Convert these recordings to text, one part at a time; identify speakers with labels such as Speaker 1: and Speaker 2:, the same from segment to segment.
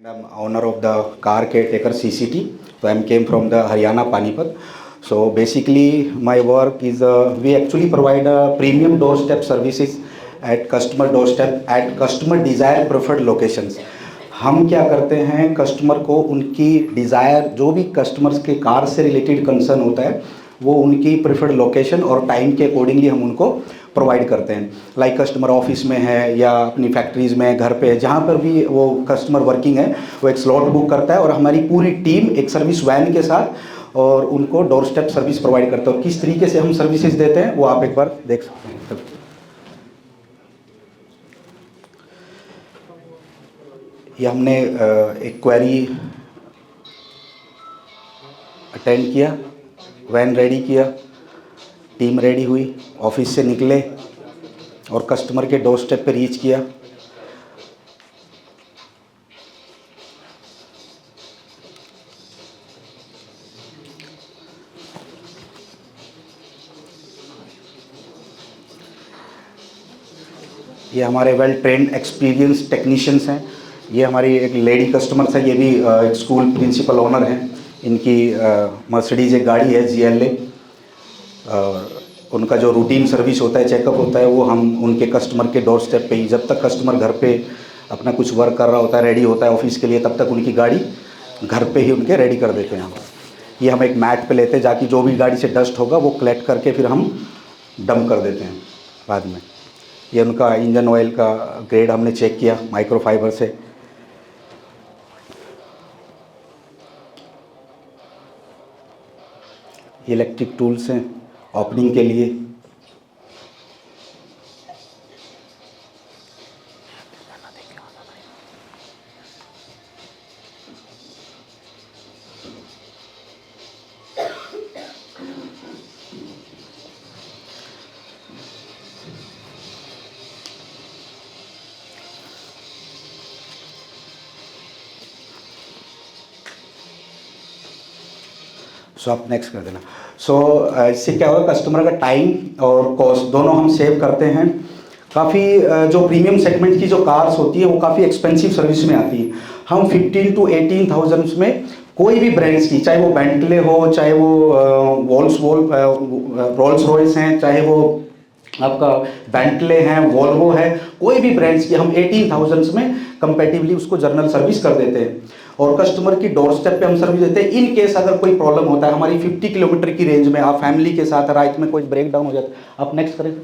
Speaker 1: I'm owner of the car caretaker CCT. So I came from the Haryana Panipat. So basically my work is we actually provide premium doorstep services at customer doorstep at customer desire preferred locations. हम क्या करते हैं, customer को उनकी desire जो भी customers के car से रिलेटेड कंसर्न होता है वो उनकी प्रेफर्ड लोकेशन और टाइम के अकॉर्डिंगली हम उनको प्रोवाइड करते हैं. लाइक कस्टमर ऑफिस में है या अपनी फैक्ट्रीज़ में, घर पे, जहाँ पर भी वो कस्टमर वर्किंग है वो एक स्लॉट बुक करता है और हमारी पूरी टीम एक सर्विस वैन के साथ और उनको डोर स्टेप सर्विस प्रोवाइड करते हैं. और किस तरीके से हम सर्विसेज देते हैं वो आप एक बार देख सकते हैं. ये हमने एक क्वेरी अटेंड किया, वैन रेडी किया, टीम रेडी हुई, ऑफिस से निकले और कस्टमर के डोर स्टेप पे रीच किया. ये हमारे वेल ट्रेंड एक्सपीरियंस टेक्नीशियंस हैं. ये हमारी एक लेडी कस्टमर है, ये भी एक स्कूल प्रिंसिपल ऑनर हैं. इनकी मर्सिडीज़ एक गाड़ी है GLA. उनका जो रूटीन सर्विस होता है, चेकअप होता है, वो हम उनके कस्टमर के डोर स्टेप पे ही, जब तक कस्टमर घर पे अपना कुछ वर्क कर रहा होता है, रेडी होता है ऑफिस के लिए, तब तक उनकी गाड़ी घर पे ही उनके रेडी कर देते हैं. ये हम एक मैट पे लेते हैं, जाकि जो भी गाड़ी से डस्ट होगा वो कलेक्ट करके फिर हम डंप कर देते हैं बाद में. ये उनका इंजन ऑयल का ग्रेड हमने चेक किया माइक्रोफाइबर से. इलेक्ट्रिक टूल्स हैं ओपनिंग के लिए. सो आप नेक्स्ट कर देना. सो इससे क्या होगा, कस्टमर का टाइम और कॉस्ट दोनों हम सेव करते हैं. काफ़ी जो प्रीमियम सेगमेंट की जो कार्स होती है वो काफ़ी एक्सपेंसिव सर्विस में आती है. हम 15 to 18,000 में कोई भी ब्रांड्स की, चाहे वो बेंटले हो, चाहे वो रोल्स रॉयस हैं, चाहे वो आपका बेंटले हैं, वॉल्वो है, कोई भी ब्रांड्स की हम 18,000 में कंपेटिवली उसको जर्नल सर्विस कर देते हैं और कस्टमर की डोर स्टेप पे हम सर्विस देते हैं. इन केस अगर कोई प्रॉब्लम होता है, हमारी 50 किलोमीटर की रेंज में आप फैमिली के साथ रात में कोई ब्रेक डाउन हो जाता है, आप नेक्स्ट करें.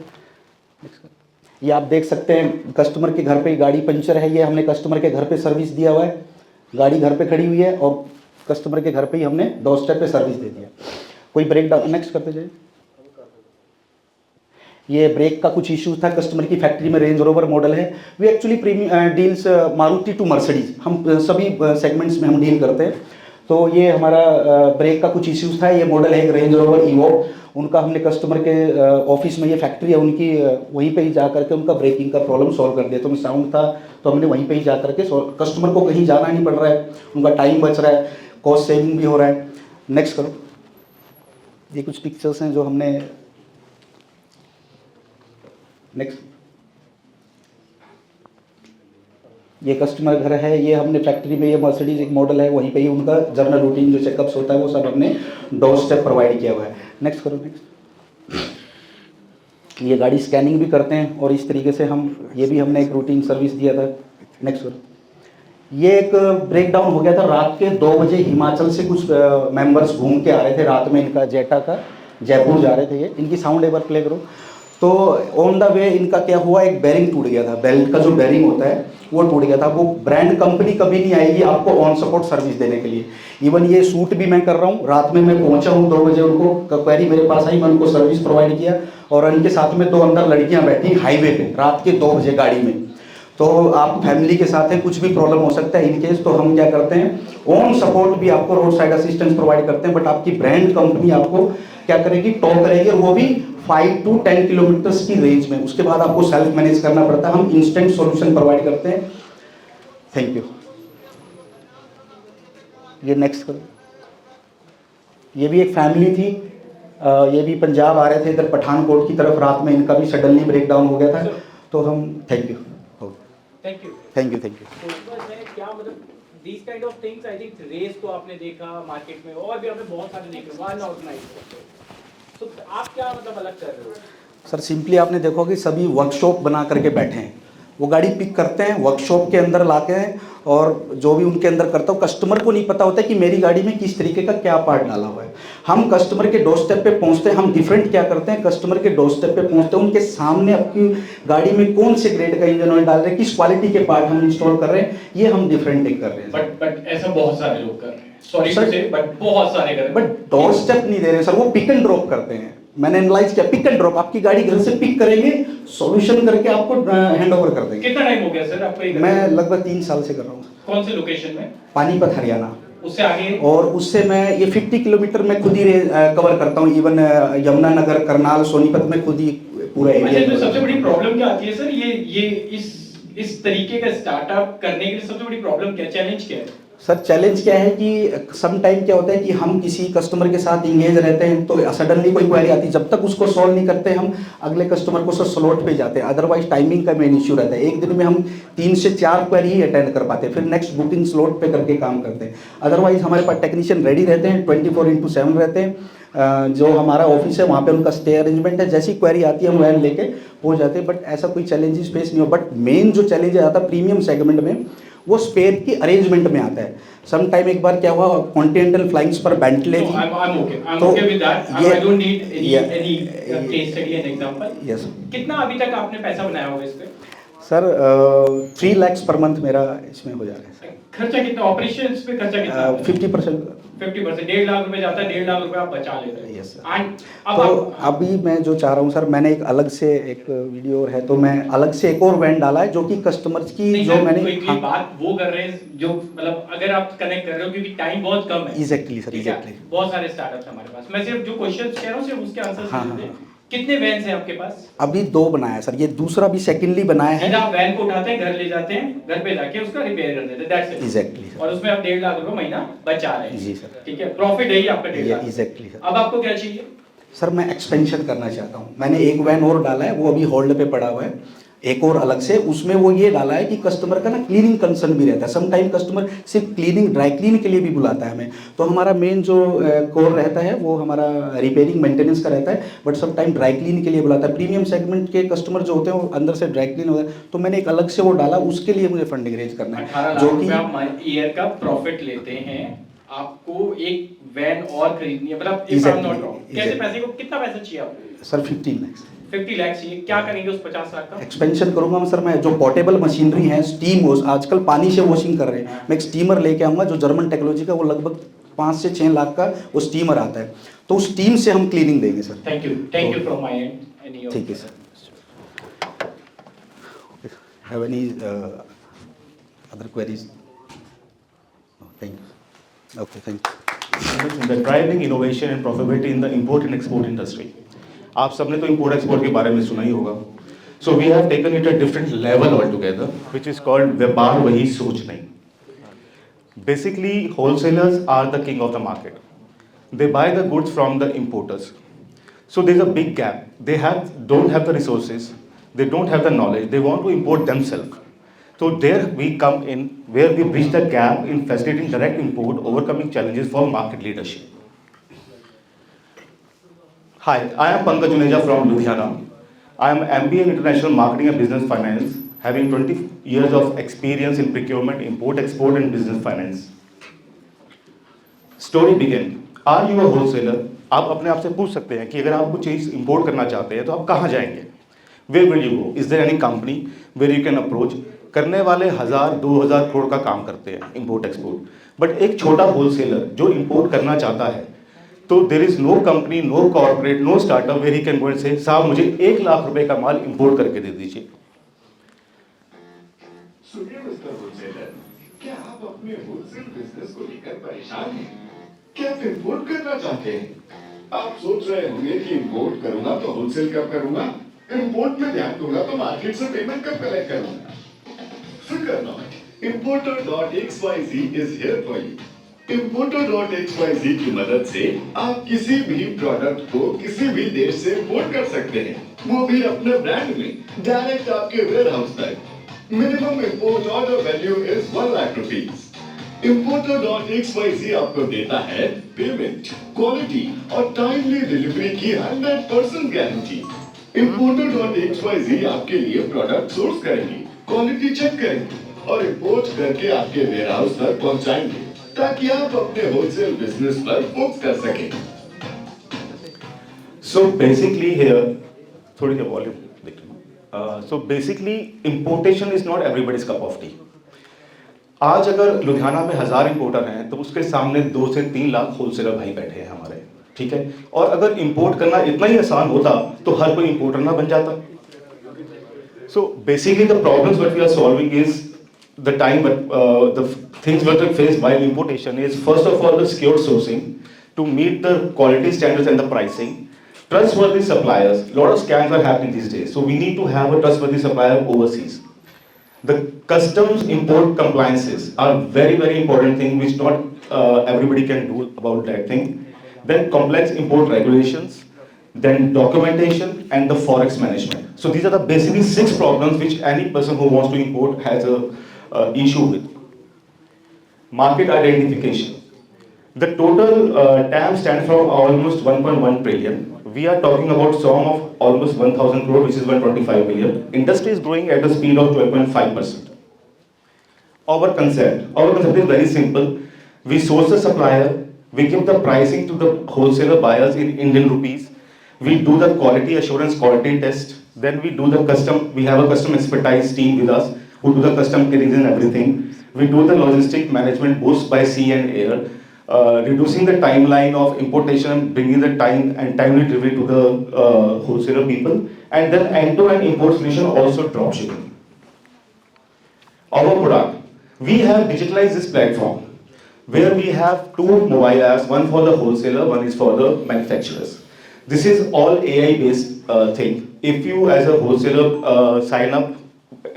Speaker 1: ये आप देख सकते हैं कस्टमर के घर पे गाड़ी पंचर है, ये हमने कस्टमर के घर पे सर्विस दिया हुआ है. गाड़ी घर पे खड़ी हुई है और कस्टमर के घर पे ही हमने डोर स्टेप पे सर्विस दे दिया. कोई ब्रेक डाउन, नेक्स्ट करते जाइए. ये ब्रेक का कुछ इश्यूज था, कस्टमर की फैक्ट्री में रेंज रोवर मॉडल है. We actually deals Maruti to Mercedes, हम सभी सेगमेंट्स में हम डील करते हैं. तो ये हमारा ब्रेक का कुछ इश्यूज था. ये मॉडल है एक रेंज रोवर ईवो. उनका हमने कस्टमर के ऑफिस में, ये फैक्ट्री है उनकी, वहीं पे ही जा करके उनका ब्रेकिंग का प्रॉब्लम सॉल्व कर दिया. तो साउंड था तो हमने वहीं पे ही जा करके, कस्टमर को कहीं जाना नहीं पड़ रहा है, उनका टाइम बच रहा है, कॉस्ट सेविंग भी हो रहा है. नेक्स्ट करो. ये कुछ पिक्चर्स हैं जो हमने, नेक्स्ट. ये कस्टमर घर है, ये हमने फैक्ट्री में, ये मर्सिडीज एक मॉडल है, वहीं पे ही उनका जर्नल रूटीन जो चेकअप्स होता है वो सब हमने डोर स्टेप प्रोवाइड किया हुआ है. नेक्स्ट करो. नेक्स्ट. ये गाड़ी स्कैनिंग भी करते हैं और इस तरीके से हम, ये भी हमने एक रूटीन सर्विस दिया था. नेक्स्ट करो. ये एक ब्रेक डाउन हो गया था रात के 2 बजे. हिमाचल से कुछ मेंबर्स घूम के आ रहे थे रात में, इनका जेटा का, जयपुर जा रहे थे. ये इनकी साउंड एक बार प्ले करो. तो ऑन द वे इनका क्या हुआ, एक बेरिंग टूट गया था, बेल्ट का जो बेरिंग होता है वो टूट गया था. वो ब्रांड कंपनी कभी नहीं आएगी आपको ऑन सपोर्ट सर्विस देने के लिए. इवन ये शूट भी मैं कर रहा हूँ, रात में मैं पहुंचा हूँ 2 बजे, उनको क्वेरी मेरे पास आई, मैं उनको सर्विस प्रोवाइड किया. और उनके साथ में 2 अंदर लड़कियां बैठी हाईवे पे रात के 2 बजे गाड़ी में. तो आप फैमिली के साथ हैं, कुछ भी प्रॉब्लम हो सकता है इन केस, तो हम क्या करते हैं, ऑन सपोर्ट भी आपको रोड साइड असिस्टेंस प्रोवाइड करते हैं. बट आपकी ब्रांड कंपनी आपको क्या करेगी, टॉप करेगी, और वो भी 5 to 10 किलोमीटर्स की रेंज में. उसके बाद आपको सेल्फ मैनेज करना पड़ता है. हम इंस्टेंट सॉल्यूशन प्रोवाइड करते हैं. Thank you. ये नेक्स्ट करो. ये भी एक फैमिली थी, ये भी पंजाब आ रहे थे इधर पठानकोट की तरफ. रात में इनका भी सडनली ब्रेक डाउन हो गया था. तो हम, thank you.
Speaker 2: Thank you.
Speaker 1: Thank you.
Speaker 2: मतलब these kind of things I think race को आपने देखा मार्केट में और भी आपने बहुत सारे देखे वन ऑर्गेनाइज तो आप क्या मतलब अलग कर रहे हो?
Speaker 1: सर सिंपली आपने देखो कि सभी वर्कशॉप बना करके बैठे हैं, वो गाड़ी पिक करते हैं वर्कशॉप के अंदर लाते हैं और जो भी उनके अंदर करता हो, कस्टमर को नहीं पता होता कि मेरी गाड़ी में किस तरीके का क्या पार्ट डाला हुआ है। हम कस्टमर के डोर स्टेप पे पहुंचते हैं, हम डिफरेंट क्या करते हैं, कस्टमर के डोर स्टेप पे पहुंचते हैं, उनके सामने आपकी गाड़ी में कौन से ग्रेड का इंजन ऑयल डाल रहे हैं, किस क्वालिटी के पार्ट हम इंस्टॉल कर रहे हैं, ये हम डिफरेंट टेक कर रहे हैं।
Speaker 2: बट ऐसा बहुत सारे लोग कर रहे हैं, सॉरी टू से बट बहुत सारे कर रहे हैं।
Speaker 1: बट डोर स्टेप नहीं दे रहे सर, वो पिक एंड ड्रॉप करते हैं। मैंने एनालाइज किया, पिक एंड ड्रॉप, आपकी गाड़ी घर से पिक करेंगे, सॉल्यूशन करके आपको हैंड ओवर कर देंगे।
Speaker 2: कितना टाइम हो गया सर आपको ये?
Speaker 1: मैं लगभग 3 साल से कर रहा हूँ।
Speaker 2: कौन से लोकेशन में?
Speaker 1: पानीपत हरियाणा।
Speaker 2: उससे आगे? और
Speaker 1: उससे मैं ये 50 किलोमीटर में खुद ही कवर करता हूँ, इवन यमुनानगर, करनाल, सोनीपत में खुद ही पूरा एरिया।
Speaker 2: अच्छा, तो सबसे बड़ी प्रॉब्लम क्या आती है सर ये इस तरीके का स्टार्टअप करने के लिए सबसे बड़ी प्रॉब्लम क्या, चैलेंज क्या है?
Speaker 1: सर चैलेंज क्या है कि सम टाइम क्या होता है कि हम किसी कस्टमर के साथ इंगेज रहते हैं तो सडनली कोई क्वेरी आती है, जब तक उसको सॉल्व नहीं करते हम अगले कस्टमर को सर स्लॉट पे जाते हैं। अदरवाइज टाइमिंग का मेन इश्यू रहता है, एक दिन में हम 3 से 4 क्वेरी ही अटेंड कर पाते हैं, फिर नेक्स्ट बुकिंग स्लॉट पे करके काम करते हैं। अदरवाइज हमारे पास टेक्नीशियन रेडी रहते हैं, 24/7 रहते हैं। जो हमारा ऑफिस है वहाँ पे उनका स्टे अरेंजमेंट है, जैसी क्वेरी आती है हम वैन लेके हो जाते हैं। बट ऐसा कोई चैलेंजेस फेस नहीं हो। बट मेन जो चैलेंज आता है प्रीमियम सेगमेंट में, वो स्पेयर की अरेंजमेंट में आता है। सम टाइम एक बार क्या हुआ, कॉन्टिनेंटल फ्लाइंग्स पर बेंटले थी।
Speaker 2: I'm okay with that. I don't need any case study and example.
Speaker 1: Yes.
Speaker 2: कितना अभी तक आपने पैसा बनाया होगा इस पे?
Speaker 1: सर 3 lakhs पर मंथ मेरा इसमें हो जा रहा है सर।
Speaker 2: खर्चा कितना ऑपरेशंस पे, खर्चा कितना?
Speaker 1: 50%।
Speaker 2: 50%, 1.5 लाख रुपए जाता है, 1.5 लाख रुपए आप बचा लेते हैं।
Speaker 1: Yes sir.
Speaker 2: अब
Speaker 1: तो अभी मैं जो चाह रहा हूँ सर, मैंने एक अलग से एक वीडियो है तो मैं अलग से एक और वैन डाला है जो कि कस्टमर्स की जो मैंने
Speaker 2: बात वो कर रहे हैं जो मतलब अगर आप कनेक्ट कर रहे हो क्योंकि टाइम बहुत कम है।
Speaker 1: Exactly sir, exactly.
Speaker 2: बहुत सारे स्टार्टअप्स हमारे पास, मैं सिर्फ जो क्वेश्चंस कह रहा हूँ सिर्फ उसके आंसर। कितने वैन्स हैं आपके पास?
Speaker 1: अभी 2 बनाया है सर, ये दूसरा भी सेकेंडली बनाया है।
Speaker 2: आप वैन को उठाते हैं, घर ले जाते हैं, घर पे जाके उसका रिपेयर कर देते हैं, दैट्स इट।
Speaker 1: एग्जैक्टली।
Speaker 2: और उसमें आप 1.5 लाख रुपए महीना बचा रहे हैं।
Speaker 1: जी सर।
Speaker 2: ठीक है, प्रॉफिट है ही आपका 1.5 लाख।
Speaker 1: Exactly sir.
Speaker 2: अब आपको क्या चाहिए?
Speaker 1: सर मैं एक्सपेंशन करना चाहता हूँ। मैंने एक वैन और डाला है, वो अभी होल्ड पे पड़ा हुआ है, एक और अलग से। उसमें वो ये डाला है कि कस्टमर का ना क्लीनिंग कंसर्न भी रहता है। सम टाइम कस्टमर सिर्फ क्लीनिंग, ड्राई क्लीन के लिए भी बुलाता है हमें। तो हमारा मेन जो कोर रहता है वो हमारा रिपेयरिंग मेंटेनेंस का रहता है, but some time dry clean के लिए बुलाता है। प्रीमियम सेगमेंट के कस्टमर जो होते हैं वो अंदर से ड्राई क्लीन होता है, तो मैंने एक अलग से वो डाला, उसके लिए मुझे फंडिंग रेज करना है।
Speaker 2: जो कि आप ईयर का प्रॉफिट लेते हैं, आपको एक वैन और खरीदनी है, मतलब कैसे पैसे को, कितना पैसा चाहिए आपको?
Speaker 1: Sir 15 lakhs।
Speaker 2: 50 लाख चाहिए। क्या करेंगे उस 50 लाख का?
Speaker 1: एक्सपेंशन करूंगा मैं सर। मैं जो पोर्टेबल मशीनरी है, स्टीम वॉश, आजकल पानी से वॉशिंग कर रहे हैं, मैं एक स्टीमर लेके आऊंगा जो जर्मन टेक्नोलॉजी का, वो लगभग 5 से 6 लाख का वो स्टीमर आता है, तो उस स्टीम से हम क्लीनिंग देंगे sir.
Speaker 2: Thank you from my and.
Speaker 1: ठीक है sir. Have any other queries? Thank you. Okay, thank you.
Speaker 3: The driving innovation and profitability in the import and export industry. आप सबने तो import export के बारे में सुना ही होगा. So we have taken it a different level altogether, which is called व्यापार वही सोच नहीं. Basically, wholesalers are the king of the market. They buy the goods from the importers. So there's a big gap. They don't have the resources. They don't have the knowledge. They want to import themselves. So there we come in, where we bridge the gap in facilitating direct import, overcoming challenges for market leadership. Hi, I am Pankaj Juneja from Ludhiana. I am MBA in International Marketing and Business Finance, having 20 years of experience in procurement, import, export and business finance. Story begin. Are you a wholesaler? आप अपने आप से पूछ सकते हैं कि अगर आप कुछ चीज़ import करना चाहते हैं तो आप कहाँ जाएंगे? Where will you go? Is there any company where you can approach? करने वाले 1000-2000 करोड़ का काम करते हैं इंपोर्ट एक्सपोर्ट, बट एक छोटा होलसेलर जो इंपोर्ट करना चाहता है तो there is no company, no corporate, no startup where he can go and से साहब मुझे 1 लाख रुपए का माल इंपोर्ट करके दे दीजिए।
Speaker 4: सुनिए मिस्टर होलसेलर, क्या आप अपने होलसेल बिजनेस को लेकर परेशान हैं? क्या आप इंपोर्ट करना चाहते हैं? आप सोच रहे होंगे कि इंपोर्ट करूंगा तो होलसेल कब करूंगा, इंपोर्ट में ध्यान दूंगा तो मार्केट से पेमेंट कब कलेक्ट करूंगा। Fear not, Importer.xyz is here for you. Importer.xyz की मदद से आप किसी भी प्रोडक्ट को किसी भी देश से इंपोर्ट कर सकते हैं, वो भी अपने ब्रांड में, डायरेक्ट आपके वेयर हाउस तक। Minimum import order value is 1 lakh rupees. Importer.xyz आपको देता है पेमेंट, क्वालिटी और टाइमली डिलीवरी की 100% गारंटी। Importer.xyz आपके लिए प्रोडक्ट सोर्स करेंगे, क्वालिटी चेक करेंगे और इंपोर्ट करके आपके वेयरहाउस तक पहुंचाएंगे ताकि आप अपने होलसेल बिजनेस पर फोकस कर सकें।
Speaker 3: So basically here, थोड़ी सी वॉल्यूम देखिए। So basically importation is not everybody's cup of tea. आज अगर लुधियाना में 1000 इंपोर्टर हैं तो उसके सामने 2 से 3 लाख होलसेलर भाई बैठे हैं हमारे, ठीक है। और अगर इंपोर्ट करना इतना ही आसान होता तो हर कोई इंपोर्टर ना बन जाता। So basically the problems that we are solving is the time, the things that we face while importation is first of all the secured sourcing to meet the quality standards and the pricing. Trustworthy suppliers, a lot of scams are happening these days, so we need to have a trustworthy supplier overseas. The customs import compliances are very important thing which not everybody can do about that thing. Then complex import regulations, then documentation and the forex management. So these are the basically 6 problems which any person who wants to import has a issue with. Market identification. The total TAM stands for almost 1.1 trillion. We are talking about sum of almost 1,000 crore, which is 125 billion. Industry is growing at a speed of 12.5%. Our concept is very simple. We source the supplier, we give the pricing to the wholesaler buyers in Indian rupees. We do the quality assurance, quality test. Then we do the custom. We have a custom expertise team with us who do the custom clearings and everything. We do the logistic management both by sea and air. Reducing the timeline of importation, bringing the time and timely delivery to the wholesaler people, and then end-to-end import solution, also dropshipping. Our product, we have digitalized this platform where we have 2 mobile apps, one for the wholesaler, one is for the manufacturers. This is all AI-based thing. If you as a wholesaler sign up,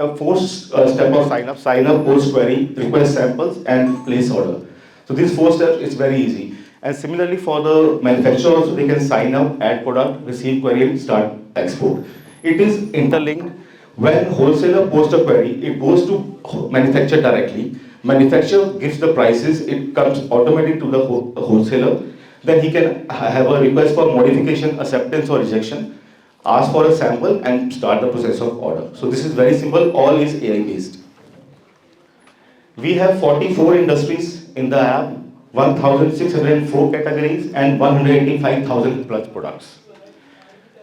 Speaker 3: a 4-step of sign up, post query, request samples, and place order. So these 4 steps is very easy. And similarly for the manufacturer also, they can sign up, add product, receive query and start export. It is interlinked. When wholesaler posts a query, it goes to manufacturer directly. Manufacturer gives the prices, it comes automatically to the wholesaler. Then he can have a request for modification, acceptance or rejection, ask for a sample and start the process of order. So this is very simple, all is AI based. We have 44 industries in the app, 1,604 categories and 185,000 plus products.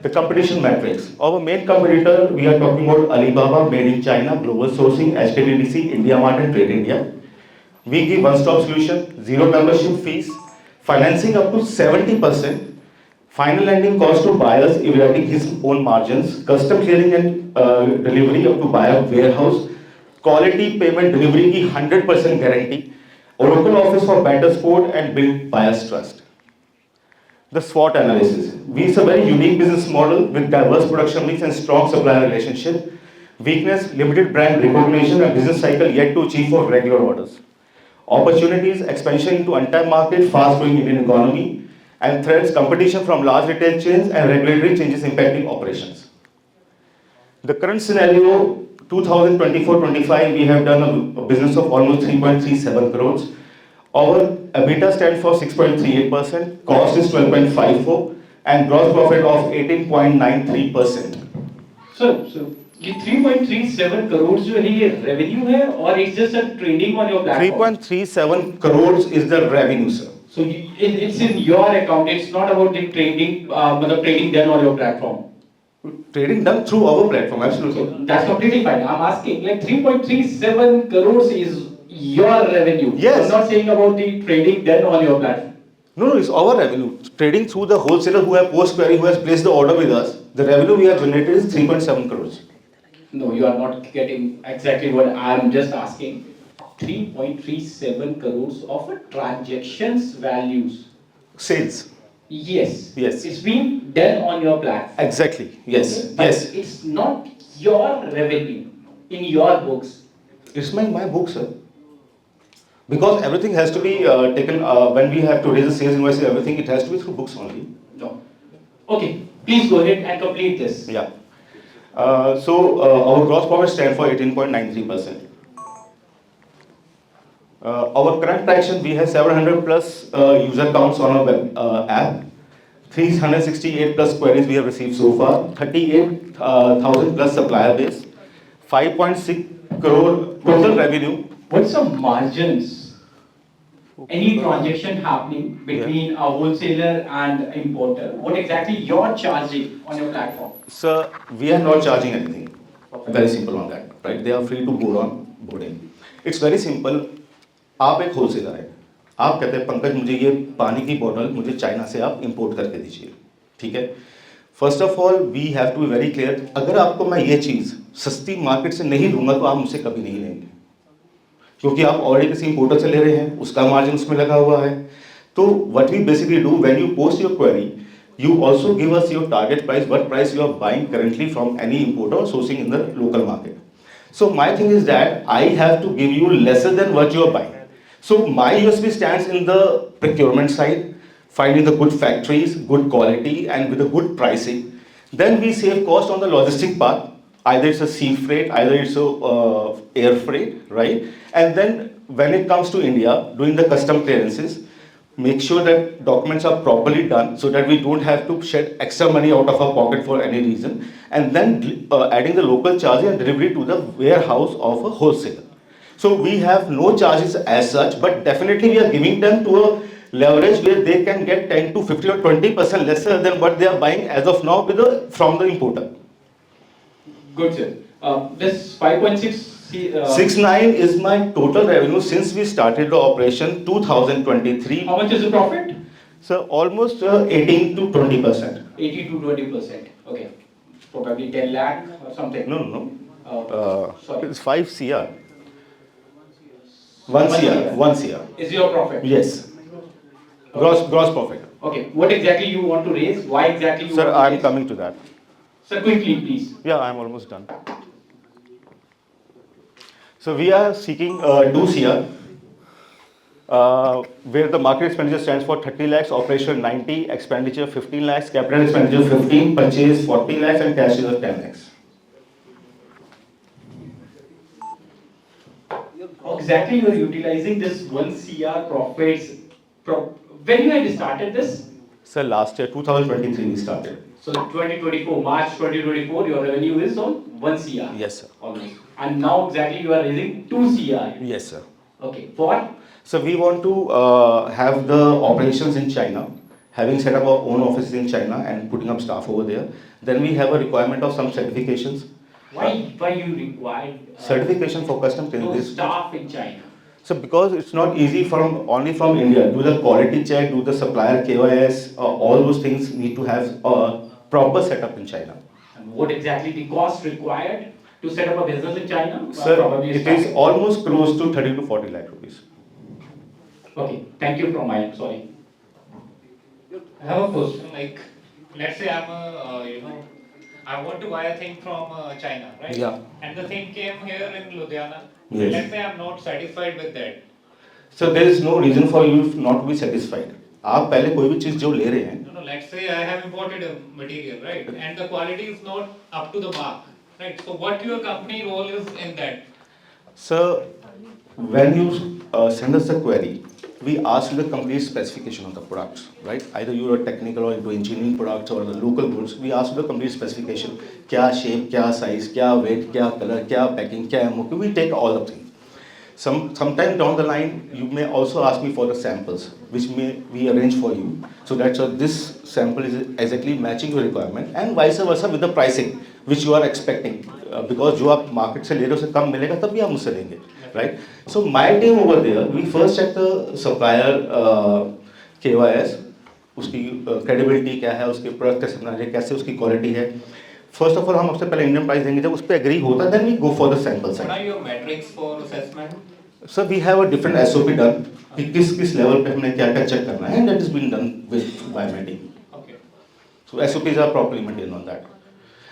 Speaker 3: The competition metrics. Our main competitor, we are talking about Alibaba, made in China, global sourcing, HKDDC, India Mart and Trade India. We give one-stop solution, 0 membership fees, financing up to 70%, final lending cost to buyers evaluating his own margins, custom clearing and delivery up to buyer warehouse, quality payment delivery की 100% guarantee, Oracle Office for better support and build buyer's trust. The SWOT analysis. We is a very unique business model with diverse production mix and strong supplier relationship. Weakness, limited brand recognition and business cycle yet to achieve for regular orders. Opportunities, expansion into untapped market, fast-growing Indian economy, and threats, competition from large retail chains and regulatory changes impacting operations. The current scenario, 2024-25, we have done a business of almost 3.37 crores. Our EBITDA stands for 6.38%, cost is 12.54, and gross profit of 18.93%.
Speaker 2: So ये 3.37 करोड़ जो है ये revenue है और it's just a trading on your platform.
Speaker 3: 3.37 crores is the revenue, sir.
Speaker 2: So it's in your account. It's not about the trading, मतलब trading done on your platform.
Speaker 3: Trading done through our platform, absolutely.
Speaker 2: So that's completely fine. I'm asking, like 3.37 crores is your revenue.
Speaker 3: Yes.
Speaker 2: I'm not saying about the trading done on your platform.
Speaker 3: No, it's our revenue. Trading through the wholesaler who have post query, who has placed the order with us, the revenue we have generated is 3.7 crores.
Speaker 2: No, you are not getting exactly what I'm just asking. 3.37 crores of a transactions values.
Speaker 3: Sales.
Speaker 2: Yes.
Speaker 3: Yes.
Speaker 2: It's been done on your platform.
Speaker 3: Exactly. Yes.
Speaker 2: Okay? But
Speaker 3: Yes.
Speaker 2: it's not your revenue in your books.
Speaker 3: It's my book, sir. Because everything has to be taken, when we have to raise the sales invoice, everything, it has to be through books only.
Speaker 2: No. Okay, please go ahead and complete this.
Speaker 3: Yeah. Our gross profit stand for 18.93%. Our current traction, we have 700 plus user counts on our web app. 368 plus queries we have received so far. 38,000 plus supplier base. 5.6 crore total revenue.
Speaker 2: What's the margins? Any transaction happening between a wholesaler and importer, what exactly you're charging on your platform?
Speaker 3: Sir, we are not charging anything. Very simple on that, right? They are free to board on boarding. It's very simple. आप एक wholesaler है, आप कहते हैं पंकज मुझे ये पानी की बोतल मुझे चाइना से आप इंपोर्ट करके दीजिए, ठीक है? First of all we have to be very clear, अगर आपको मैं ये चीज़ सस्ती मार्केट से नहीं दूंगा तो आप मुझसे कभी नहीं लेंगे, क्योंकि आप ऑलरेडी किसी इंपोर्टर से ले रहे हैं, उसका मार्जिन उसमें लगा हुआ है. तो what we basically do when you post your query, you also give us your target price, what price you are buying currently from any importer sourcing in the local market. So my thing is that I have to give you lesser than what you are buying. So my USP stands in the procurement side, finding the good factories, good quality and with a good pricing. Then we save cost on the logistic part, either it's a sea freight, either it's a air freight, right? And then when it comes to India, doing the custom clearances, make sure that documents are properly done so that we don't have to shed extra money out of our pocket for any reason, and then adding the local charges and delivery to the warehouse of a wholesaler. So we have no charges as such, but definitely we are giving them to a leverage where they can get 10 to 50 or 20% lesser than what they are buying as of now with from the importer.
Speaker 2: Good, sir. This 5.6
Speaker 3: 69 is my total revenue since we started the operation 2023.
Speaker 2: How much is the profit?
Speaker 3: So almost 18 to 20%.
Speaker 2: 80 to 20%. Okay. Probably 10 lakh or something.
Speaker 3: No.
Speaker 2: Sorry.
Speaker 3: It's 5 CR. 1 CR. 1 CR.
Speaker 2: Is your profit?
Speaker 3: Yes. Gross profit.
Speaker 2: Okay. What exactly you want to raise? Why exactly you
Speaker 3: Sir,
Speaker 2: want to
Speaker 3: I'm
Speaker 2: raise?
Speaker 3: coming to that.
Speaker 2: Sir, quickly, please.
Speaker 3: Yeah, I'm almost done. So we are seeking 2 CR, where the market expenditure stands for 30 lakhs, operation 90, expenditure 15 lakhs, capital expenditure 15, purchase 40 lakhs and cash reserve 10 lakhs.
Speaker 2: Exactly, you are utilizing this 1 CR profits. When you had started this?
Speaker 3: Sir, last year, 2023 we started.
Speaker 2: So 2024, March 2024, your revenue is on 1 CR.
Speaker 3: Yes, sir.
Speaker 2: Almost. And now exactly you are raising 2 CR.
Speaker 3: Yes, sir.
Speaker 2: Okay. For what?
Speaker 3: So we want to have the operations in China, having set up our own offices in China and putting up staff over there. Then we have a requirement of some certifications.
Speaker 2: Why you required
Speaker 3: Certification for custom
Speaker 2: no
Speaker 3: clearances.
Speaker 2: staff in China?
Speaker 3: So because it's not easy only from India, do the quality check, do the supplier KYS, all those things need to have a proper setup in China.
Speaker 2: And what exactly the cost required to set up a business in China?
Speaker 3: Sir,
Speaker 2: Probably
Speaker 3: it is almost close to 30 to 40 lakh rupees.
Speaker 2: Okay, thank you from my end, sorry.
Speaker 5: I have a question. Like, let's say I'm I want to buy a thing from China, right?
Speaker 3: Yeah.
Speaker 5: And the thing came here in Ludhiana.
Speaker 3: Yes.
Speaker 5: Let's say I'm not satisfied with that.
Speaker 3: So there is no reason for you not to be satisfied. आप पहले कोई भी चीज जो ले रहे हैं,
Speaker 5: No, let's say I have imported a material, right? And the quality is not up to the mark, right? So what your company role is in that?
Speaker 3: sir, when you send us a query, we ask you the complete specification of the products, right? Either you are technical or into engineering products or the local goods, we ask you the complete specification. क्या shape, क्या size, क्या weight, क्या color, क्या packing, क्या MOQ, we take all the things. Sometime down the line, you may also ask me for the samples, which we arrange for you, so that this sample is exactly matching your requirement, and vice versa with the pricing, which you are expecting, because जो आप market से ले रहे हो उससे कम मिलेगा तब भी आप मुझसे लेंगे, right? So my team over there, we first check the supplier KYS, उसकी credibility क्या है, उसके product कैसे बना रहे हैं, कैसे उसकी quality है. First of all, हम सबसे पहले Indian price देंगे, जब उस पर agree होता है, then we go for the sample
Speaker 5: What
Speaker 3: side.
Speaker 5: are your metrics for assessment?
Speaker 3: So we have a different SOP done कि किस level पे हमने क्या check करना है, and that has been done by my team.
Speaker 5: Okay.
Speaker 3: So SOPs are properly maintained on that.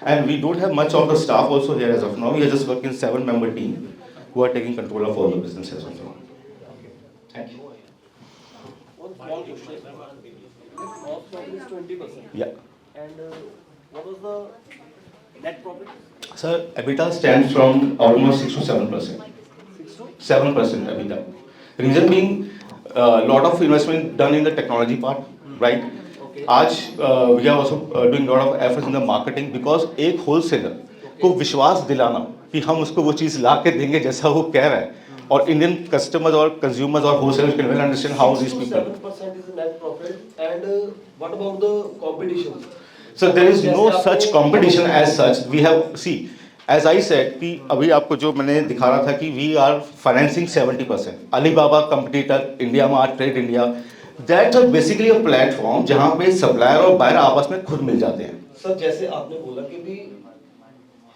Speaker 3: And we don't have much of the staff also here as of now. We are just working 7-member team who are taking control of all the business as of now.
Speaker 2: Thank you.
Speaker 6: One small question. Gross profit is 20%.
Speaker 3: Yeah.
Speaker 6: And what was the Net profit?
Speaker 3: Sir, EBITDA stands from almost 6 to 7%. 7% EBITDA. Reason being, lot of investment done in the technology part, right?
Speaker 6: Okay.
Speaker 3: आज we are also doing lot of efforts in the marketing because एक wholesaler को विश्वास दिलाना कि हम उसको वो चीज़ ला के देंगे जैसा वो कह रहा है और Indian customers और consumers और wholesalers can well understand how
Speaker 6: 6
Speaker 3: these
Speaker 6: to
Speaker 3: people.
Speaker 6: 7% is the net profit. And what about the competition?
Speaker 3: So there is no
Speaker 6: जैसे
Speaker 3: such
Speaker 6: आपने-
Speaker 3: competition as such. We have see, as I said कि अभी आपको जो मैंने दिखा रहा था कि we are financing 70%. Alibaba competitor India में आज Trade India. That's basically a platform जहाँ पे supplier और buyer आपस में खुद मिल जाते हैं.
Speaker 6: सर जैसे आपने बोला कि भी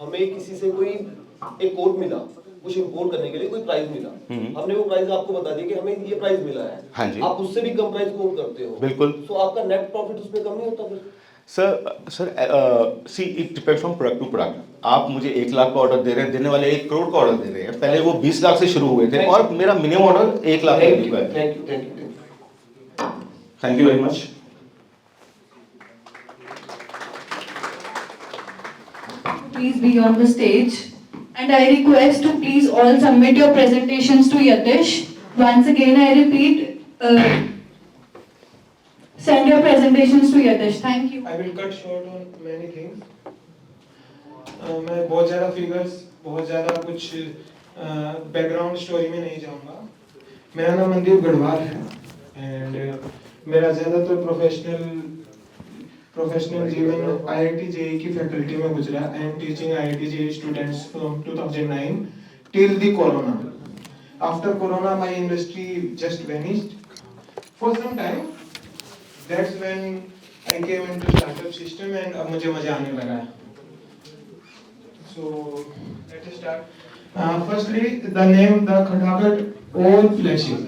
Speaker 6: हमें किसी से कोई एक कोड मिला कुछ इंपोर्ट करने के लिए कोई प्राइस मिला हमने वो प्राइस आपको बता दिया कि हमें ये प्राइस मिला है
Speaker 3: हाँ जी।
Speaker 6: आप उससे भी कम प्राइस कोट करते हो
Speaker 3: बिल्कुल।
Speaker 6: तो आपका नेट प्रॉफिट उसमें कम नहीं होता फिर
Speaker 3: sir see it depends from product to product. आप मुझे 1 लाख का ऑर्डर दे रहे हैं, देने वाले 1 करोड़ का ऑर्डर दे रहे हैं. पहले वो 20 लाख से शुरू हुए थे और मेरा मिनिमम ऑर्डर 1 लाख का है. Thank you very much.
Speaker 7: Please be on the stage. And I request to please all submit your presentations to Yatish. Once again, I repeat, send your presentations to Yatish. Thank you.
Speaker 8: I will cut short on many things. मैं बहुत ज़्यादा figures, बहुत ज़्यादा कुछ background story में नहीं जाऊँगा. मेरा नाम मनदीप गढ़वाल है एंड मेरा ज़्यादातर प्रोफेशनल जीवन IIT JEE की फैकल्टी में गुजरा. I am teaching IIT JEE students from 2009 till the corona. After corona, my industry just vanished for some time. That's when I came into startup system and अब मुझे मजा आने लगा है. So let's start. Firstly, the name the Khatakat all flashing.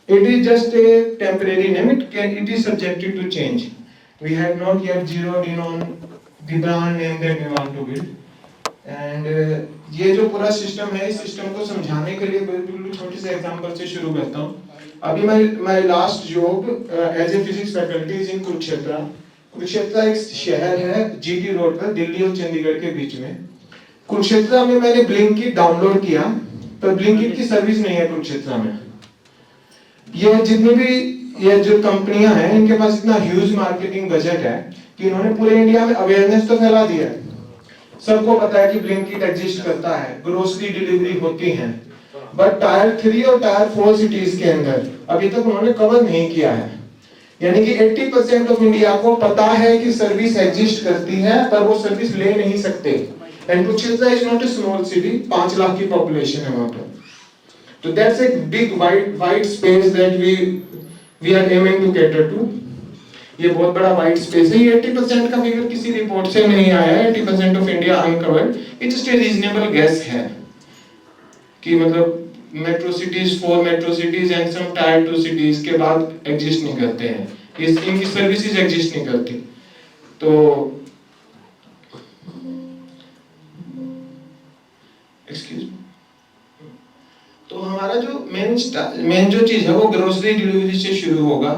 Speaker 8: It is just a temporary name. It is subjected to change. We have not yet zeroed in on the brand name that we want to build. And ये जो पूरा system है, इस system को समझाने के लिए बिल्कुल छोटे से एग्जांपल से शुरू करता हूँ. अभी my last job as a physics faculty is in Kurukshetra. Kurukshetra एक शहर है GT रोड पर, दिल्ली और चंडीगढ़ के बीच में. कुरुक्षेत्र में मैंने ब्लिंकिट डाउनलोड किया, पर ब्लिंकिट की सर्विस नहीं है कुरुक्षेत्र में. ये जितनी भी ये जो कंपनियां हैं, इनके पास इतना ह्यूज मार्केटिंग बजट है कि इन्होंने पूरे इंडिया में अवेयरनेस तो फैला दिया है. सबको पता है कि ब्लिंकिट एग्जिस्ट करता है, ग्रोसरी डिलीवरी होती है, बट टायर 3 और टायर 4 सिटीज के अंदर अभी तक उन्होंने कवर नहीं किया है. यानी कि 80% ऑफ इंडिया को पता है कि सर्विस एग्जिस्ट करती है, पर वो सर्विस ले नहीं सकते. And Kurukshetra is not a small city, 5 lakh की पॉपुलेशन है वहां पर. तो that's a big wide space that we are aiming to cater to. ये बहुत बड़ा वाइड स्पेस है. ये 80% का फिगर किसी रिपोर्ट से नहीं आया है. 80% of India uncovered. It just a reasonable guess है कि मतलब metro cities, 4 metro cities and some tier 2 cities के बाद एग्जिस्ट नहीं करते हैं. इनकी सर्विसेज एग्जिस्ट नहीं करती. तो एक्सक्यूज मी. तो हमारा जो मेन जो चीज है वो ग्रोसरी डिलीवरी से शुरू होगा.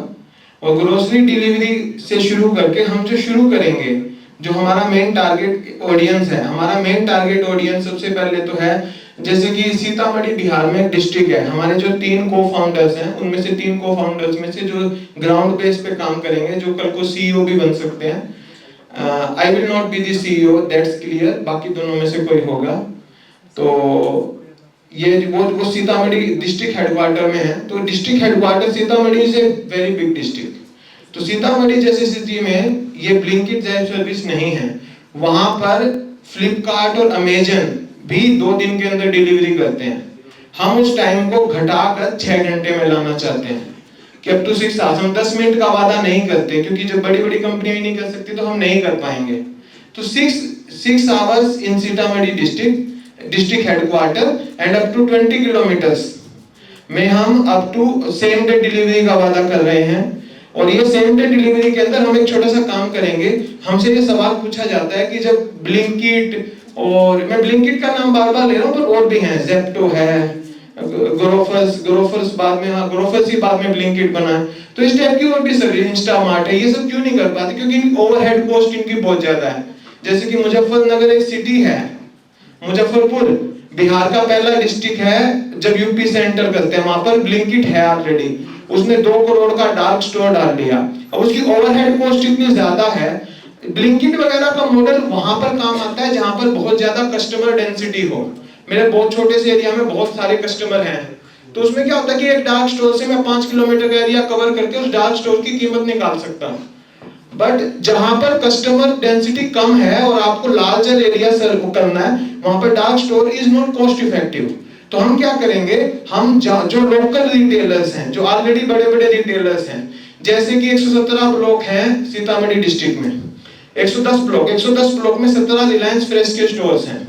Speaker 8: और ग्रोसरी डिलीवरी से शुरू करके हम जो शुरू करेंगे, जो हमारा मेन टारगेट ऑडियंस है, हमारा मेन टारगेट ऑडियंस सबसे पहले तो है, जैसे कि सीतामढ़ी बिहार में डिस्ट्रिक्ट है. हमारे जो 3 को फाउंडर्स हैं, उनमें से 3 को फाउंडर्स में से जो ग्राउंड बेस पे काम करेंगे, जो कल को CEO भी बन सकते हैं. I will not be the CEO, that's clear. बाकी दोनों में से कोई होगा. तो ये वो सीतामढ़ी डिस्ट्रिक्ट हेडक्वार्टर में है. तो district headquarter Sitamarhi is a very big district. तो सीतामढ़ी जैसी स्थिति में ये ब्लिंकिट जैसी सर्विस नहीं है. वहां पर फ्लिपकार्ट और अमेजन भी 2 दिन के अंदर डिलीवरी करते हैं. हम उस टाइम को घटाकर 6 घंटे में लाना चाहते हैं कि अप टू 6 आवर्स. हम 10 मिनट का वादा नहीं करते, क्योंकि जब बड़ी बड़ी कंपनियां नहीं कर सकती तो हम नहीं कर पाएंगे. तो 6 hours in Sitamarhi district headquarter and up to 20 kilometres में हम up to same day delivery का वादा कर रहे हैं. और ये सेम डे डिलीवरी के अंदर हम एक छोटा सा काम करेंगे. हमसे ये सवाल पूछा जाता है कि जब ब्लिंकिट, और मैं ब्लिंकिट का नाम बार-बार ले रहा हूं, पर और भी हैं, ज़ेप्टो है, ग्रोफर्स बाद में, हाँ ग्रोफर्स ही बाद में ब्लिंकिट बना है. तो इस टाइप की और भी सर्विस, इंस्टामार्ट है, ये सब क्यों नहीं कर पाते? क्योंकि ओवरहेड कॉस्ट इनकी बहुत ज्यादा है. जैसे कि मुजफ्फरनगर एक सिटी है, मुजफ्फरपुर बिहार का पहला डिस्ट्रिक्ट है, जब यूपी से एंटर करते हैं वहां पर ब्लिंकिट है ऑलरेडी, उसने 2 करोड़ का डार्क स्टोर डाल दिया। अब उसकी ओवरहेड कॉस्ट इतनी ज्यादा है, ब्लिंकिट वगैरह का मॉडल वहां पर काम आता है जहां पर बहुत ज्यादा कस्टमर डेंसिटी हो। मेरे बहुत छोटे से एरिया में बहुत सारे कस्टमर हैं, तो उसमें क्या होता है कि एक डार्क स्टोर से मैं 5 किलोमीटर का एरिया कवर करके उस डार्क स्टोर की कीमत निकाल सकता हूँ। बट जहां पर कस्टमर डेंसिटी कम है और आपको लार्जर एरिया सर्व करना है, वहां पर dark store is not cost effective. तो हम क्या करेंगे, हम जो लोकल रिटेलर्स हैं, जो ऑलरेडी बड़े बड़े रिटेलर्स हैं, जैसे कि 117 ब्लॉक हैं सीतामढ़ी डिस्ट्रिक्ट में, 110 ब्लॉक में 17 रिलायंस फ्रेश के स्टोर्स हैं।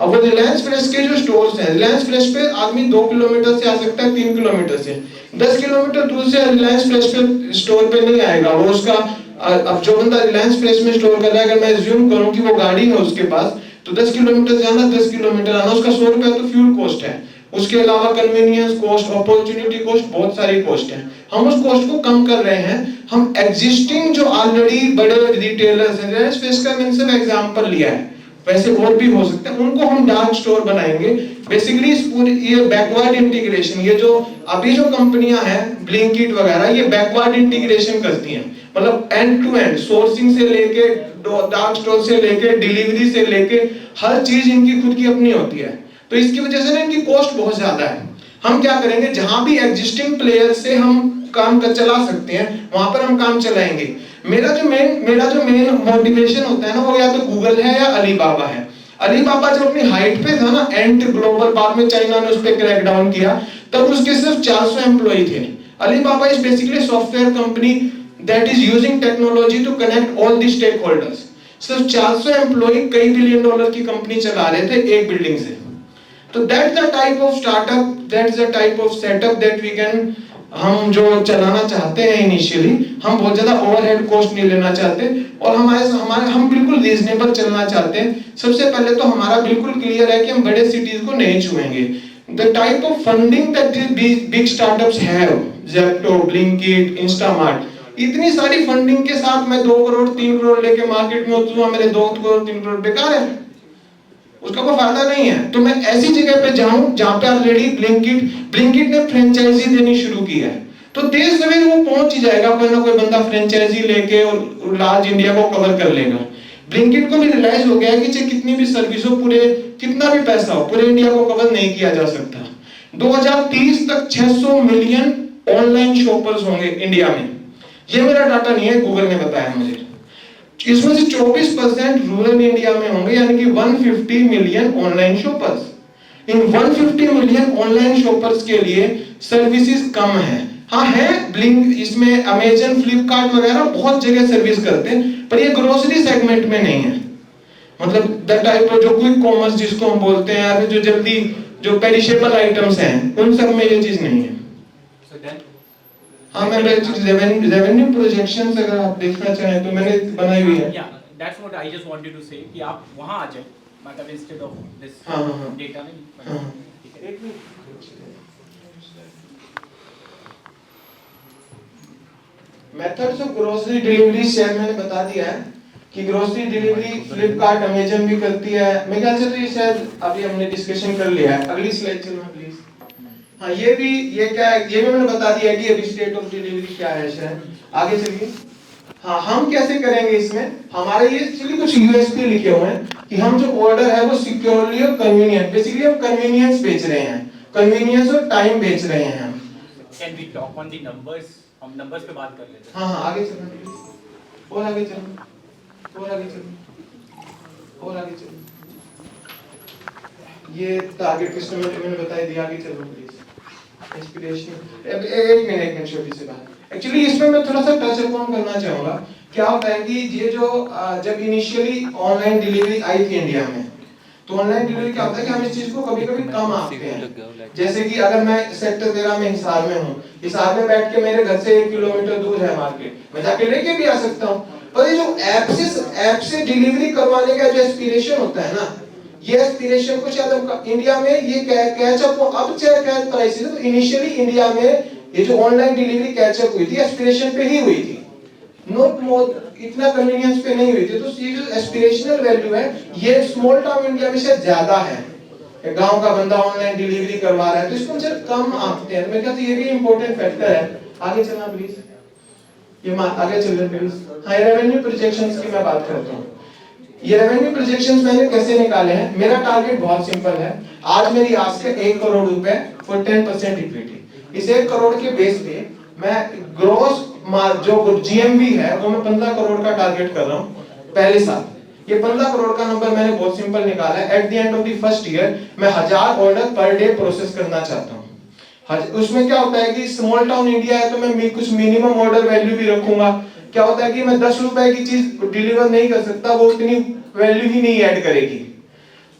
Speaker 8: अब वो रिलायंस फ्रेश के जो स्टोर्स हैं, रिलायंस फ्रेश पे आदमी 2 किलोमीटर से आ सकता है, 3 किलोमीटर से, 10 किलोमीटर दूर से रिलायंस फ्रेश पे स्टोर पे नहीं आएगा वो। उसका अब जो बंदा रिलायंस फ्रेश में स्टोर कर रहा है, अगर मैं अज्यूम करूं कि वो गाड़ी है उसके पास, तो 10 किलोमीटर जाना 10 किलोमीटर आना, उसका 100 रुपया तो फ्यूल कॉस्ट है। उसके अलावा कन्वीनियंस कॉस्ट, अपॉर्चुनिटी कॉस्ट, बहुत सारी कॉस्ट है। हम उस कॉस्ट को कम कर रहे हैं। हम एग्जिस्टिंग जो ऑलरेडी बड़े रिटेलर्स हैं, रिलायंस फ्रेश का मैंने सिर्फ एग्जांपल लिया है, वैसे और भी हो सकते हैं, उनको हम डार्क स्टोर बनाएंगे। बेसिकली इस पूरी ये बैकवर्ड इंटीग्रेशन, ये जो अभी जो कंपनियां हैं ब्लिंकिट वगैरह, ये बैकवर्ड इंटीग्रेशन करती हैं, मतलब एंड टू एंड, सोर्सिंग से लेके डार्क स्टोर से लेके डिलीवरी से लेके हर चीज इनकी खुद की अपनी होती है। तो इसकी वजह से ना इनकी कॉस्ट बहुत ज्यादा है। हम क्या करेंगे, जहां भी एग्जिस्टिंग प्लेयर से हम काम कर चला सकते हैं वहां पर हम काम चलाएंगे। मेरा जो मेन मोटिवेशन होता है ना, वो या तो गूगल है या अलीबाबा है। अलीबाबा जो अपनी हाइट पे था ना, एंड ग्लोबल, बाद में चाइना ने उस पर क्रैक डाउन किया, तब उसके सिर्फ 400 एम्प्लॉय थे। Alibaba is basically software company that is using technology to connect all the stakeholders. सिर्फ 400 एम्प्लॉय कई बिलियन डॉलर की कंपनी चला रहे थे एक बिल्डिंग से। तो that's the type of startup, that's the type of setup that we can, हम जो चलाना चाहते हैं इनिशियली। हम बहुत ज्यादा ओवरहेड कॉस्ट नहीं लेना चाहते और हम बिल्कुल रीजनेबल चलना चाहते हैं। सबसे पहले तो हमारा बिल्कुल क्लियर है कि हम बड़े सिटीज को नहीं छुएंगे। The type of funding that big startups have, Zepto, Blinkit, Instamart, इतनी सारी फंडिंग के साथ मैं 2 करोड़ 3 करोड़ लेके मार्केट में उतरूंगा, मेरे 2 करोड़ 3 करोड़ बेकार है, उसका कोई फायदा नहीं है। तो मैं ऐसी जगह पे जाऊं जहां पे ऑलरेडी ब्लिंकिट ने फ्रेंचाइजी देनी शुरू की है, तो देश सवेर वो पहुंच ही जाएगा, कोई ना कोई बंदा फ्रेंचाइजी लेके और लार्ज इंडिया को कवर कर लेगा। ब्लिंकिट को भी रियलाइज हो गया कि चाहे कितनी भी सर्विस हो, पूरे कितना भी पैसा हो, पूरे इंडिया को कवर नहीं किया जा सकता। 2030 तक 600 मिलियन ऑनलाइन शॉपर्स होंगे इंडिया में। ये मेरा डाटा नहीं है, गूगल ने बताया मुझे। इसमें से 24% रूरल इंडिया में होंगे, यानी कि 150 मिलियन ऑनलाइन शॉपर्स। इन 150 मिलियन ऑनलाइन शॉपर्स के लिए सर्विसेज कम है। हाँ है, ब्लिंक, इसमें अमेजन, फ्लिपकार्ट वगैरह बहुत जगह सर्विस करते हैं, पर ये ग्रोसरी सेगमेंट में नहीं है। मतलब द टाइप ऑफ जो क्विक कॉमर्स जिसको हम बोलते हैं, या जो जल्दी जो पेरिशेबल आइटम्स हैं, उन सब में ये चीज नहीं है। हाँ, मैं रेवेन्यू प्रोजेक्शंस अगर आप देखना चाहें तो मैंने बनाई हुई है।
Speaker 2: Yeah, that's what I just wanted to say कि आप वहाँ आ जाए, मतलब instead of this data में।
Speaker 8: एक minute, methods of grocery delivery share मैंने बता दिया है कि ग्रोसरी डिलीवरी फ्लिपकार्ट, अमेजन भी करती है। मेरे ख्याल से तो ये शायद अभी हमने डिस्कशन कर लिया है। अगली स्लाइड चलना प्लीज। हाँ, ये क्या है, ये भी मैंने बता दिया कि अभी स्टेट ऑफ डिलीवरी क्या है शायद। आगे चलिए। हाँ, हम कैसे करेंगे इसमें, हमारे ये एक्चुअली कुछ यूएसपी लिखे हुए हैं कि हम जो ऑर्डर है वो सिक्योरली और कन्वीनियंट, बेसिकली हम कन्वीनियंस बेच रहे हैं, कन्वीनियंस और टाइम बेच रहे हैं हम।
Speaker 2: Can we talk on the numbers? हम numbers पे बात कर लेते हैं।
Speaker 8: हाँ, आगे चलना प्लीज, और आगे चलना, और आगे चलना, और आगे चलना। ये टारगेट कस्टमर मैंने बता दिया, आगे चलो प्लीज। इंस्पिरेशन, एक मिनट छोटी सी बात। एक्चुअली इसमें मैं थोड़ा सा टच अपॉन करना चाहूंगा। क्या होता है कि ये जो जब इनिशियली ऑनलाइन डिलीवरी आई थी इंडिया में, तो ऑनलाइन डिलीवरी क्या होता है कि हम इस चीज को कभी-कभी कम आंकते हैं। जैसे कि अगर मैं सेक्टर 13 में हिसार में हूँ, हिसार में बैठ के मेरे घर से 1 किलोमीटर दूर है मार्केट, मैं जाके लेके भी आ सकता हूँ। पर ये जो ऐप से डिलीवरी करवाने का जो एस्पिरेशन होता है ना, ये एस्पिरेशन को शायद इंडिया में ये कैचअप, अब चाहे कैच प्राइस, तो इनिशियली इंडिया में ये जो ऑनलाइन डिलीवरी कैचअप हुई थी एस्पिरेशन पे ही हुई थी। नॉट मोर इतना कन्वीनियंस पे नहीं हुई थी। तो ये जो एस्पिरेशनल वैल्यू है ये स्मॉल टाउन इंडिया में शायद ज्यादा है। गांव का बंदा ऑनलाइन डिलीवरी करवा रहा है तो इसको शायद कम आंकते हैं। मैं कहता हूं ये भी इंपॉर्टेंट फैक्टर है। आगे चलना प्लीज, ये आगे चल रहे प्लीज। हाँ, रेवेन्यू प्रोजेक्शंस की मैं बात करता हूँ। ये रेवेन्यू प्रोजेक्शंस मैंने कैसे निकाले हैं। मेरा टारगेट बहुत सिंपल है। आज मेरी आस्क है 1 करोड़ रुपए फॉर 10% इक्विटी। इस 1 करोड़ के बेस पे मैं ग्रोस जो जीएमवी है वो मैं 15 करोड़ का टारगेट कर रहा हूँ पहले साल। ये 15 करोड़ का नंबर मैंने बहुत सिंपल निकाला है। At the end of the first year मैं 1000 ऑर्डर पर डे प्रोसेस करना चाहता हूँ। उसमें क्या होता है कि स्मॉल टाउन इंडिया है तो मैं कुछ मिनिमम ऑर्डर वैल्यू भी रखूंगा। क्या होता है कि मैं 10 रुपए की चीज डिलीवर नहीं कर सकता, वो उतनी वैल्यू ही नहीं ऐड करेगी।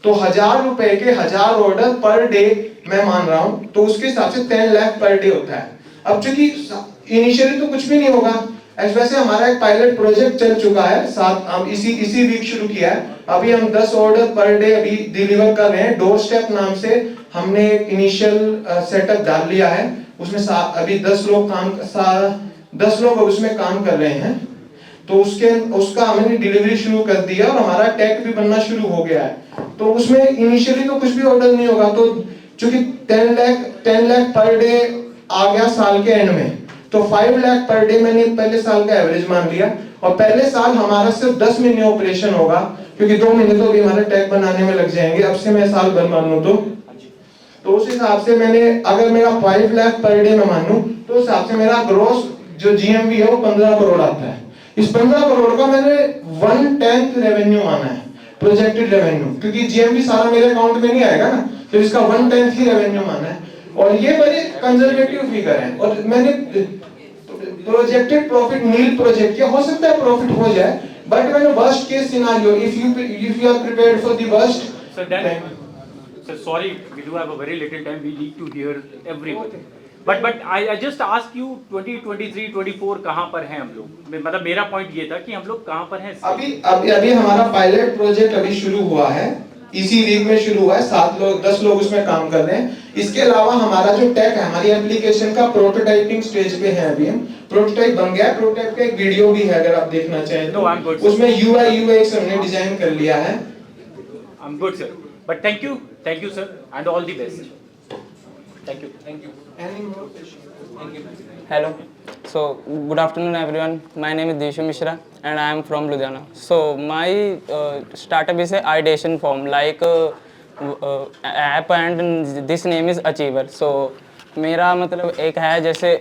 Speaker 8: तो 1000 रुपए के 1000 ऑर्डर पर डे मैं मान रहा हूं, तो उसके हिसाब से 10 लाख पर डे होता है। अब चूंकि इनिशियली तो कुछ भी नहीं होगा, वैसे हमारा एक पायलट प्रोजेक्ट चल चुका है, साथ हम इसी वीक शुरू किया है। अभी हम 10 ऑर्डर पर डे अभी डिलीवर कर रहे हैं। डोर स्टेप नाम से हमने एक इनिशियल सेटअप डाल लिया है। उसमें अभी 10 लोग उसमें काम कर रहे हैं। तो उसका हमने डिलीवरी शुरू कर दिया और हमारा टैग भी बनना शुरू हो गया है। तो उसमें इनिशियली तो कुछ भी ऑर्डर नहीं होगा। तो चूंकि 10 लाख पर डे आ गया साल के एंड में, तो 5 लाख पर डे मैंने पहले साल का एवरेज मान लिया। और पहले साल हमारा सिर्फ 10 महीने ऑपरेशन होगा, क्योंकि 2 महीने तो अभी हमारे टैग बनाने में लग जाएंगे। अब से मैं साल भर मान लूं तो उस हिसाब से मैंने, अगर मेरा 5 लाख पर डे में मानूं तो उस हिसाब से मेरा ग्रोस जो जीएमवी है वो 15 करोड़ आता है। इस 15 करोड़ का मैंने 1/10 रेवेन्यू माना है, प्रोजेक्टेड रेवेन्यू, क्योंकि जीएमवी सारा मेरे अकाउंट में नहीं आएगा ना, तो इसका 1/10 ही रेवेन्यू माना है। और ये बड़े कंजर्वेटिव फिगर है। और मैंने प्रोजेक्टेड प्रॉफिट नील प्रोजेक्ट किया। हो सकता है प्रॉफिट हो जाए, बट मैंने worst case scenario, if you are prepared for the worst.
Speaker 9: Sir, sorry, we do have a very little time. We need to hear everyone. But I just ask you 2023 24 कहाँ पर हैं हम लोग? मतलब मेरा पॉइंट ये था कि हम लोग कहाँ पर हैं?
Speaker 8: अभी हमारा पायलट प्रोजेक्ट अभी शुरू हुआ है, इसी वीक में शुरू हुआ है। 10 लोग उसमें काम कर रहे हैं। इसके अलावा हमारा जो टेक है, हमारी एप्लीकेशन का प्रोटोटाइपिंग स्टेज पे है। अभी हम प्रोटोटाइप बन गया है। प्रोटोटाइप का एक वीडियो भी है, अगर आप देखना चाहें तो। उसमें UI UX हमने डिजाइन कर लिया है।
Speaker 9: I'm good, sir. But thank you, sir, and all the best. Thank you.
Speaker 8: Any more questions? Thank you.
Speaker 10: Hello. So good afternoon, everyone. My name is Dishu Mishra, and I am from Ludhiana. So my startup is a ideation form like app, and this name is Achiever. So मेरा मतलब एक है, जैसे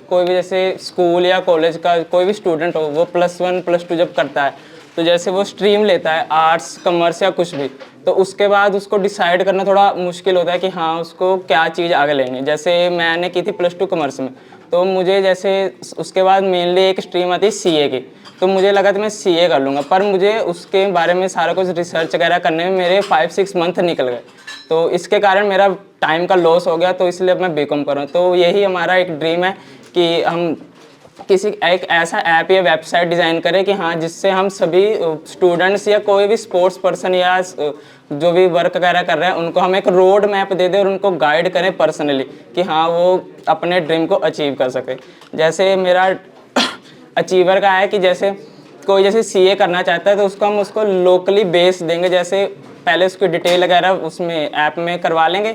Speaker 10: कोई भी जैसे school या college का कोई भी स्टूडेंट हो, वो +1 +2 जब करता है, तो जैसे वो स्ट्रीम लेता है, आर्ट्स कॉमर्स या कुछ भी, तो उसके बाद उसको डिसाइड करना थोड़ा मुश्किल होता है कि हाँ उसको क्या चीज़ आगे लेनी है। जैसे मैंने की थी +2 कॉमर्स में, तो मुझे जैसे उसके बाद मेनली एक स्ट्रीम आती है CA की, तो मुझे लगा था मैं CA कर लूँगा, पर मुझे उसके बारे में सारा कुछ रिसर्च वगैरह करने में मेरे 5-6 मंथ निकल गए। तो इसके कारण मेरा टाइम का लॉस हो गया, तो इसलिए अब मैं BCom कर रहा हूँ। तो यही हमारा एक ड्रीम है कि हम किसी एक ऐसा ऐप या वेबसाइट डिज़ाइन करें कि हाँ जिससे हम सभी स्टूडेंट्स या कोई भी स्पोर्ट्स पर्सन या जो भी वर्क वगैरह कर रहे हैं उनको हम एक रोड मैप दे दें और उनको गाइड करें पर्सनली कि हाँ वो अपने ड्रीम को अचीव कर सके। जैसे मेरा अचीवर का है कि जैसे कोई जैसे CA करना चाहता है तो उसको हम उसको लोकली बेस देंगे। जैसे पहले उसकी डिटेल वगैरह उसमें ऐप में करवा लेंगे,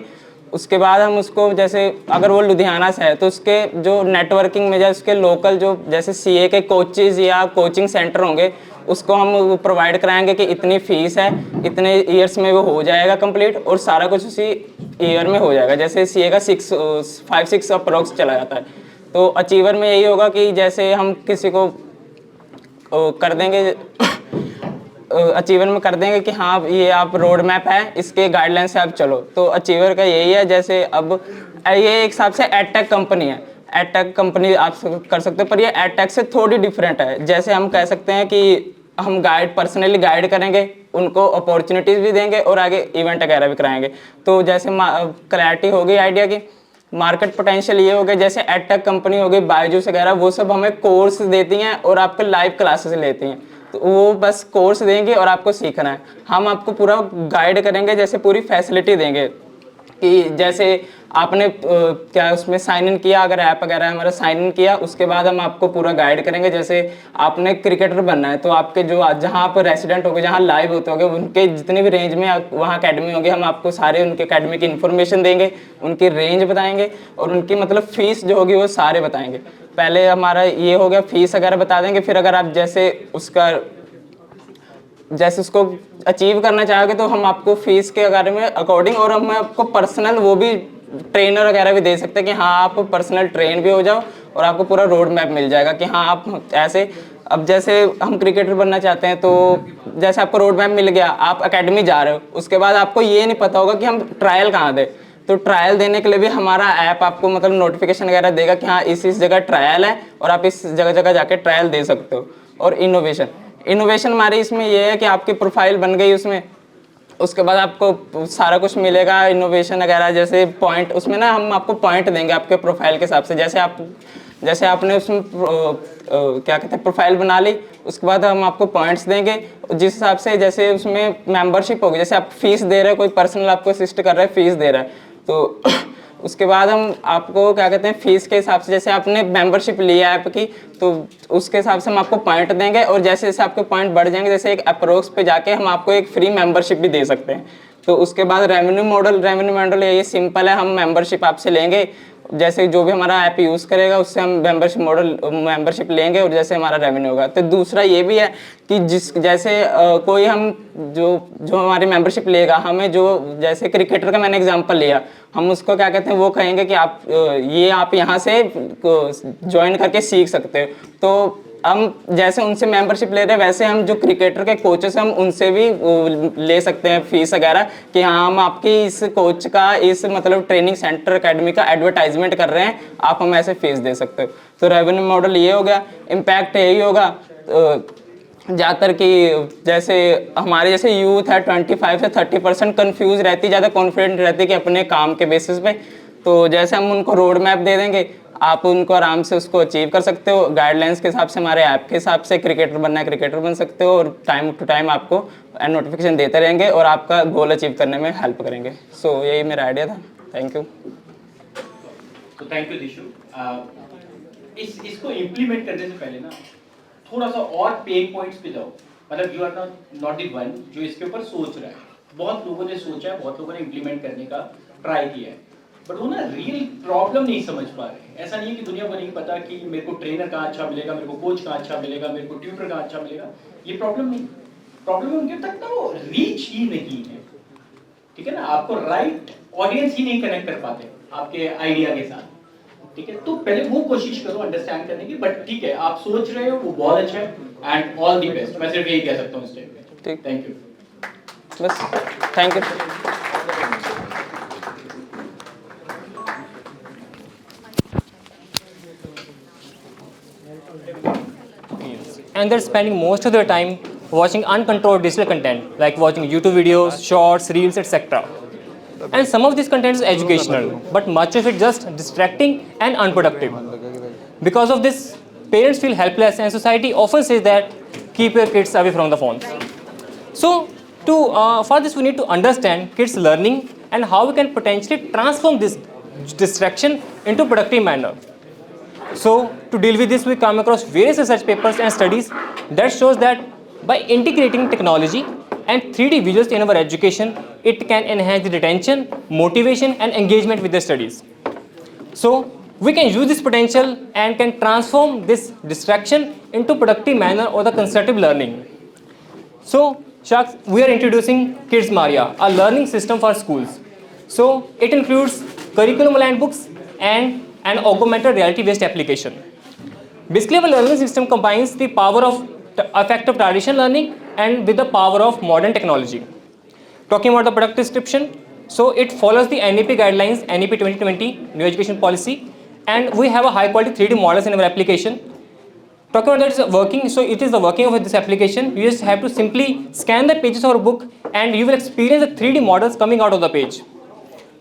Speaker 10: उसके बाद हम उसको जैसे अगर वो लुधियाना से है तो उसके जो नेटवर्किंग में जैसे उसके लोकल जो जैसे CA के कोचेज़ या कोचिंग सेंटर होंगे उसको हम प्रोवाइड कराएंगे कि इतनी फ़ीस है, इतने ईयर्स में वो हो जाएगा कंप्लीट और सारा कुछ उसी ईयर में हो जाएगा। जैसे CA का 5-6 अप्रोक्स चला जाता है। तो अचीवर में यही होगा कि जैसे हम किसी को कर देंगे, अचीवर में कर देंगे कि हाँ ये आप रोड मैप है, इसके गाइडलाइन से आप चलो। तो अचीवर का यही है। जैसे अब ये एक हिसाब से एडटेक कंपनी है, एडटेक कंपनी आप कर सकते हो, पर ये एडटेक से थोड़ी डिफरेंट है। जैसे हम कह सकते हैं कि हम पर्सनली गाइड करेंगे, उनको अपॉर्चुनिटीज़ भी देंगे और आगे इवेंट वगैरह भी कराएंगे। तो जैसे क्लैरिटी हो गई आइडिया की, मार्केट पोटेंशियल ये हो गया। जैसे एडटेक कंपनी हो गई, बायजूस वगैरह, वो सब हमें कोर्स देती हैं और आपके लाइव क्लासेस लेती हैं। तो वो बस कोर्स देंगे और आपको सीखना है। हम आपको पूरा गाइड करेंगे, जैसे पूरी फैसिलिटी देंगे कि जैसे आपने क्या उसमें साइन इन किया, अगर ऐप वगैरह हमारा साइन इन किया, उसके बाद हम आपको पूरा गाइड करेंगे। जैसे आपने क्रिकेटर बनना है तो आपके जो जहाँ आप रेसिडेंट होगे, जहाँ लाइव होते होगे, उनके जितने भी रेंज में वहाँ अकेडमी होगी, हम आपको सारे उनके अकेडमी की इन्फॉर्मेशन देंगे, उनकी रेंज बताएंगे और उनकी मतलब फीस जो होगी वो सारे बताएंगे। पहले हमारा ये हो गया, फीस वगैरह बता देंगे। फिर अगर आप जैसे उसको अचीव करना चाहोगे तो हम आपको फीस के बारे में अकॉर्डिंग, और हम आपको पर्सनल वो भी ट्रेनर वगैरह भी दे सकते हैं कि हाँ आप पर्सनल ट्रेन भी हो जाओ और आपको पूरा रोड मैप मिल जाएगा कि हाँ आप ऐसे। अब जैसे हम क्रिकेटर बनना चाहते हैं तो जैसे आपको रोड मैप मिल गया, आप एकेडमी जा रहे हो, उसके बाद आपको ये नहीं पता होगा कि हम ट्रायल कहाँ दें, तो ट्रायल देने के लिए भी हमारा ऐप आपको मतलब नोटिफिकेशन वगैरह देगा कि हाँ इस जगह ट्रायल है और आप इस जगह जगह जाके ट्रायल दे सकते हो। और इनोवेशन हमारी इसमें ये है कि आपकी प्रोफाइल बन गई उसमें, उसके बाद आपको सारा कुछ मिलेगा इनोवेशन वगैरह। जैसे पॉइंट उसमें ना हम आपको पॉइंट देंगे आपके प्रोफाइल के हिसाब से। जैसे आपने उसमें क्या कहते हैं प्रोफाइल बना ली, उसके बाद हम आपको पॉइंट्स देंगे जिस हिसाब से, जैसे उसमें मेंबरशिप होगी, जैसे आप फीस दे रहे हो, कोई पर्सनल आपको असिस्ट कर रहा है, फीस दे रहा है, तो उसके बाद हम आपको क्या कहते हैं फीस के हिसाब से, जैसे आपने मेंबरशिप लिया ऐप की तो उसके हिसाब से हम आपको पॉइंट देंगे। और जैसे जैसे आपके पॉइंट बढ़ जाएंगे, जैसे एक अप्रोक्स पे जाके हम आपको एक फ्री मेंबरशिप भी दे सकते हैं। तो उसके बाद रेवेन्यू मॉडल ये सिंपल है, हम मेंबरशिप आपसे लेंगे, जैसे जो भी हमारा ऐप यूज़ करेगा उससे हम मेंबरशिप लेंगे और जैसे हमारा रेवेन्यू होगा। तो दूसरा ये भी है कि जैसे कोई हम जो हमारी मेंबरशिप लेगा, हमें जो जैसे क्रिकेटर का मैंने एग्जांपल लिया, हम उसको क्या कहते हैं वो कहेंगे कि आप यहाँ से ज्वाइन करके सीख सकते हो। तो हम जैसे उनसे मेंबरशिप ले रहे हैं वैसे हम जो क्रिकेटर के कोचेस हैं हम उनसे भी ले सकते हैं फीस वगैरह कि हाँ हम आपकी इस कोच का इस मतलब ट्रेनिंग सेंटर अकेडमी का एडवर्टाइजमेंट कर रहे हैं, आप हम ऐसे फीस दे सकते हो। तो रेवेन्यू मॉडल ये हो गया। इम्पैक्ट यही होगा ज़्यादातर कि जैसे हमारे जैसे यूथ है 25 से 30% कन्फ्यूज रहती, ज़्यादा कॉन्फिडेंट रहती कि अपने काम के बेसिस पे। तो जैसे हम उनको रोड मैप दे देंगे, आप उनको आराम से उसको अचीव कर सकते हो गाइडलाइंस के हिसाब से, हमारे ऐप के हिसाब से। क्रिकेटर बनना है क्रिकेटर बन सकते हो और टाइम टू टाइम आपको नोटिफिकेशन देते रहेंगे और आपका गोल अचीव करने में हेल्प करेंगे। सो यही मेरा आइडिया था। Thank you.
Speaker 2: तो थैंक यू दिशु। इसको इम्प्लीमेंट करने से पहले ना थोड़ा सा और पेन पॉइंट्स पे जाओ। मतलब you are not the one जो इसके ऊपर सोच रहा है, बहुत लोगों ने सोचा है, बहुत लोगों ने इम्प्लीमेंट करने का ट्राई किया है, बट वो ना रियल प्रॉब्लम नहीं समझ पा रहे। ऐसा नहीं है कि दुनिया को नहीं पता कि मेरे को ट्रेनर कहाँ अच्छा मिलेगा, मेरे को कोच कहाँ अच्छा मिलेगा, मेरे को ट्यूटर कहाँ अच्छा मिलेगा, ये प्रॉब्लम नहीं। प्रॉब्लम है उनके तक ना वो रीच ही नहीं है, ठीक है ना। आपको राइट ऑडियंस ही नहीं कनेक्ट कर पाते आपके आइडिया के साथ, ठीक है। तो पहले वो कोशिश करो अंडरस्टैंड करने की। बट ठीक है, आप सोच रहे हो वो बहुत अच्छा है एंड ऑल द बेस्ट। मैं सिर्फ यही कह सकता हूँ इस टाइम पे। Thank you.
Speaker 10: बस thank you.
Speaker 11: And they're spending most of their time watching uncontrolled digital content like watching YouTube videos, shorts, reels, etc. And some of this content is educational, but much of it just distracting and unproductive. Because of this, parents feel helpless and society often says that keep your kids away from the phones. So for this we need to understand kids learning and how we can potentially transform this distraction into productive manner. So to deal with this, we come across various research papers and studies that shows that by integrating technology and 3D visuals in our education, it can enhance the retention, motivation and engagement with the studies. So we can use this potential and can transform this distraction into productive manner or the constructive learning. So Shaks, we are introducing Kids Maria, a learning system for schools. So it includes curriculum aligned books and an augmented reality based application. Basically, our learning system combines the power of effective traditional learning and with the power of modern technology. Talking about the product description, so it follows the NEP guidelines, NEP 2020 New Education Policy, and we have a high quality 3D models in our application. Talking about that is working, so it is the working of this application. You just have to simply scan the pages of our book and you will experience the 3D models coming out of the page.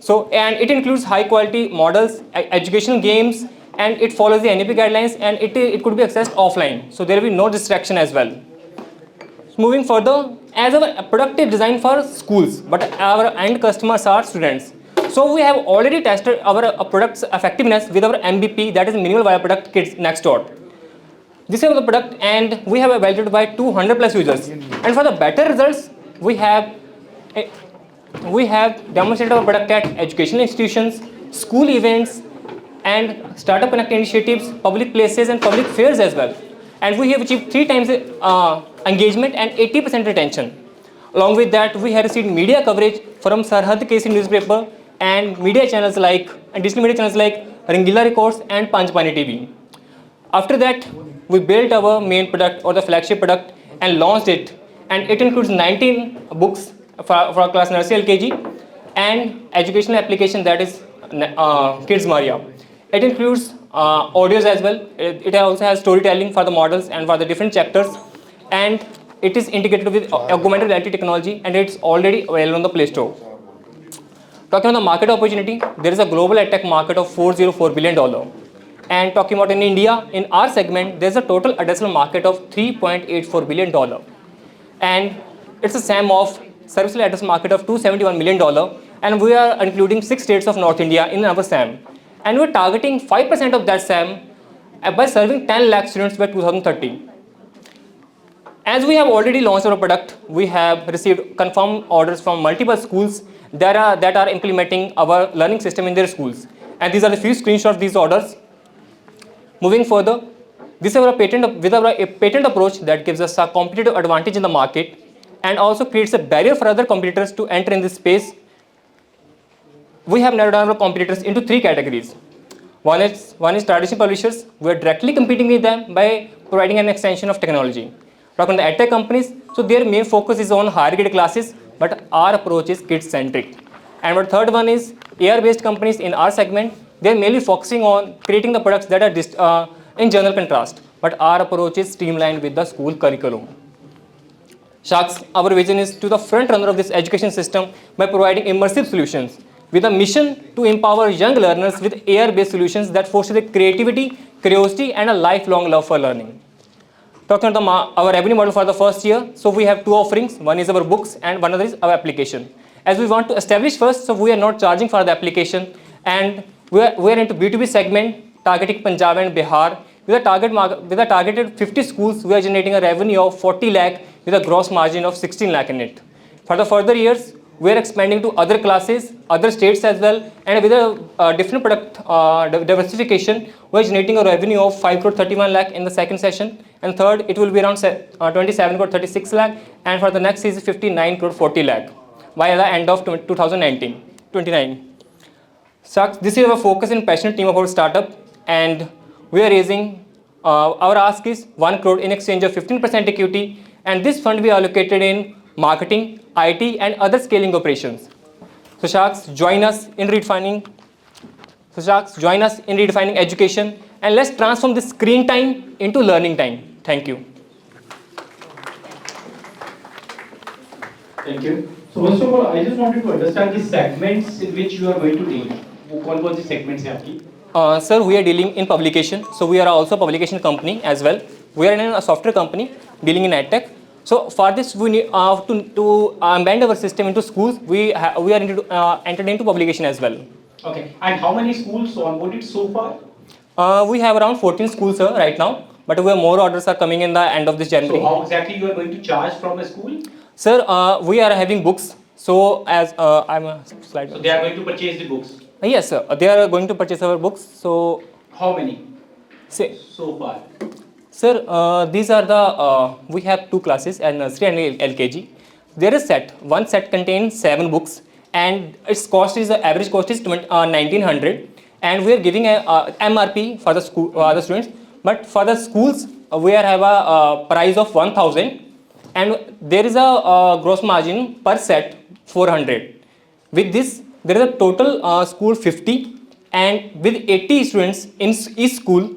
Speaker 11: So, and it includes high quality models, educational games, and it follows the NEP guidelines, and it could be accessed offline. So there will be no distraction as well. So moving further, as a productive design for schools, but our end customers are students. So we have already tested our product's effectiveness with our MVP, that is minimal viable product Kids Next Door. This is the product, and we have evaluated by 200 plus users. And for the better results, we have demonstrated our product at educational institutions, school events, and startup connect initiatives, public places, and public fairs as well. And we have achieved 3 times engagement and 80% retention. Along with that, we have received media coverage from Sarhad Kesi newspaper and media channels like digital media channels like Rangila Records and Panchpani TV. After that, we built our main product or the flagship product and launched it, and it includes 19 books for class nursery LKG and educational application, that is Kids Maria. It includes audios as well. It also has storytelling for the models and for the different chapters, and it is integrated with augmented reality technology, and it's already available on the Play Store. Talking about the market opportunity, there is a global edtech market of $404 billion. And talking about in India, in our segment, there's a total addressable market of $3.84 billion. And it's a SAM of serviceable addressable market of $271 million. And we are including 6 states of North India in our SAM. And we're targeting 5% of that SAM by serving 10 lakh students by 2030. As we have already launched our product, we have received confirmed orders from multiple schools that are implementing our learning system in their schools. And these are the few screenshots of these orders. Moving further, this is our patent approach that gives us a competitive advantage in the market and also creates a barrier for other competitors to enter in this space. We have narrowed down our competitors into 3 categories. One is traditional publishers. We are directly competing with them by providing an extension of technology. Talking on the edtech companies, so their main focus is on higher grade classes, but our approach is kid-centric. And our third one is AR-based companies in our segment. They're mainly focusing on creating the products that are in general contrast, but our approach is streamlined with the school curriculum. Sharks, our vision is to the front runner of this education system by providing immersive solutions with a mission to empower young learners with AR-based solutions that foster creativity, curiosity, and a lifelong love for learning. Talking about our revenue model for the first year, so we have 2 offerings. One is our books and one other is our application. As we want to establish first, so we are not charging for the application, and we are into B2B segment targeting Punjab and Bihar. With a targeted 50 schools, we are generating a revenue of 40 lakh with a gross margin of 16 lakh in it. For the further years, we are expanding to other classes, other states as well, and with a different product diversification, we are generating a revenue of 5 crore 31 lakh in the second session, and third, it will be around 27 crore 36 lakh, and for the next is 59 crore 40 lakh by the end of 2029. So this is our focus and passionate team of our startup, and we are raising, our ask is 1 crore in exchange of 15% equity, and this fund we allocated in marketing, IT, and other scaling operations. So Sharks, join us in redefining education, and let's transform this screen time into learning time. Thank you.
Speaker 2: Thank you. So first of all, I just wanted to understand the segments in which you are going to deal. कौन-कौन सी segments हैं आपकी?
Speaker 11: Sir, we are dealing in publication. So we are also a publication company as well. We are in a software company dealing in edtech. So for this, we need to embed our system into schools. We are entered into publication as well.
Speaker 2: Okay. And how many schools onboarded so far?
Speaker 11: We have around 14 schools, sir, right now. But we have more orders are coming in the end of this January.
Speaker 2: So how exactly you are going to charge from a school?
Speaker 11: Sir, we are having books. So as I'm a slide.
Speaker 2: So they are going to purchase the books.
Speaker 11: Yes, sir. They are going to purchase our books. So
Speaker 2: how many?
Speaker 11: Say
Speaker 2: so far.
Speaker 11: Sir, these are the we have 2 classes, nursery and LKG. There is one set contains 7 books, and its cost is the average cost is 1900, and we are giving a MRP for the school the students. But for the schools, we have a price of 1000, and there is a gross margin per set 400. With this, there is a total school 50, and with 80 students in each school,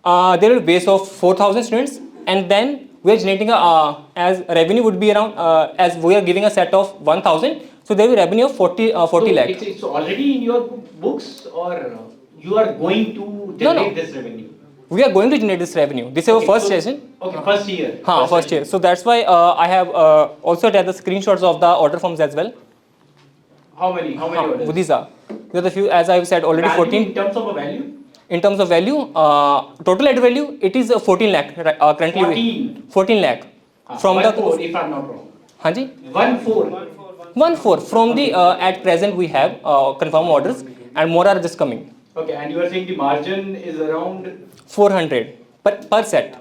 Speaker 11: there is a base of 4000 students, and then we are generating as revenue would be around as we are giving a set of 1000, so there will be revenue of 40 lakh.
Speaker 2: It's already in your books, or you are going to generate this revenue?
Speaker 11: We are going to generate this revenue. This is our first session.
Speaker 2: Okay, first year.
Speaker 11: First year. So that's why I have also attached the screenshots of the order forms as well.
Speaker 2: How many orders?
Speaker 11: These are the few, as I've said already,
Speaker 2: Value
Speaker 11: 14.
Speaker 2: in terms of a value?
Speaker 11: In terms of value, total added value, it is 14 lakh currently. 14 lakh from
Speaker 2: One
Speaker 11: the
Speaker 2: four, if I'm not wrong.
Speaker 11: Hanji?
Speaker 2: 1/4.
Speaker 11: From the at present we have confirmed orders and more are just coming.
Speaker 2: Okay, and you are saying the margin is around
Speaker 11: 400 per set.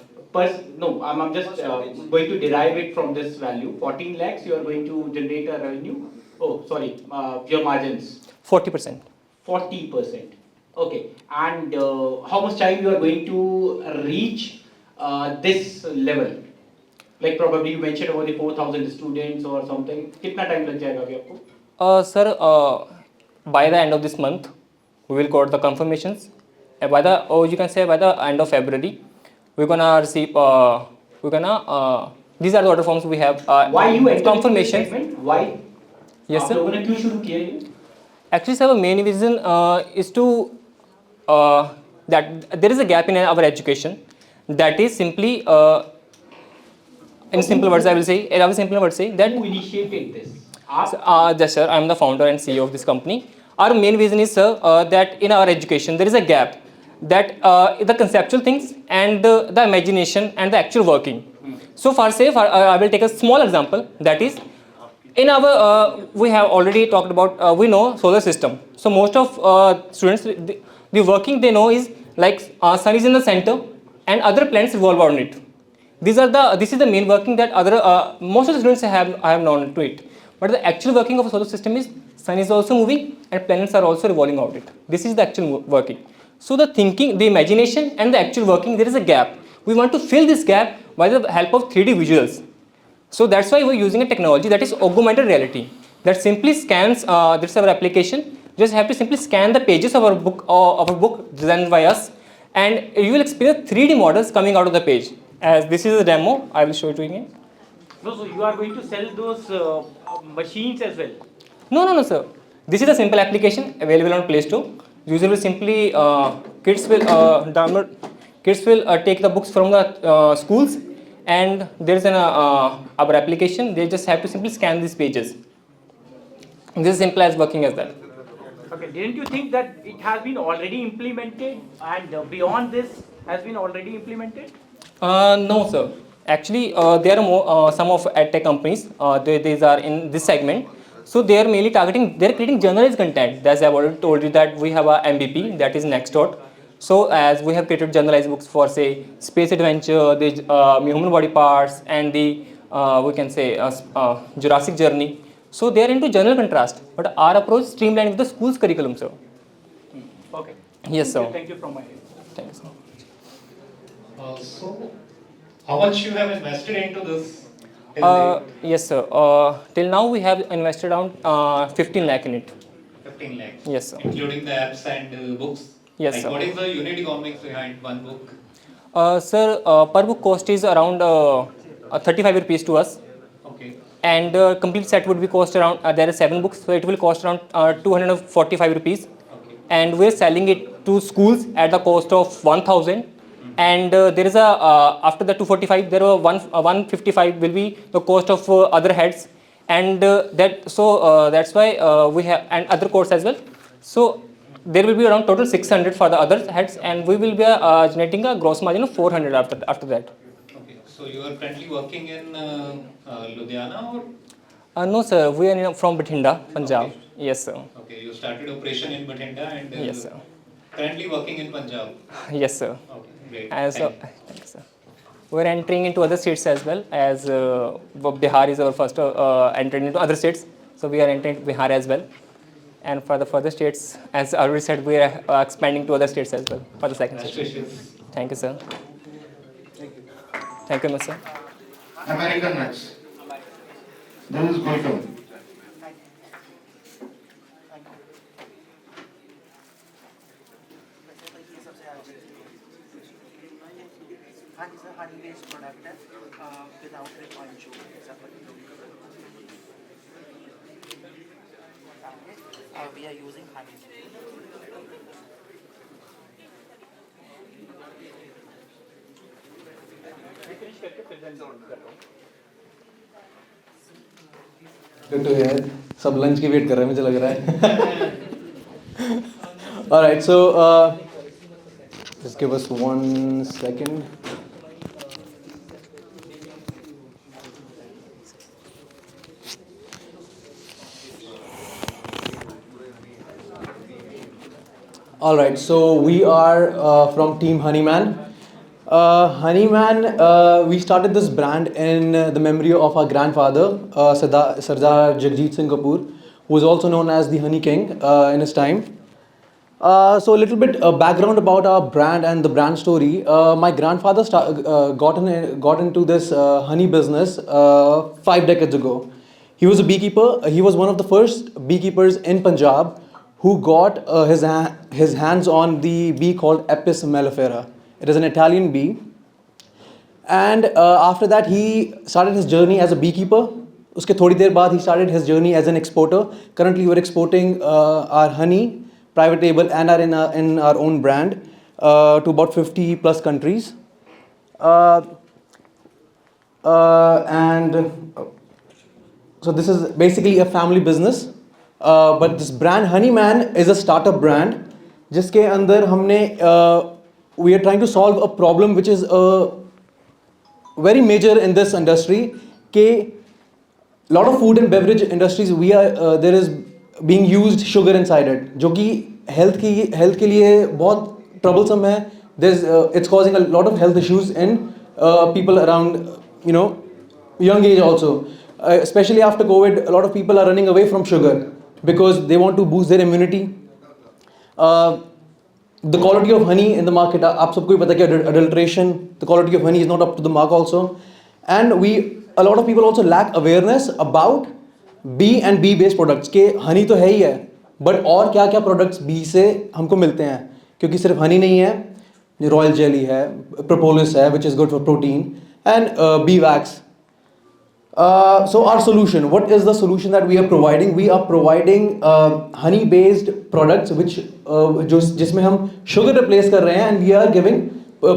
Speaker 2: no, I'm just going to derive it from this value. 14 lakhs, you are going to generate a revenue. Oh, sorry, your margins.
Speaker 11: 40%.
Speaker 2: 40%. Okay, and how much time you are going to reach this level? Like probably you mentioned about the 4,000 students or something. कितना time लग जाएगा अभी आपको?
Speaker 11: Sir, by the end of this month, we will got the confirmations. By the, or you can say by the end of February, we're gonna receive. These are the order forms we have.
Speaker 2: Why you entered
Speaker 11: confirmation?
Speaker 2: into this segment? Why?
Speaker 11: Yes,
Speaker 2: आप
Speaker 11: sir.
Speaker 2: लोगों ने क्यों शुरू किया ये?
Speaker 11: Actually, sir, our main reason is to that there is a gap in our education. That is simply, in simple words, I will say that.
Speaker 2: Who initiated this?
Speaker 11: Yes, sir. I am the founder and CEO of this company. Our main vision is, sir, that in our education there is a gap, that the conceptual things and the imagination and the actual working. So for say, I will take a small example. That is, in our we have already talked about. We know solar system. So most of students, the working they know is like sun is in the center and other planets revolve around it. This is the main working that other most of the students have known to it. But the actual working of a solar system is sun is also moving and planets are also revolving around it. This is the actual working. So the thinking, the imagination and the actual working, there is a gap. We want to fill this gap by the help of 3D visuals. So that's why we're using a technology that is augmented reality, that simply scans, this is our application, just have to simply scan the pages of our book designed by us, and you will experience 3D models coming out of the page. As this is a demo, I will show it to you again.
Speaker 9: No, so you are going to sell those machines as well?
Speaker 11: No, sir. This is a simple application available on Play Store. Usually, simply kids will download. Kids will take the books from the schools, and there is an our application. They just have to simply scan these pages. This is simple as working as that.
Speaker 9: Okay, didn't you think that it has been already implemented and beyond this has been already implemented?
Speaker 11: No, sir. Actually, there are more, some of edtech companies. These are in this segment. So they are mainly targeting. They are creating generalized content. As I have already told you that we have a MVP, that is Nextdot. So as we have created generalized books for say space adventure, the human body parts, and the we can say Jurassic Journey. So they are into general contrast. But our approach is streamlined with the school's curriculum, sir.
Speaker 9: Okay.
Speaker 11: Yes, sir.
Speaker 9: Thank you from my end.
Speaker 11: Thanks.
Speaker 5: So, how much you have invested into this?
Speaker 11: Yes, sir. Till now we have invested around 15 lakh in it.
Speaker 5: 15 lakhs.
Speaker 11: Yes, sir.
Speaker 5: Including the apps and books.
Speaker 11: Yes,
Speaker 5: like
Speaker 11: sir.
Speaker 5: What is the unit economics behind one book?
Speaker 11: Sir, per book cost is around 35 rupees to us.
Speaker 5: Okay.
Speaker 11: And complete set would be cost around, there are 7 books, so it will cost around 245 rupees.
Speaker 5: Okay.
Speaker 11: And we're selling it to schools at the cost of 1000. And there is a, after the 245, there are 155 will be the cost of other heads. And that's why we have, and other course as well. So there will be around total 600 for the other heads, and we will be generating a gross margin of 400 after that.
Speaker 5: Okay. So you are currently working in Ludhiana or?
Speaker 11: No, sir. We are from Bathinda, Punjab.
Speaker 5: Okay.
Speaker 11: Yes, sir.
Speaker 5: Okay. You started operation in Bathinda and
Speaker 11: Yes, sir.
Speaker 5: currently working in Punjab.
Speaker 11: Yes, sir.
Speaker 5: Okay. Great.
Speaker 11: And so,
Speaker 5: Thank you.
Speaker 11: thanks, sir. We're entering into other states as well, as Bihar is our first entering into other states. So we are entering Bihar as well. And for the further states, as I already said, we are expanding to other states as well for the second
Speaker 5: Best
Speaker 11: state.
Speaker 5: wishes.
Speaker 11: Thank you, sir. Thank you, Mr.
Speaker 4: American nuts. This is Gulfam.
Speaker 1: हाँ जी sir, honey based product है without refined sugar we are using honey
Speaker 9: finish करके present कर रहा हूँ।
Speaker 12: Good to hear. सब lunch की wait कर रहे हैं मुझे लग रहा है. Alright, so just give us 1 second. Alright, so we are from Team Honeyman. Honeyman, we started this brand in the memory of our grandfather, Sardar Jagjit Singh Kapoor, who was also known as the Honey King in his time. So a little bit background about our brand and the brand story. My grandfather got into this honey business 5 decades ago. He was a beekeeper. He was one of the first beekeepers in Punjab who got his hands on the bee called Apis mellifera. It is an Italian bee. And after that, he started his journey as a beekeeper. Uske thodi der baad, he started his journey as an exporter. Currently, we're exporting our honey, private label, and are in our own brand to about 50 plus countries. And so this is basically a family business. But this brand Honeyman is a startup brand. जिसके अंदर हमने we are trying to solve a problem which is very major in this industry. कि lot of food and beverage industries there is being used sugar inside it, जो कि health के लिए बहुत troublesome है. It's causing a lot of health issues in people around young age also. Especially after COVID, a lot of people are running away from sugar because they want to boost their immunity. The quality of honey in the market, आप सबको ही पता है कि adulteration, the quality of honey is not up to the mark also. And a lot of people also lack awareness about bee and bee based products. के honey तो है ही है, but और क्या क्या products bee से हमको मिलते हैं, क्योंकि सिर्फ honey नहीं है, royal jelly है, propolis है, which is good for protein, and bee wax. So our solution, what is the solution that we are providing? We are providing honey based products which जिसमें हम sugar replace कर रहे हैं, and we are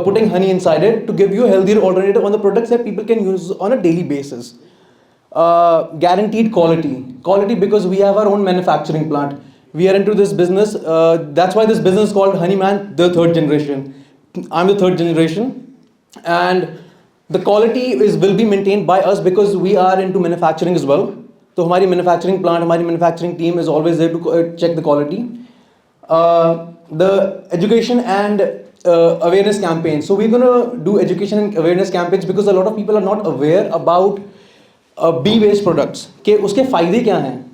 Speaker 12: putting honey inside it to give you a healthier alternative on the products that people can use on a daily basis. Guaranteed quality because we have our own manufacturing plant. We are into this business, that's why this business is called Honeyman, the third generation. I'm the third generation, and the quality will be maintained by us because we are into manufacturing as well. So हमारी manufacturing plant, हमारी manufacturing team is always there to check the quality. The education and awareness campaign. So we're gonna do education and awareness campaigns because a lot of people are not aware about bee-based products. कि उसके फायदे क्या हैं?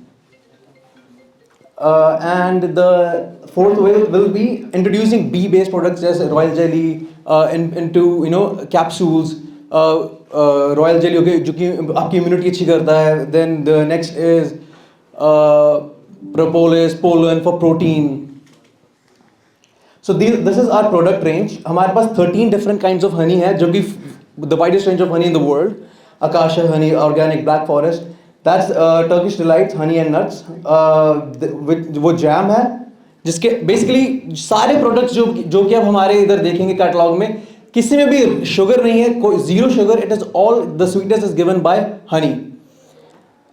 Speaker 12: And the fourth will be introducing bee-based products as royal jelly into capsules. Royal jelly जो कि आपकी immunity अच्छी करता है. Then the next is propolis, pollen for protein. So this is our product range. हमारे पास 13 different kinds of honey है, जो कि the widest range of honey in the world. Acacia honey, organic, black forest. That's Turkish delights, honey and nuts. वो jam है, जिसके basically सारे products जो कि अब हमारे इधर देखेंगे कैटलॉग में, किसी में भी sugar नहीं है, कोई zero sugar. It is all the sweetness is given by honey.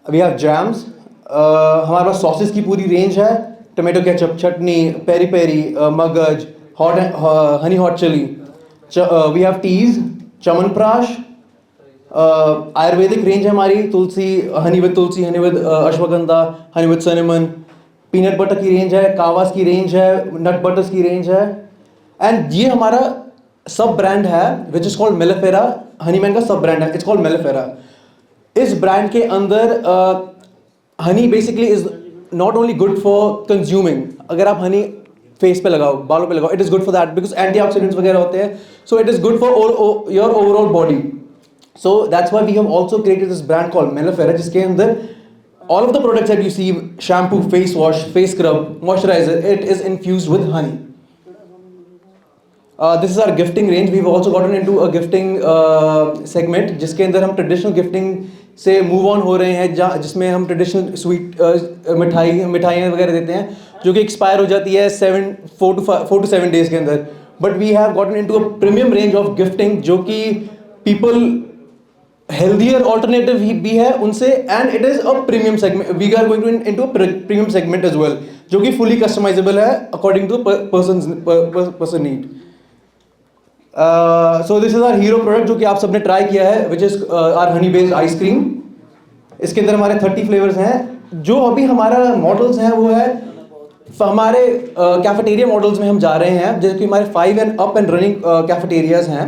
Speaker 12: We have jams. हमारे पास sauces की पूरी range है. Tomato ketchup, chutney, peri peri, magaj, honey hot chili. We have teas, chamanprash. Ayurvedic range है हमारी, तुलसी, honey with tulsi, honey with ashwagandha, honey with cinnamon. Peanut butter की range है, कावास की range है, nut butters की range है. And ये हमारा सब brand है, which is called Mellifera. Honeyman का सब brand है, it's called Mellifera. इस brand के अंदर honey basically is not only good for consuming. अगर आप honey face पे लगाओ, बालों पे लगाओ, it is good for that because antioxidants वगैरह होते हैं. So it is good for your overall body. So that's why we have also created this brand called Mellifera, जिसके अंदर all of the products that you see, shampoo, face wash, face scrub, moisturizer, it is infused with honey. This is our gifting range. We've also gotten into a gifting segment, जिसके अंदर हम traditional gifting से move on हो रहे हैं, जिसमें हम traditional sweet मिठाइयाँ वगैरह देते हैं, जो कि expire हो जाती है 4 to 7 days के अंदर. But we have gotten into a premium range of gifting, जो कि people healthier alternative भी है उनसे, and it is a premium segment. We are going to into a premium segment as well, जो कि fully customizable है according to person need. So this is our hero product जो कि आप सबने try किया है, which is our honey based ice cream. इसके अंदर हमारे 30 flavors हैं. जो अभी हमारा models हैं वो है हमारे कैफेटेरिया मॉडल्स में हम जा रहे हैं, जैसे कि हमारे 5 and up and running cafeterias हैं.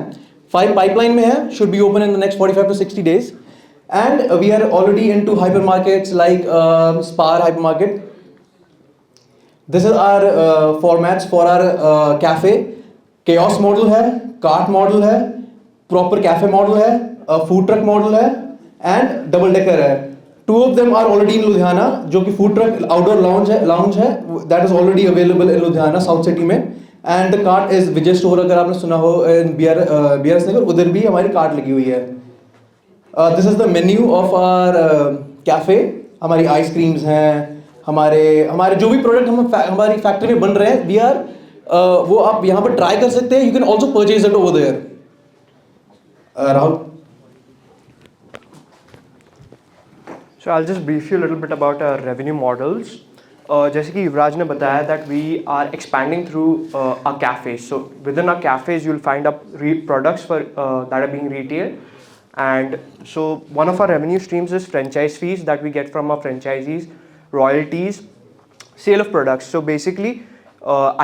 Speaker 12: 5 पाइपलाइन में है, should be open in the next 45 to 60 days, and we are already into hypermarkets like Spar hypermarket. This is our formats for our cafe. Chaos model है, cart model है, proper cafe model है, food truck model है and double decker है. 2 of them are already in Ludhiana, जो कि food truck outdoor lounge है, that is already available in Ludhiana south city में. And the cart is Vijay store, अगर आपने सुना हो BRS नगर, उधर भी हमारी कार्ट लगी हुई है. This is the menu of our cafe. हमारी आइसक्रीम्स हैं, हमारे जो भी प्रोडक्ट हमारी फैक्ट्री में बन रहे हैं, वी आर वो आप यहाँ पर ट्राई कर सकते हैं. You can also purchase it over there. Rahul.
Speaker 13: So I'll just brief you a little bit about our revenue models. जैसे कि युवराज ने बताया that we are expanding through our cafes. So within our cafes you'll find up products for that are being retailed. And so one of our revenue streams is franchise fees that we get from our franchisees, royalties, sale of products. So basically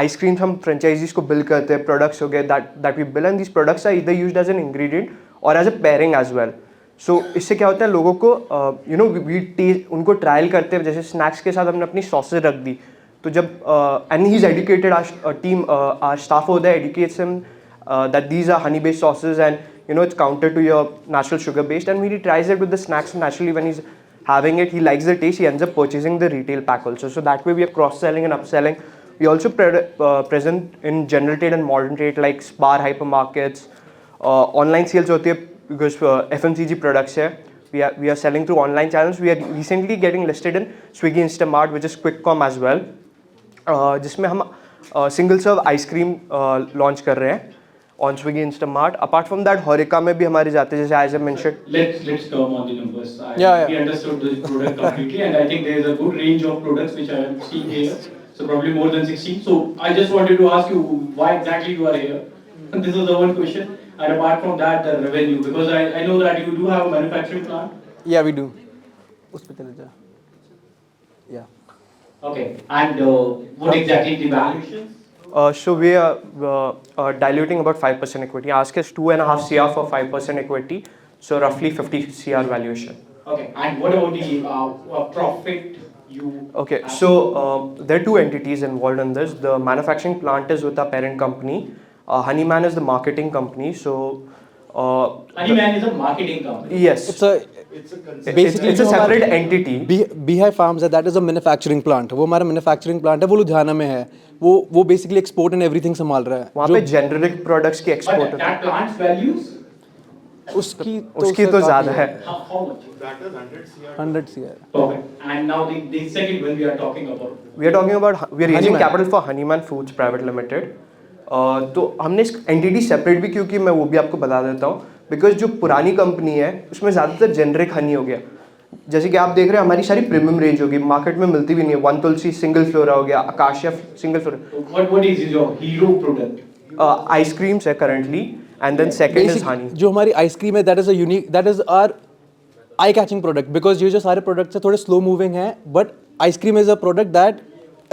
Speaker 13: ice creams हम franchisees को bill करते हैं, products हो गए that we bill, and these products are either used as an ingredient or as a pairing as well. So इससे क्या होता है, लोगों को उनको ट्रायल करते हैं. जैसे स्नैक्स के साथ हमने अपनी सॉसेज रख दी, तो जब and he is educated, our team, our staff होता है, educates him that these are honey based sausages and it's counter to your natural sugar based, and when he tries it with the snacks, naturally when he's having it, he likes the taste, he ends up purchasing the retail pack also. So that way we are cross selling and upselling. We also present in general trade and modern trade like Spar hypermarkets, online sales होती है because FMCG products है. We are selling through online channels. We are recently getting listed in Swiggy Instamart, which is quick com as well, जिसमें हम single serve ice cream launch कर रहे हैं on Swiggy Instamart. Apart from that, Horeca में भी हमारे जाते हैं, जैसे as I mentioned.
Speaker 2: Let's come on the numbers.
Speaker 12: Yeah.
Speaker 2: We understood the product completely, and I think there is a good range of products which I am seeing here. So probably more than 16. So I just wanted to ask you why exactly you are here. This is the one question. And apart from that, the revenue, because I know that you do have a manufacturing plant.
Speaker 12: Yeah, we do. उस पे चले जा. Yeah.
Speaker 2: Okay. And what exactly the valuations?
Speaker 13: So we are diluting about 5% equity. Ask us 2.5 CR for 5% equity. So roughly 50 CR valuation.
Speaker 2: Okay. And what about the profit?
Speaker 13: Okay, so there are two entities involved in this. The manufacturing plant is with our parent company. Honeyman is the marketing company. So
Speaker 2: Honeyman is a marketing company.
Speaker 13: Yes, it's a separate entity.
Speaker 12: Beehive Farms है, that is a manufacturing plant. वो हमारा manufacturing plant है, वो लुधियाना में है. वो basically export and everything संभाल रहा है.
Speaker 13: वहाँ पे generic products की export.
Speaker 2: But that plant's values?
Speaker 13: उसकी तो ज़्यादा है.
Speaker 2: How much?
Speaker 4: That is 100 CR.
Speaker 12: 100 CR.
Speaker 2: Perfect. And now the second one we are talking about.
Speaker 13: We are raising capital for Honeyman Foods Private Limited. तो हमने इस entity separate भी, क्योंकि मैं वो भी आपको बता देता हूँ, बिकॉज जो पुरानी कंपनी है उसमें ज़्यादातर जेनरिक हनी हो गया. जैसे कि आप देख रहे हैं हमारी सारी प्रीमियम रेंज होगी, मार्केट में मिलती भी नहीं है. वन तुलसी सिंगल फ्लोरा हो गया, acacia single flora.
Speaker 2: What is your hero product?
Speaker 13: Ice creams है currently, and then second is honey.
Speaker 12: जो हमारी आइसक्रीम है, that is a unique, that is our eye catching product, because ये जो सारे प्रोडक्ट्स हैं थोड़े स्लो मूविंग हैं, but ice cream is a product that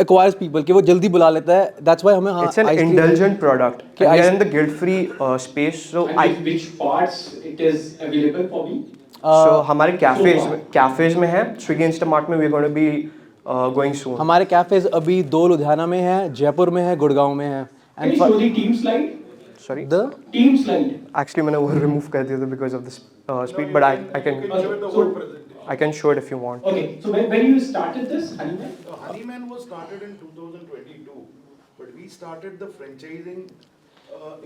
Speaker 12: acquires people, कि वो जल्दी बुला लेता है. That's why हमें
Speaker 13: it's an indulgent product. We are in the guilt-free space. So
Speaker 2: which parts it is available for me?
Speaker 13: So हमारे cafes में है. Swiggy Instamart में we are going to be going soon.
Speaker 12: हमारे cafes अभी 2 लुधियाना में है, जयपुर में है, गुड़गांव में है.
Speaker 2: Can you show the team slide?
Speaker 13: Sorry.
Speaker 12: The
Speaker 2: team slide.
Speaker 13: Actually मैंने वो remove कर दिया था because of this speed, but I can show it if you want.
Speaker 2: Okay. So when you started this Honeyman?
Speaker 3: Honeyman was started in 2022, but we started the franchising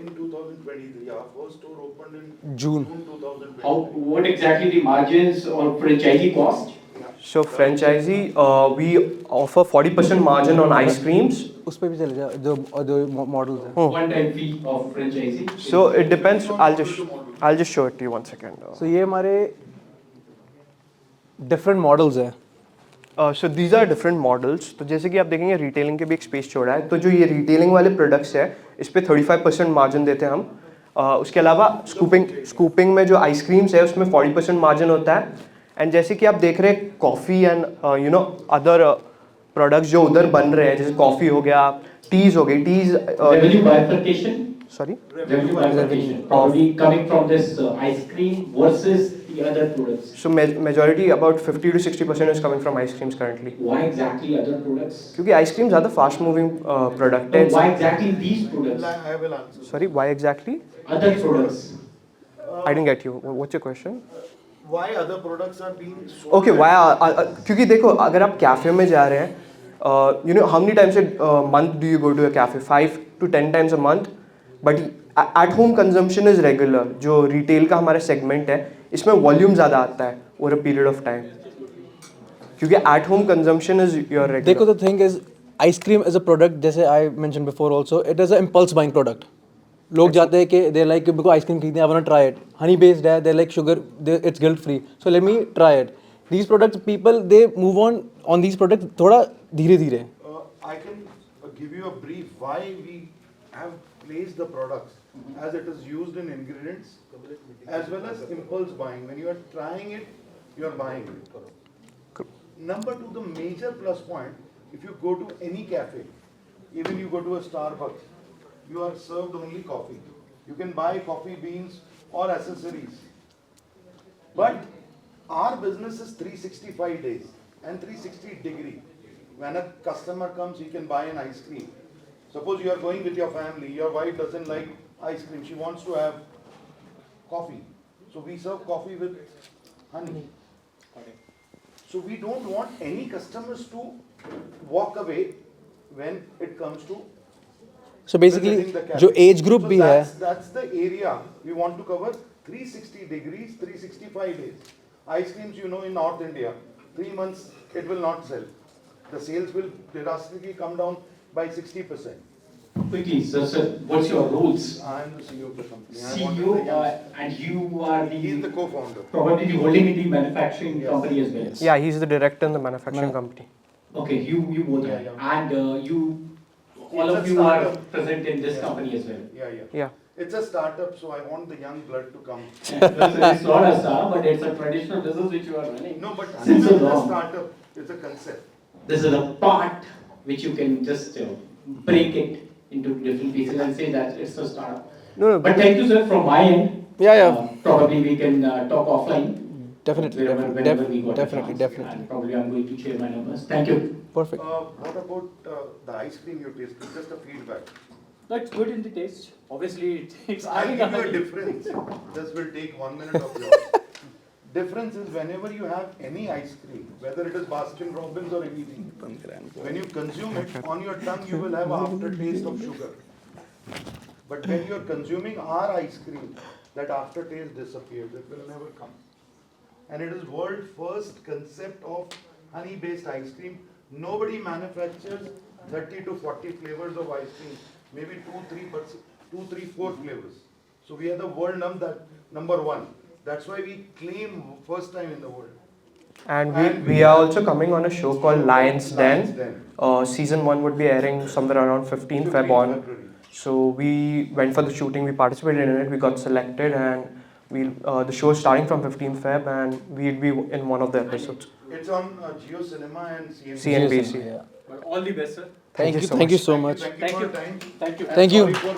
Speaker 3: in 2023. Our first store opened in
Speaker 12: June
Speaker 3: 2020.
Speaker 2: What exactly the margins or franchisee cost?
Speaker 13: So franchisee, we offer 40% margin on ice creams.
Speaker 12: उस पे भी चले जा, जो models हैं.
Speaker 2: One time fee of franchisee.
Speaker 13: So it depends. I'll just show it to you 1 second.
Speaker 12: So ये हमारे different models है.
Speaker 13: So these are different models. तो जैसे कि आप देखेंगे रिटेलिंग के भी एक स्पेस छोड़ा है. तो जो ये रिटेलिंग वाले प्रोडक्ट्स है इस पे 35% मार्जिन देते हैं हम. उसके अलावा स्कूपिंग में जो आइसक्रीम्स है उसमें 40% मार्जिन होता है. एंड जैसे कि आप देख रहे हैं कॉफ़ी एंड अदर प्रोडक्ट्स जो उधर बन रहे हैं जैसे कॉफ़ी हो गया, टीज हो गई. Teas
Speaker 2: revenue bifurcation.
Speaker 13: Sorry?
Speaker 2: Revenue bifurcation. Probably coming from this ice cream versus the other products.
Speaker 13: So majority about 50 to 60% is coming from ice creams currently.
Speaker 2: Why exactly other products?
Speaker 13: क्योंकि ice cream ज़्यादा fast moving product है.
Speaker 2: Why exactly these products?
Speaker 4: I will answer.
Speaker 13: Sorry, why exactly?
Speaker 2: Other products.
Speaker 13: I didn't get you. What's your question?
Speaker 4: Why other products are being sold?
Speaker 13: Okay, why? क्योंकि देखो अगर आप cafe में जा रहे हैं, how many times a month do you go to a cafe? 5 to 10 times a month. But at home consumption is regular. जो retail का हमारा segment है, इसमें volume ज़्यादा आता है over a period of time. क्योंकि at home consumption is your regular.
Speaker 12: देखो the thing is, ice cream is a product जैसे I mentioned before also, it is an impulse buying product. लोग जाते हैं कि they like मेरे को ice cream खरीदनी है, I wanna try it. Honey based है, they like sugar, it's guilt free. So let me try it. These products, people they move on these products थोड़ा धीरे धीरे.
Speaker 4: I can give you a brief why we have placed the products as it is used in ingredients as well as impulse buying. When you are trying it, you are buying it. Number two, the major plus point, if you go to any cafe, even you go to a Starbucks, you are served only coffee. You can buy coffee beans or accessories. But our business is 365 days and 360 degree. When a customer comes, he can buy an ice cream. Suppose you are going with your family, your wife doesn't like ice cream, she wants to have coffee. So we serve coffee with honey. So we don't want any customers to walk away when it comes to
Speaker 12: So basically
Speaker 4: visiting the cafe.
Speaker 12: जो age group
Speaker 4: So
Speaker 12: भी है,
Speaker 4: that's the area we want to cover 360 degrees, 365 days. Ice creams, you know, in North India, 3 months it will not sell. The sales will drastically come down by 60%.
Speaker 2: Quickly, sir, what's your roles?
Speaker 4: I am the CEO of the company.
Speaker 2: CEO, and you are
Speaker 4: He is the co-founder.
Speaker 2: probably the holding in the manufacturing company as well.
Speaker 13: Yeah, he's the director in the manufacturing company.
Speaker 2: Okay, you both are. And all
Speaker 4: It's
Speaker 2: of
Speaker 4: a
Speaker 2: you are
Speaker 4: startup.
Speaker 2: present in this company as well.
Speaker 13: Yeah.
Speaker 4: It's a startup, so I want the young blood to come.
Speaker 2: It's not a startup, but it's a traditional business which you are running.
Speaker 4: No, but
Speaker 2: since so
Speaker 4: it's a
Speaker 2: long.
Speaker 4: startup. It's a concept.
Speaker 2: This is a part which you can just break it into different pieces and say that it's a startup.
Speaker 13: No,
Speaker 2: But thank you, sir, from my end.
Speaker 12: Yeah.
Speaker 2: Probably we can talk offline.
Speaker 12: Definitely,
Speaker 2: Whenever we got a chance.
Speaker 12: definitely.
Speaker 2: And probably I'm going to share my numbers. Thank you.
Speaker 12: Perfect.
Speaker 4: What about the ice cream you tasted? Just a feedback.
Speaker 9: That's good in the taste. Obviously, it's
Speaker 4: I'll give you a difference. This will take 1 minute of yours. Difference is whenever you have any ice cream, whether it is Baskin Robbins or anything, when you consume it, on your tongue you will have an aftertaste of sugar. But when you are consuming our ice cream, that aftertaste disappears. It will never come. And it is world first concept of honey-based ice cream. Nobody manufactures 30 to 40 flavors of ice cream. Maybe 2, 3, 4 flavors. So we are the world number one. That's why we claim first time in the world.
Speaker 13: And we are also coming on a show called Lions Den. Season 1 would be airing somewhere around 15th Feb on. So we went for the shooting, we participated in it, we got selected, and the show is starting from 15th Feb, and we'll be in one of the episodes.
Speaker 4: It's on Geo Cinema and
Speaker 13: CNBC.
Speaker 12: Yeah.
Speaker 9: But all the best, sir.
Speaker 12: Thank you so much.
Speaker 4: Thank you for your time.
Speaker 9: Thank you.
Speaker 12: Thank you.
Speaker 4: Sorry for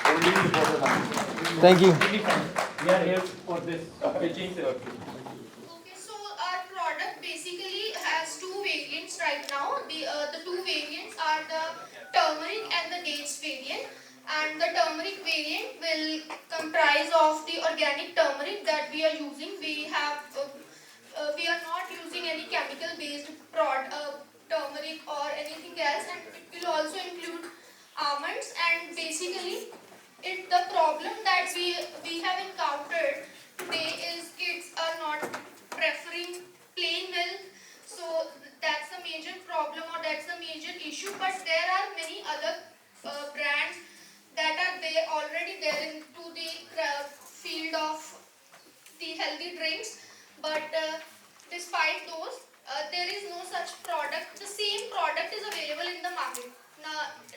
Speaker 4: holding you for the time.
Speaker 12: Thank you.
Speaker 9: Really fine. We are here for this pitching.
Speaker 7: Okay, so our product basically has two variants right now. The two variants are the turmeric and the dates variant. And the turmeric variant will comprise of the organic turmeric that we are using. We are not using any chemical-based turmeric or anything else, and it will also include almonds. And basically, the problem that we have encountered today is kids are not preferring plain milk. So that's the major problem, or that's the major issue. But there are many other brands that are already there into the field of of the healthy drinks, but despite those, there is no such product. The same product is available in the market,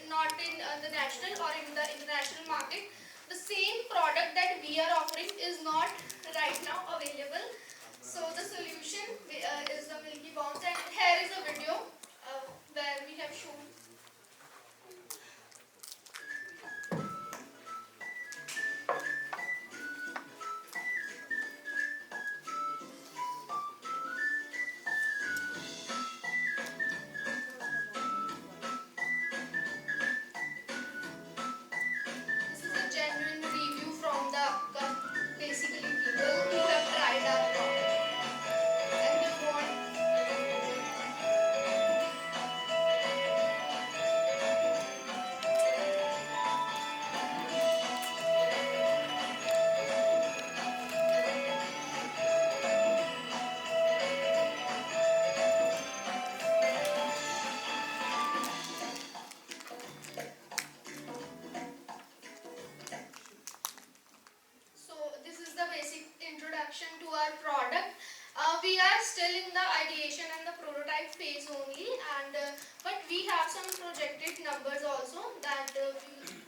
Speaker 7: not in the national or in the international market. The same product that we are offering is not right now available. So the solution is the Milky Bounce, and here is a video where we have shown. This is a genuine review from the basically people who have tried our product and they want. So this is the basic introduction to our product. We are still in the ideation and the prototype phase only, and but we have some projected numbers also that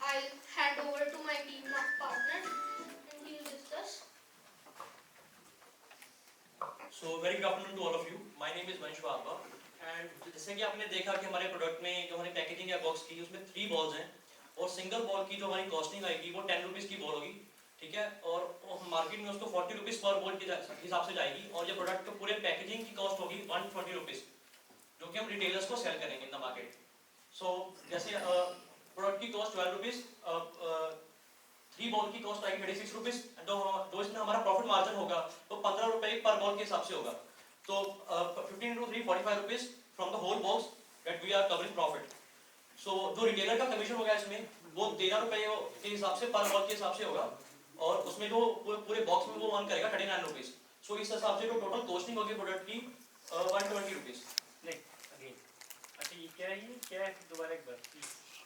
Speaker 7: I'll hand over to my team of partners and we'll discuss.
Speaker 14: So very good afternoon to all of you. My name is Manish Bagwa and जैसे कि आपने देखा कि हमारे product में जो हमारी packaging है बॉक्स की उसमें 3 बॉल्स हैं और सिंगल बॉल की जो हमारी कॉस्टिंग आएगी वो 10 रुपीस की बॉल होगी, ठीक है, और मार्केट में उसको 40 रुपीस पर बॉल के हिसाब से जाएगी और ये प्रोडक्ट के पूरे पैकेजिंग की कॉस्ट होगी 140 रुपीस, जो कि हम रिटेलर्स को सेल करेंगे इन द मार्केट. सो जैसे प्रोडक्ट की कॉस्ट 12 रुपीस, 3 बॉल की कॉस्ट आएगी 36 रुपीस, जो इसमें हमारा प्रॉफिट मार्जिन होगा तो 15 रुपए पर बॉल के हिसाब से होगा. तो 15 into 3 45 rupees from the whole box that we are covering profit. So जो रिटेलर का कमीशन होगा इसमें वो 13 रुपए के हिसाब से पर बॉल के हिसाब से होगा और उसमें जो पूरे बॉक्स में वो अर्न करेगा 39 रुपीस. सो इस हिसाब से जो टोटल कॉस्टिंग होगी प्रोडक्ट की 120 रुपीस.
Speaker 9: नहीं अगेन अच्छा ये क्या है दोबारा एक बार.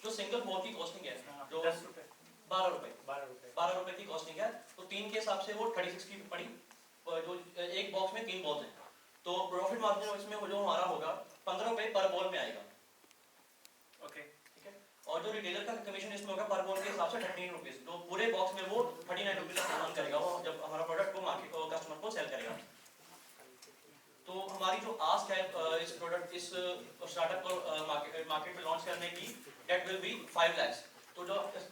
Speaker 14: जो सिंगल बॉल की कॉस्टिंग है जो
Speaker 9: 10 रुपए
Speaker 14: 12 रुपए की कॉस्टिंग है, तो 3 के हिसाब से वो 36 की पड़ी, जो एक बॉक्स में 3 बॉल्स हैं, तो प्रॉफिट मार्जिन इसमें जो हमारा होगा 15 रुपए पर बॉल में आएगा.
Speaker 9: ओके
Speaker 14: ठीक है, और जो रिटेलर का कमीशन इसमें होगा पर बॉल के हिसाब से 13 रुपीस, तो पूरे बॉक्स में वो 39 रुपीस का अर्न करेगा वो जब हमारा प्रोडक्ट को मार्केट कस्टमर को सेल करेगा. तो हमारी जो आस्क है इस प्रोडक्ट इस स्टार्टअप को मार्केट में लॉन्च करने की दैट विल बी 5 लाख. तो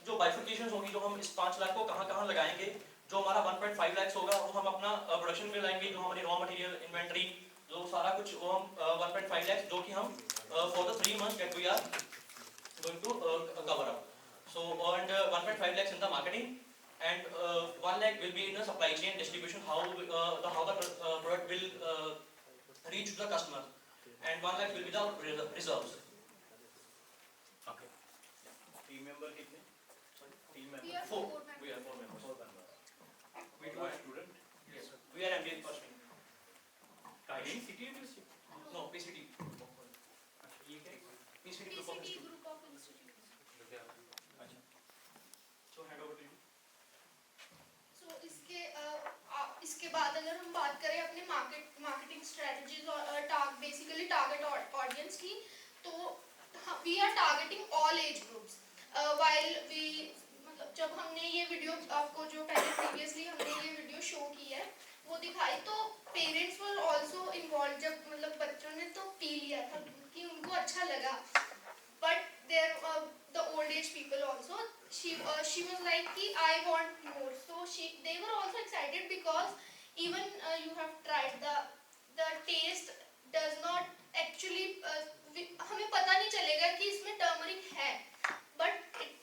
Speaker 14: जो बाइफिकेशंस होगी, जो हम इस 5 लाख को कहाँ लगाएंगे, जो हमारा 1.5 लाख होगा वो हम अपना प्रोडक्शन में लाएंगे, जो हमारी रॉ मटेरियल इन्वेंटरी जो सारा कुछ वो हम 1.5 लाख जो कि हम for the 3 months that we are going to cover up. So and 1.5 lakhs in the marketing and 1 lakh will be in the supply chain distribution, how the product will reach to the customer, and 1 lakh will be the reserves.
Speaker 9: Okay. Team member कितने? Sorry team
Speaker 7: We
Speaker 9: member
Speaker 7: are
Speaker 14: 4
Speaker 7: 4 members.
Speaker 14: we are 4 members.
Speaker 9: 4 members. We do a student.
Speaker 14: Yes, we are MBA first year.
Speaker 9: Kaili City University.
Speaker 14: No, PCT.
Speaker 9: अच्छा ये क्या है?
Speaker 14: PCT group of
Speaker 7: PCT
Speaker 14: institute.
Speaker 7: group of institutes.
Speaker 9: अच्छा.
Speaker 14: So hand over to you.
Speaker 7: So इसके बाद अगर हम बात करें अपने मार्केटिंग स्ट्रेटजीज और बेसिकली टारगेट ऑडियंस की, तो we are targeting all age groups. While we मतलब जब हमने ये वीडियो आपको जो पहले प्रीवियसली हमने ये वीडियो शो की है वो दिखाई, तो पेरेंट्स वर आल्सो इन्वॉल्व. जब मतलब बच्चों ने तो पी लिया था कि उनको अच्छा लगा, but there the old age people also she was like कि I want more, so they were also excited because even you have tried the taste does not actually हमें पता नहीं चलेगा कि इसमें टर्मरिक है, but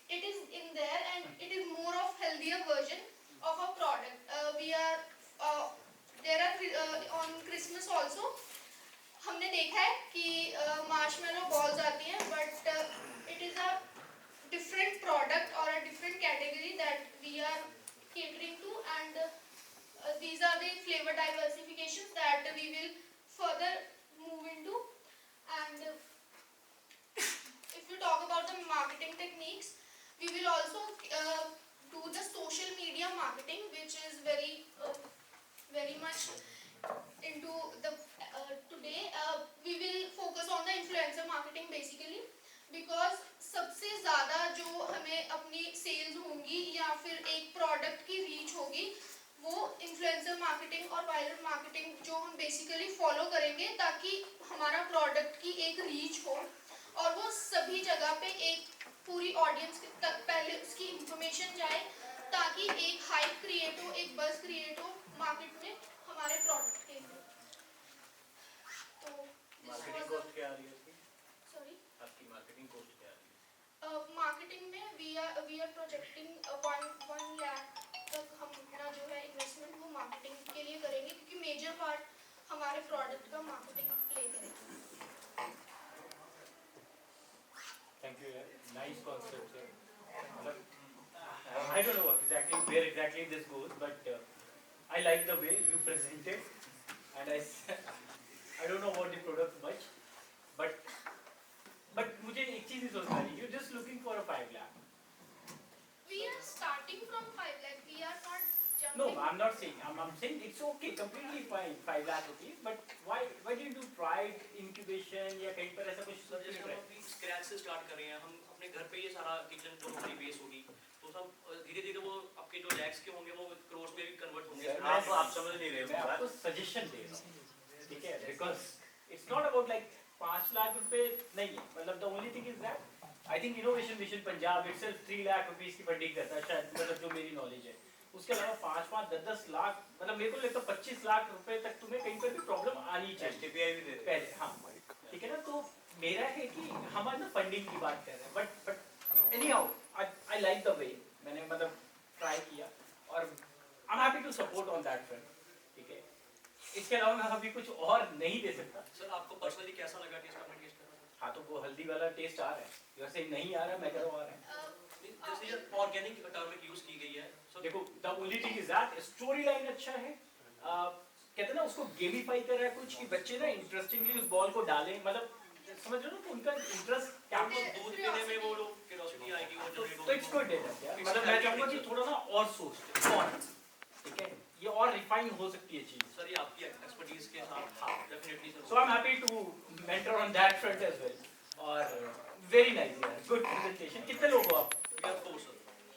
Speaker 7: it is in there and it is more of healthier version of a product. We are there are on Christmas also हमने देखा है कि marshmallow balls आती हैं, but it is a different product or a different category that we are catering to, and these are the flavor diversifications that we will further move into. And if you talk about the marketing techniques, we will also to the social media marketing, which is very much into the today. We will focus on the influencer marketing basically, because सबसे ज़्यादा जो हमें अपनी sales होंगी या फिर एक product की रीच होगी वो इन्फ्लुएंसर मार्केटिंग और वायरल मार्केटिंग जो हम बेसिकली फॉलो करेंगे, ताकि हमारा प्रोडक्ट की एक रीच हो और वो सभी जगह पे एक पूरी ऑडियंस तक पहले उसकी इंफॉर्मेशन जाए, ताकि एक हाइप क्रिएट हो, एक बज़ क्रिएट हो मार्केट में हमारे प्रोडक्ट के लिए। तो
Speaker 9: मार्केटिंग कॉस्ट क्या आ रही है इसकी?
Speaker 7: सॉरी,
Speaker 9: आपकी मार्केटिंग कॉस्ट क्या आ रही है?
Speaker 7: मार्केटिंग में वी आर प्रोजेक्टिंग 1 लाख तक हम अपना जो है इन्वेस्टमेंट वो मार्केटिंग के लिए करेंगे, क्योंकि मेजर पार्ट हमारे प्रोडक्ट का मार्केटिंग प्ले करेगा।
Speaker 9: थैंक यू यार, नाइस कॉन्सेप्ट है। मतलब I don't know exactly where exactly this goes, but I like the way you present it, and I don't know about the product much, but मुझे एक चीज़ ही सोच रही है, you're just looking for a 5 lakh.
Speaker 7: We are starting from 5 lakh. We are not jumping.
Speaker 9: No, I'm not saying. I'm saying it's okay, completely fine, 5 lakh rupees. But why did you try incubation या कहीं पर ऐसा कुछ?
Speaker 14: Sir जैसे हम अभी scratch से start कर रहे हैं, हम अपने घर पे ये सारा किचन जो हमारी बेस होगी, तो सब धीरे-धीरे वो आपके जो लैक्स के होंगे वो क्रोर्स में भी कन्वर्ट होंगे।
Speaker 9: आप समझ नहीं रहे, मैं आपको सजेशन दे रहा हूँ, ठीक है? Because it's not about like 5 lakh रुपए नहीं है, मतलब the only thing is that I think Innovation Mission Punjab itself 3 lakh rupees की फंडिंग करता है शायद, मतलब जो मेरी नॉलेज है। उसके अलावा 5-5, 10-10 लाख, मतलब मेरे को लगता है 25 लाख रुपए तक तुम्हें कहीं पर भी प्रॉब्लम आनी चाहिए। STPI भी दे पहले, हाँ, ठीक है ना? तो मेरा है कि हम आज फंडिंग की बात कर रहे हैं, but anyhow I like the way मैंने मतलब ट्राई किया और I'm happy to support on that front, ठीक है? इसके अलावा मैं अभी कुछ और नहीं दे सकता।
Speaker 14: सर आपको पर्सनली कैसा लगा टेस्ट आपने टेस्ट करा?
Speaker 9: हाँ, तो वो हल्दी वाला टेस्ट आ रहा है, जैसे नहीं आ रहा मैं कह रहा हूँ आ रहा है।
Speaker 14: जैसे ये ऑर्गेनिक टर्मरिक यूज की गई है, सो
Speaker 9: देखो the only thing is that story line अच्छा है, कहते हैं ना उसको गेमिफाई कर रहा है कुछ, कि बच्चे ना इंटरेस्टिंगली उस बॉल को डालें, मतलब समझ रहे हो ना, तो उनका इंटरेस्ट क्या
Speaker 14: दूध पीने में वो लोग क्यूरियोसिटी आएगी, वो जनरेट होगी।
Speaker 9: तो इट्स गुड यार, मतलब मैं चाहूंगा कि थोड़ा ना और सोचते और, ठीक है, ये और रिफाइन हो सकती है चीज।
Speaker 14: सर ये आपकी एक्सपर्टीज के साथ definitely sir.
Speaker 9: So I am happy to mentor on that front as well, और वेरी नाइस यार, गुड प्रेजेंटेशन। कितने लोग हो आप?
Speaker 14: We are 4 sir.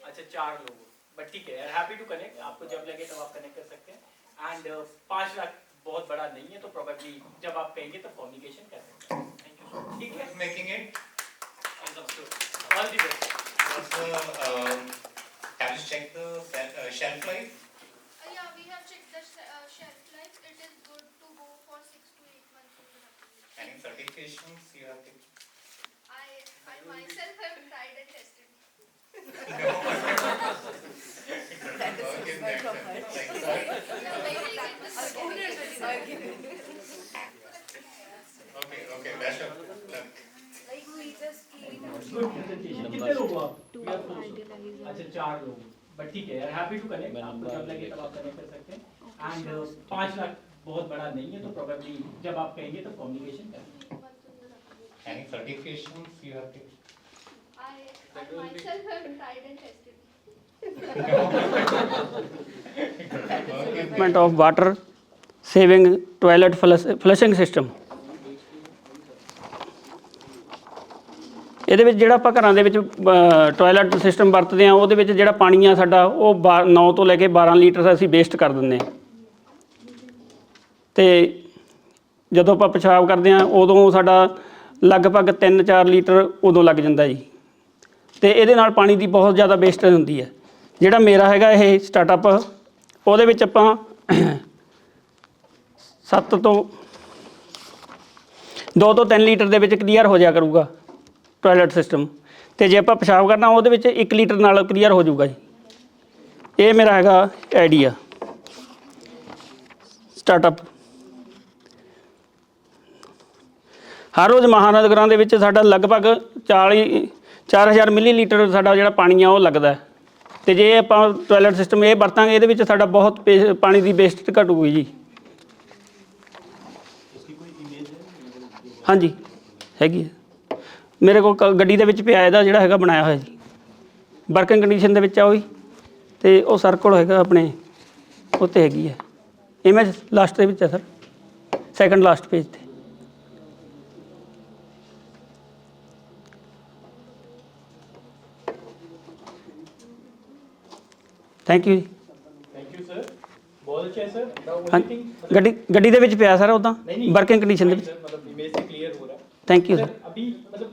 Speaker 9: अच्छा 4 लोग हो, बट ठीक है यार, हैप्पी टू कनेक्ट, आपको जब लगे तब आप कनेक्ट कर सकते हैं। एंड 5 लाख बहुत बड़ा नहीं है, तो प्रोबेबली जब आप कहेंगे तब कम्युनिकेशन कर सकते हैं। Thank you sir. ठीक है,
Speaker 5: Making it.
Speaker 9: All the best.
Speaker 5: Can you check the shelf life?
Speaker 7: Yeah, we have checked the shelf life. It is good to go for 6 to 8 months.
Speaker 5: Any certifications you have taken?
Speaker 7: I myself have tried and tested.
Speaker 5: Okay, best of luck.
Speaker 7: Like we just
Speaker 9: good presentation. कितने लोग हो आप? अच्छा 4 लोग, but ठीक है यार, happy to connect, आपको जब लगे तब आप कनेक्ट कर सकते हैं। एंड 5 लाख बहुत बड़ा नहीं है, तो प्रोबेबली जब आप कहेंगे तब कम्युनिकेशन करें।
Speaker 5: Any certifications you have taken?
Speaker 7: I myself have tried and tested.
Speaker 15: Development of water saving toilet flushing system। ਇਹਦੇ ਵਿੱਚ ਜਿਹੜਾ ਆਪਾਂ ਘਰਾਂ ਦੇ ਵਿੱਚ ਟੋਇਲਟ ਸਿਸਟਮ ਵਰਤਦੇ ਹਾਂ, ਉਹਦੇ ਵਿੱਚ ਜਿਹੜਾ ਪਾਣੀ ਆ ਸਾਡਾ ਉਹ 9 ਤੋਂ ਲੈ ਕੇ 12 ਲੀਟਰ ਅਸੀਂ ਵੇਸਟ ਕਰ ਦਿੰਦੇ ਹਾਂ, ਅਤੇ ਜਦੋਂ ਆਪਾਂ ਪਿਸ਼ਾਬ ਕਰਦੇ ਹਾਂ ਉਦੋਂ ਸਾਡਾ ਲਗਭਗ 3-4 ਲੀਟਰ ਉਦੋਂ ਲੱਗ ਜਾਂਦਾ ਜੀ, ਅਤੇ ਇਹਦੇ ਨਾਲ ਪਾਣੀ ਦੀ ਬਹੁਤ ਜ਼ਿਆਦਾ ਵੇਸਟੇਜ ਹੁੰਦੀ ਹੈ। ਜਿਹੜਾ ਮੇਰਾ ਹੈਗਾ ਇਹ ਸਟਾਰਟਅਪ, ਉਹਦੇ ਵਿੱਚ ਆਪਾਂ 2 ਤੋਂ 3 ਲੀਟਰ ਦੇ ਵਿੱਚ ਕਲੀਅਰ ਹੋ ਜਾਇਆ ਕਰੂਗਾ ਟੋਇਲਟ ਸਿਸਟਮ, ਅਤੇ ਜੇ ਆਪਾਂ ਪਿਸ਼ਾਬ ਕਰਨਾ ਉਹਦੇ ਵਿੱਚ 1 ਲੀਟਰ ਨਾਲ ਕਲੀਅਰ ਹੋ ਜਾਊਗਾ ਜੀ। ਇਹ ਮੇਰਾ ਹੈਗਾ ਆਈਡੀਆ ਸਟਾਰਟਅਪ। ਹਰ ਰੋਜ਼ ਮਹਾਨਗਰਾਂ ਦੇ ਵਿੱਚ ਸਾਡਾ ਲਗਭਗ 4,000 ਮਿਲੀਲੀਟਰ ਸਾਡਾ ਜਿਹੜਾ ਪਾਣੀ ਆ ਉਹ ਲੱਗਦਾ, ਅਤੇ ਜੇ ਆਪਾਂ ਟੋਇਲਟ ਸਿਸਟਮ ਇਹ ਵਰਤਾਂਗੇ ਇਹਦੇ ਵਿੱਚ ਸਾਡਾ ਬਹੁਤ ਪਾਣੀ ਦੀ ਵੇਸਟ ਘਟੂਗੀ ਜੀ। ਹਾਂਜੀ ਹੈਗੀ ਹੈ, ਮੇਰੇ ਕੋਲ ਗੱਡੀ ਦੇ ਵਿੱਚ ਪਿਆ ਇਹਦਾ ਜਿਹੜਾ ਹੈਗਾ ਬਣਾਇਆ ਹੋਇਆ ਜੀ, ਵਰਕਿੰਗ ਕੰਡੀਸ਼ਨ ਦੇ ਵਿੱਚ ਆ ਉਹ ਹੀ। ਤੇ ਉਹ ਸਰ ਕੋਲ ਹੈਗਾ ਆਪਣੇ ਉੱਤੇ ਹੈਗੀ ਹੈ ਇਮੇਜ ਲਾਸਟ ਦੇ ਵਿੱਚ ਹੈ ਸਰ, ਸੈਕੰਡ ਲਾਸਟ ਪੇਜ ਤੇ। ਥੈਂਕ ਯੂ ਜੀ।
Speaker 9: थैंक यू सर, बहुत अच्छा है सर। The
Speaker 15: ਹਾਂ
Speaker 9: only thing
Speaker 15: ਗੱਡੀ ਦੇ ਵਿੱਚ ਪਿਆ ਸਰ ਉੱਦਾਂ
Speaker 9: नहीं
Speaker 15: ਵਰਕਿੰਗ ਕੰਡੀਸ਼ਨ ਦੇ ਵਿੱਚ।
Speaker 9: सर, मतलब इमेज से क्लियर हो रहा है।
Speaker 15: Thank you,
Speaker 9: sir
Speaker 15: sir.
Speaker 9: अभी मतलब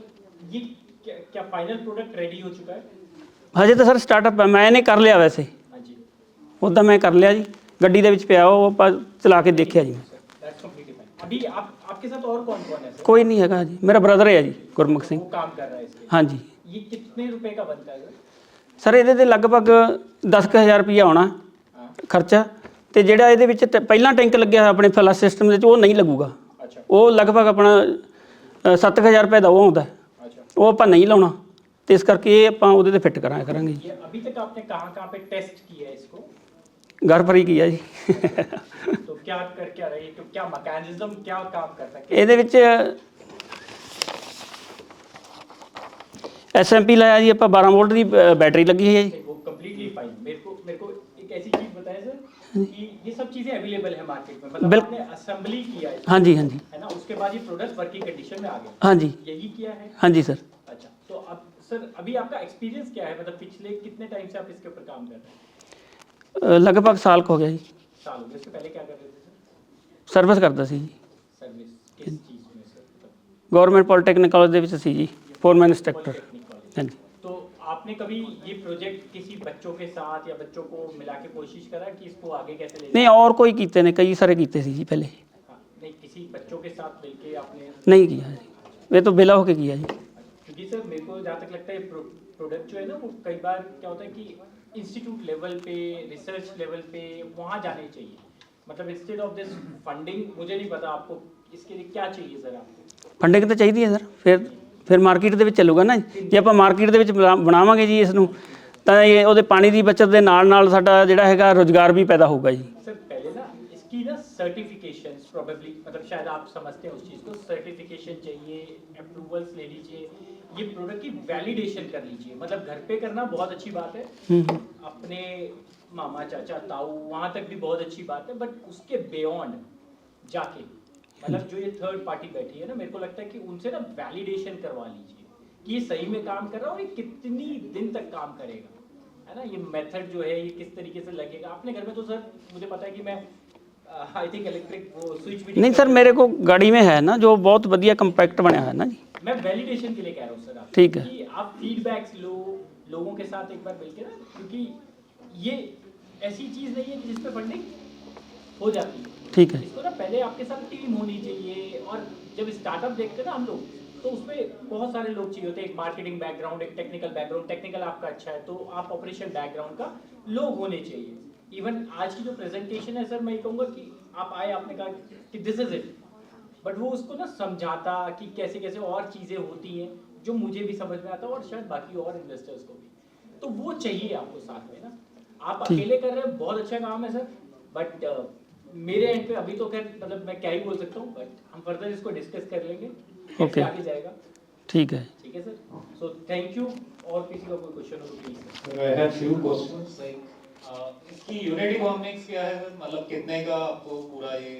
Speaker 9: ये क्या फाइनल प्रोडक्ट रेडी हो चुका है?
Speaker 15: ਹਜੇ ਤਾਂ ਸਰ ਸਟਾਰਟਅਪ ਹੈ, ਮੈਂ ਇਹਨੇ ਕਰ ਲਿਆ ਵੈਸੇ,
Speaker 9: हाँ जी,
Speaker 15: ਉੱਦਾਂ ਮੈਂ ਕਰ ਲਿਆ ਜੀ। ਗੱਡੀ ਦੇ ਵਿੱਚ ਪਿਆ ਉਹ ਆਪਾਂ ਚਲਾ ਕੇ ਦੇਖਿਆ ਜੀ।
Speaker 9: That's completely fine. अभी आपके साथ और कौन कौन है सर?
Speaker 15: ਕੋਈ ਨਹੀਂ ਹੈਗਾ ਜੀ, ਮੇਰਾ ਬ੍ਰਦਰ ਹੈ ਜੀ ਗੁਰਮੁਖ ਸਿੰਘ।
Speaker 9: वो काम कर रहा है इसके।
Speaker 15: ਹਾਂਜੀ
Speaker 9: ये कितने रुपए का बनता है सर?
Speaker 15: ਸਰ ਇਹਦੇ ਤੇ ਲਗਭਗ 10,000 ਰੁਪਈਆ ਆਉਣਾ ਖਰਚਾ, ਤੇ ਜਿਹੜਾ ਇਹਦੇ ਵਿੱਚ ਪਹਿਲਾਂ ਟੈਂਕ ਲੱਗਿਆ ਹੋਇਆ ਆਪਣੇ ਫਲਸ਼ ਸਿਸਟਮ ਦੇ ਵਿੱਚ ਉਹ ਨਹੀਂ ਲੱਗੂਗਾ। ਉਹ ਲਗਭਗ ਆਪਣਾ 7,000 ਰੁਪਏ ਦਾ ਉਹ ਆਉਂਦਾ, ਉਹ ਆਪਾਂ ਨਹੀਂ ਲਾਉਣਾ, ਤੇ ਇਸ ਕਰਕੇ ਇਹ ਆਪਾਂ ਉਹਦੇ ਤੇ ਫਿੱਟ ਕਰਾਂਗੇ ਜੀ।
Speaker 9: ये अभी तक आपने कहाँ पे टेस्ट किया है इसको?
Speaker 15: घर पर ही किया जी।
Speaker 9: तो क्या रहा है, तो क्या मैकेनिज्म क्या काम करता है?
Speaker 15: ਇਹਦੇ ਵਿੱਚ SMP ਲਾਇਆ ਜੀ ਆਪਾਂ, 12 ਵੋल्ट ਦੀ बैटरी लगी है जी।
Speaker 9: वो कंप्लीटली फाइन। मेरे को एक ऐसी चीज बताएं सर कि ये सब चीजें अवेलेबल है मार्केट में, मतलब आपने असेंबली किया है?
Speaker 15: हाँ जी
Speaker 9: है ना, उसके बाद ये प्रोडक्ट वर्किंग कंडीशन में आ गया?
Speaker 15: हाँ जी,
Speaker 9: यही किया है?
Speaker 15: हाँ जी सर।
Speaker 9: अच्छा, तो अब सर अभी आपका एक्सपीरियंस क्या है, मतलब पिछले कितने टाइम से आप इसके ऊपर काम कर रहे हैं?
Speaker 15: लगभग साल को हो गया जी।
Speaker 9: साल हो गया। इससे पहले क्या कर रहे थे सर?
Speaker 15: सर्विस करता सी जी,
Speaker 9: सर्विस किस चीज में सर?
Speaker 15: गवर्नमेंट पॉलिटेक्निक कॉलेज ਦੇ ਵਿੱਚ ਸੀ ਜੀ, फोरमैन इंस्ट्रक्टर। हाँ जी।
Speaker 9: तो आपने कभी ये प्रोजेक्ट किसी बच्चों के साथ या बच्चों को मिला के कोशिश करा कि इसको आगे कैसे ले
Speaker 15: नहीं और कोई कीते ने, कई सारे कीते सी जी पहले।
Speaker 9: हाँ, नहीं किसी बच्चों के साथ मिलके आपने?
Speaker 15: नहीं किया जी, वे तो बेला होके किया जी।
Speaker 9: क्योंकि सर मेरे को जहाँ तक लगता है प्रोडक्ट जो है ना वो कई बार क्या होता है कि इंस्टीट्यूट लेवल पे, रिसर्च लेवल पे वहाँ जाने चाहिए, मतलब इंस्टेड ऑफ दिस फंडिंग। मुझे नहीं पता आपको इसके लिए क्या चाहिए सर आपको?
Speaker 15: फंडिंग तो चाहिए है सर, ਫਿਰ ਮਾਰਕੀਟ ਦੇ ਵਿੱਚ ਚੱਲੂਗਾ ਨਾ। ਜੇ ਆਪਾਂ ਮਾਰਕੀਟ ਦੇ ਵਿੱਚ ਬਣਾਵਾਂਗੇ ਜੀ ਇਸ ਨੂੰ, ਤਾਂ ਇਹ ਉਹਦੇ ਪਾਣੀ ਦੀ ਬਚਤ ਦੇ ਨਾਲ ਨਾਲ ਸਾਡਾ ਜਿਹੜਾ ਹੈਗਾ ਰੋਜ਼ਗਾਰ ਵੀ पैदा होगा जी।
Speaker 9: सर पहले ना इसकी ना सर्टिफिकेशन प्रोबेबली, मतलब शायद आप समझते हैं उस चीज़ को, सर्टिफिकेशन चाहिए, अप्रूवल्स ले लीजिए, ये प्रोडक्ट की वैलिडेशन कर लीजिए। मतलब घर पे करना बहुत अच्छी बात है, अपने मामा चाचा ताऊ वहाँ तक भी बहुत अच्छी बात है, बट उसके बियॉन्ड जाके मतलब जो ये थर्ड पार्टी बैठी है ना, मेरे को लगता है कि उनसे ना वैलिडेशन करवा लीजिए कि ये सही में काम कर रहा है और ये कितनी दिन तक काम करेगा, है ना। ये मेथड जो है ये किस तरीके से लगेगा। अपने घर में तो सर मुझे पता है कि मैं आई थिंक इलेक्ट्रिक वो स्विच भी
Speaker 15: नहीं सर, मेरे को गाड़ी में है ना जो बहुत बढ़िया कम्पैक्ट बना है ना जी।
Speaker 9: मैं वैलिडेशन के लिए कह रहा हूँ सर आप,
Speaker 15: ठीक है,
Speaker 9: कि आप फीडबैक्स लो लोगों के साथ एक बार मिलकर ना, क्योंकि ये ऐसी चीज़ नहीं है कि जिस पे फंडिंग हो जाती है।
Speaker 15: ठीक है,
Speaker 9: इसको ना पहले आपके साथ टीम होनी चाहिए, और जब स्टार्टअप देखते हैं ना हम लोग, तो उसमें बहुत सारे लोग चाहिए होते हैं, एक मार्केटिंग बैकग्राउंड, एक टेक्निकल बैकग्राउंड। टेक्निकल आपका अच्छा है तो आप ऑपरेशन बैकग्राउंड का लोग होने चाहिए। इवन आज की जो प्रेजेंटेशन है सर, मैं ये कहूँगा कि आप आए, आपने कहा कि दिस इज इट, बट वो उसको ना समझाता कि कैसे कैसे और चीज़ें होती हैं जो मुझे भी समझ में आता है और शायद बाकी और इन्वेस्टर्स को भी, तो वो चाहिए आपको साथ में ना। आप अकेले कर रहे हैं, बहुत अच्छा काम है सर, बट मेरे एंड पे अभी तो खैर मतलब मैं क्या ही बोल सकता हूँ, बट हम फर्दर इसको डिस्कस कर लेंगे, कैसे आगे जाएगा।
Speaker 15: ठीक है
Speaker 9: सर, सो थैंक यू। और किसी का कोई क्वेश्चन हो तो please
Speaker 5: sir. I have few questions like इसकी यूनिट इकोनॉमिक्स क्या है सर, मतलब कितने का आपको पूरा ये